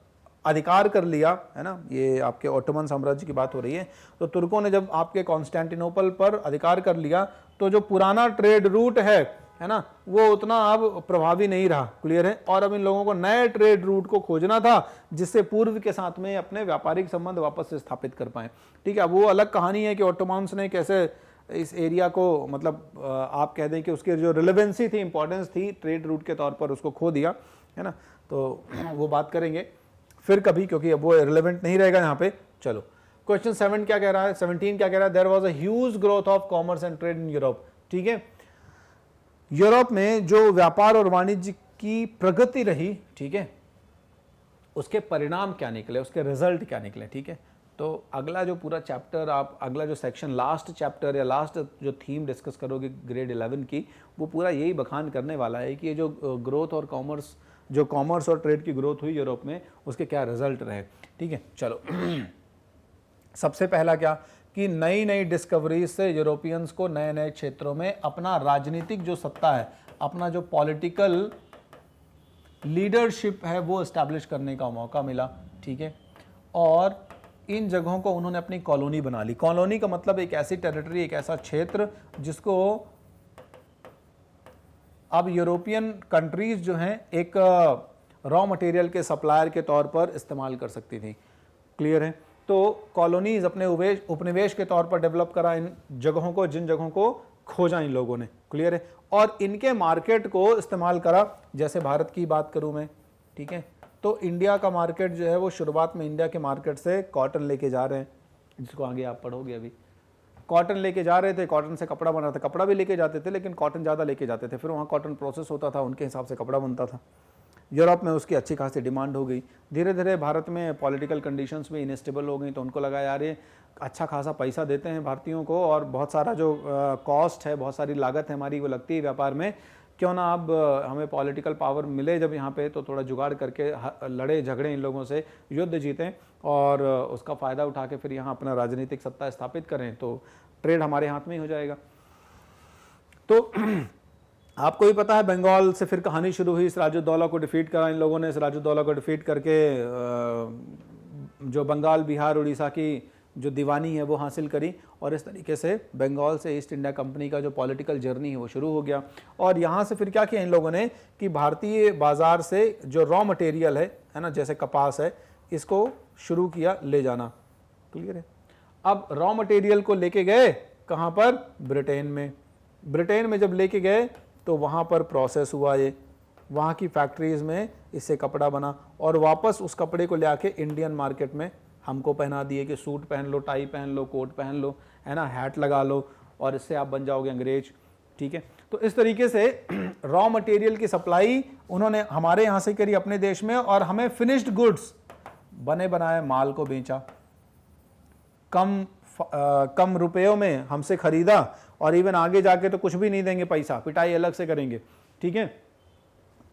अधिकार कर लिया, है ना, ये आपके ओटोमन साम्राज्य की बात हो रही है, तो तुर्कों ने जब आपके कॉन्स्टेंटिनोपल पर अधिकार कर लिया, तो जो पुराना ट्रेड रूट है ना, वो उतना अब प्रभावी नहीं रहा। क्लियर है। और अब इन लोगों को नए ट्रेड रूट को खोजना था जिससे पूर्व के साथ में अपने व्यापारिक संबंध वापस से स्थापित कर पाए। ठीक है, अब वो अलग कहानी है कि ऑटोमन्स ने कैसे इस एरिया को, मतलब आप कह दें कि उसकी जो रिलेवेंसी थी, इंपॉर्टेंस थी ट्रेड रूट के तौर पर, उसको खो दिया, है ना, तो वो बात करेंगे फिर कभी, क्योंकि अब वो रिलेवेंट नहीं रहेगा यहाँ पे। चलो, क्वेश्चन 7 क्या कह रहा है, 17 क्या कह रहा है, there was a huge growth of commerce and trade in Europe. ठीक है, यूरोप में जो व्यापार और वाणिज्य की प्रगति रही, ठीक है, उसके परिणाम क्या निकले, उसके रिजल्ट क्या निकले। ठीक है, तो अगला जो पूरा चैप्टर, आप अगला जो सेक्शन, लास्ट चैप्टर या लास्ट जो थीम डिस्कस करोगे ग्रेड 11 की, वो पूरा यही बखान करने वाला है कि ये जो ग्रोथ और कॉमर्स, जो कॉमर्स और ट्रेड की ग्रोथ हुई यूरोप में, उसके क्या रिजल्ट रहे। ठीक है, चलो सबसे पहला क्या कि नई नई डिस्कवरीज से यूरोपियंस को नए नए क्षेत्रों में अपना राजनीतिक जो सत्ता है, अपना जो पॉलिटिकल लीडरशिप है, वो एस्टैब्लिश करने का मौका मिला। ठीक है, और इन जगहों को उन्होंने अपनी कॉलोनी बना ली। कॉलोनी का मतलब एक ऐसी टेरिटरी, एक ऐसा क्षेत्र जिसको अब यूरोपियन कंट्रीज जो हैं एक रॉ मटेरियल के सप्लायर के तौर पर इस्तेमाल कर सकती थी। क्लियर है। तो कॉलोनीज अपने उपनिवेश के तौर पर डेवलप करा इन जगहों को, जिन जगहों को खोजा इन लोगों ने। क्लियर है। और इनके मार्केट को इस्तेमाल करा। जैसे भारत की बात करूं मैं, ठीक है, तो इंडिया का मार्केट जो है वो शुरुआत में इंडिया के मार्केट से कॉटन लेके जा रहे हैं, जिसको आगे आप पढ़ोगे अभी। कॉटन लेके जा रहे थे, कॉटन से कपड़ा बना था, कपड़ा भी लेके जाते थे लेकिन कॉटन ज़्यादा लेके जाते थे, फिर वहाँ कॉटन प्रोसेस होता था, उनके हिसाब से कपड़ा बनता था। यूरोप में उसकी अच्छी खासी डिमांड हो गई। धीरे धीरे भारत में पॉलिटिकल कंडीशंस भी इनस्टेबल हो गई, तो उनको लगा यार ये अच्छा खासा पैसा देते हैं भारतीयों को और बहुत सारा जो कॉस्ट है, बहुत सारी लागत है हमारी वो लगती है व्यापार में, क्यों ना अब हमें पॉलिटिकल पावर मिले जब यहाँ पे, तो थोड़ा जुगाड़ करके लड़े झगड़े इन लोगों से, युद्ध जीतें और उसका फ़ायदा उठा के फिर यहाँ अपना राजनीतिक सत्ता स्थापित करें, तो ट्रेड हमारे हाथ में ही हो जाएगा। तो आपको भी पता है बंगाल से फिर कहानी शुरू हुई, सिराजुद्दौला को डिफीट करा इन लोगों ने, सिराजुद्दौला को डिफीट करके जो बंगाल, बिहार, उड़ीसा की जो दीवानी है वो हासिल करी, और इस तरीके से बंगाल से ईस्ट इंडिया कंपनी का जो पॉलिटिकल जर्नी है वो शुरू हो गया। और यहाँ से फिर क्या किया इन लोगों ने कि भारतीय बाजार से जो रॉ मटेरियल है ना, जैसे कपास है, इसको शुरू किया ले जाना। क्लियर है? अब रॉ मटेरियल को लेके गए कहाँ पर? ब्रिटेन में। ब्रिटेन में जब लेके गए तो वहाँ पर प्रोसेस हुआ, ये वहाँ की फैक्ट्रीज में इससे कपड़ा बना, और वापस उस कपड़े को ले आके इंडियन मार्केट में हमको पहना दिए कि सूट पहन लो, टाई पहन लो, कोट पहन लो, है ना, हैट लगा लो, और इससे आप बन जाओगे अंग्रेज। ठीक है, तो इस तरीके से रॉ मटेरियल की सप्लाई उन्होंने हमारे यहाँ से करी अपने देश में, और हमें फिनिश्ड गुड्स, बने बनाए माल को बेचा, कम रुपयों में हमसे खरीदा, और इवन आगे जाके तो कुछ भी नहीं देंगे पैसा, पिटाई अलग से करेंगे। ठीक है,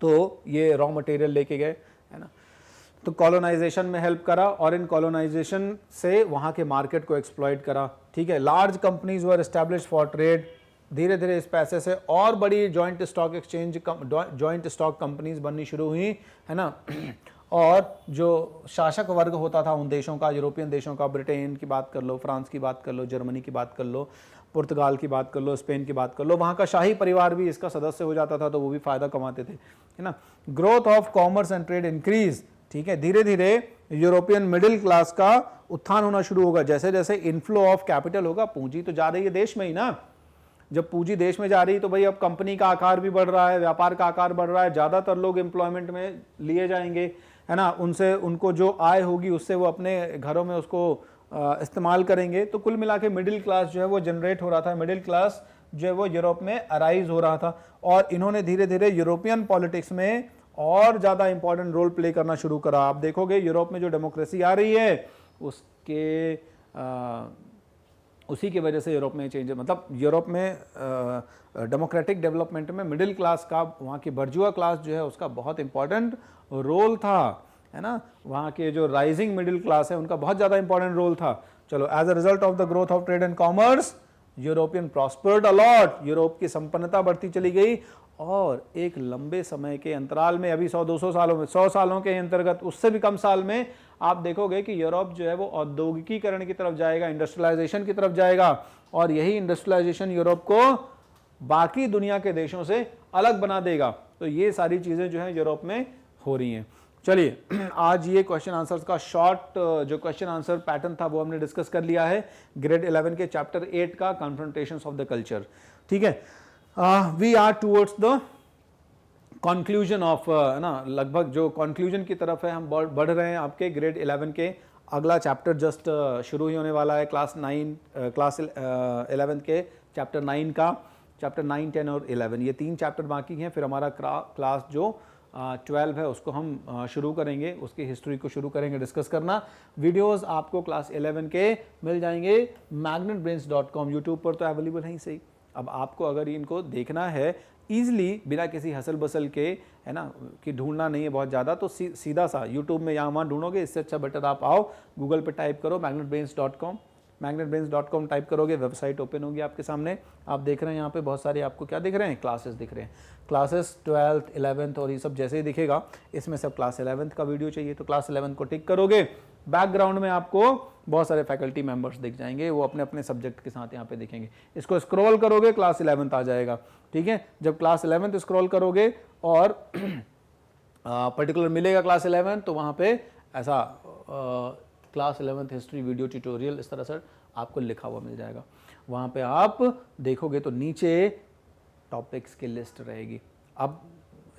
तो ये रॉ मटेरियल लेके गए, है ना, तो कॉलोनाइजेशन में हेल्प करा, और इन कॉलोनाइजेशन से वहाँ के मार्केट को एक्सप्लॉइट करा। ठीक है, large companies were established for trade. धीरे धीरे इस पैसे से और बड़ी joint stock exchange, joint stock companies बननी शुरू हुई, है ना। और जो शासक वर्ग होता था उन देशों का, यूरोपियन देशों का, ब्रिटेन की बात कर लो, फ्रांस की बात कर लो, जर्मनी की बात कर लो, पुर्तगाल की बात कर लो, स्पेन की बात कर लो, वहाँ का शाही परिवार भी इसका सदस्य हो जाता था, तो वो भी फायदा कमाते थे, है ना। Growth of commerce and trade increase. ठीक है, धीरे धीरे यूरोपियन मिडिल क्लास का उत्थान होना शुरू होगा। जैसे जैसे इनफ्लो ऑफ कैपिटल होगा, पूंजी तो जा रही है देश में ही ना, जब पूंजी देश में जा रही है तो भाई अब कंपनी का आकार भी बढ़ रहा है, व्यापार का आकार बढ़ रहा है, ज्यादातर लोग एम्प्लॉयमेंट में लिए जाएंगे, है ना, उनसे उनको जो आय होगी उससे वो अपने घरों में उसको इस्तेमाल करेंगे। तो कुल मिला के मिडिल क्लास जो है वो जनरेट हो रहा था, मिडिल क्लास जो है वो यूरोप में अराइज हो रहा था, और इन्होंने धीरे धीरे यूरोपियन पॉलिटिक्स में और ज़्यादा इंपॉर्टेंट रोल प्ले करना शुरू करा। आप देखोगे यूरोप में जो डेमोक्रेसी आ रही है उसी की वजह से यूरोप में चेंज, मतलब यूरोप में डेमोक्रेटिक डेवलपमेंट में मिडिल क्लास का, वहाँ की बर्जुआ क्लास जो है उसका बहुत इंपॉर्टेंट रोल था, है ना। वहाँ के जो राइजिंग मिडिल क्लास है उनका बहुत ज़्यादा इंपॉर्टेंट रोल था। चलो, as a result of the growth of trade and commerce European prospered a lot. Europe की संपन्नता बढ़ती चली गई, और एक लंबे समय के अंतराल में, अभी 100-200 सालों में, 100 सालों के अंतर्गत, उससे भी कम साल में आप देखोगे कि यूरोप जो है वो औद्योगिकीकरण की तरफ जाएगा, इंडस्ट्रियलाइजेशन की तरफ जाएगा, और यही इंडस्ट्रियलाइजेशन यूरोप को बाकी दुनिया के देशों से अलग बना देगा। तो ये सारी चीजें जो है यूरोप में हो रही हैं। चलिए, आज ये क्वेश्चन आंसर्स का शॉर्ट जो क्वेश्चन आंसर पैटर्न था वो हमने डिस्कस कर लिया है, ग्रेड 11 के चैप्टर 8 का, कन्फ्रंटेशंस ऑफ द कल्चर। ठीक है, we are towards the conclusion of, ना, लगभग जो कंक्लूजन की तरफ है हम बढ़ रहे हैं। आपके ग्रेड 11 के अगला चैप्टर जस्ट शुरू ही होने वाला है, क्लास 11 के चैप्टर 9 का, चैप्टर 9, 10 और 11, ये 3 चैप्टर बाकी हैं। फिर हमारा क्लास जो 12 है उसको हम शुरू करेंगे, उसकी हिस्ट्री को शुरू करेंगे डिस्कस करना। वीडियोस आपको क्लास 11 के मिल जाएंगे magnetbrains.com, यूट्यूब पर तो अवेलेबल है ही सही। अब आपको अगर इनको देखना है ईजिली, बिना किसी हसल बसल के, है ना, कि ढूंढना नहीं है बहुत ज़्यादा, तो सीधा सा यूट्यूब में यहाँ वहाँ ढूंढोगे, इससे अच्छा बेटर आप आओ गूगल पे टाइप करो magnetbrains.com, magnetbrains.com टाइप करोगे, वेबसाइट ओपन होगी आपके सामने। आप देख रहे हैं यहाँ पे बहुत सारे आपको क्या दिख रहे हैं, क्लासेस दिख रहे हैं, क्लासेस 12th 11th और ये सब जैसे ही दिखेगा, इसमें सब क्लास 11th का वीडियो चाहिए तो क्लास 11 को टिक करोगे। बैकग्राउंड में आपको बहुत सारे फैकल्टी मेंबर्स दिख जाएंगे, वो अपने अपने सब्जेक्ट के साथ यहाँ पे दिखेंगे। इसको स्क्रॉल करोगे, क्लास 11th आ जाएगा। ठीक है, जब क्लास 11th स्क्रॉल करोगे और पर्टिकुलर मिलेगा क्लास 11, तो वहाँ पे ऐसा class 11th history video tutorial इस तरह से आपको लिखा हुआ मिल जाएगा। वहाँ पे आप देखोगे तो नीचे टॉपिक्स की लिस्ट रहेगी। अब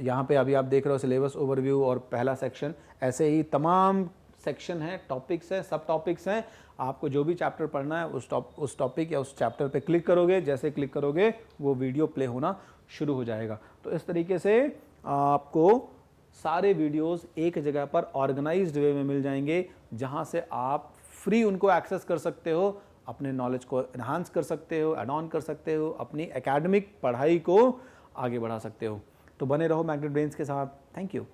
यहाँ पे अभी आप देख रहे हो सिलेबस ओवरव्यू और पहला सेक्शन, ऐसे ही तमाम सेक्शन है, टॉपिक्स है, सब टॉपिक्स हैं। आपको जो भी चैप्टर पढ़ना है उस टॉपिक या उस चैप्टर पे क्लिक करोगे, जैसे क्लिक करोगे वो वीडियो प्ले होना शुरू हो जाएगा। तो इस तरीके से आपको सारे वीडियोस एक जगह पर ऑर्गेनाइज्ड वे में मिल जाएंगे, जहां से आप फ्री उनको एक्सेस कर सकते हो, अपने नॉलेज को एनहांस कर सकते हो, एड ऑन कर सकते हो, अपनी एकेडमिक पढ़ाई को आगे बढ़ा सकते हो। तो बने रहो मैग्नेट ब्रेन्स के साथ। Thank you.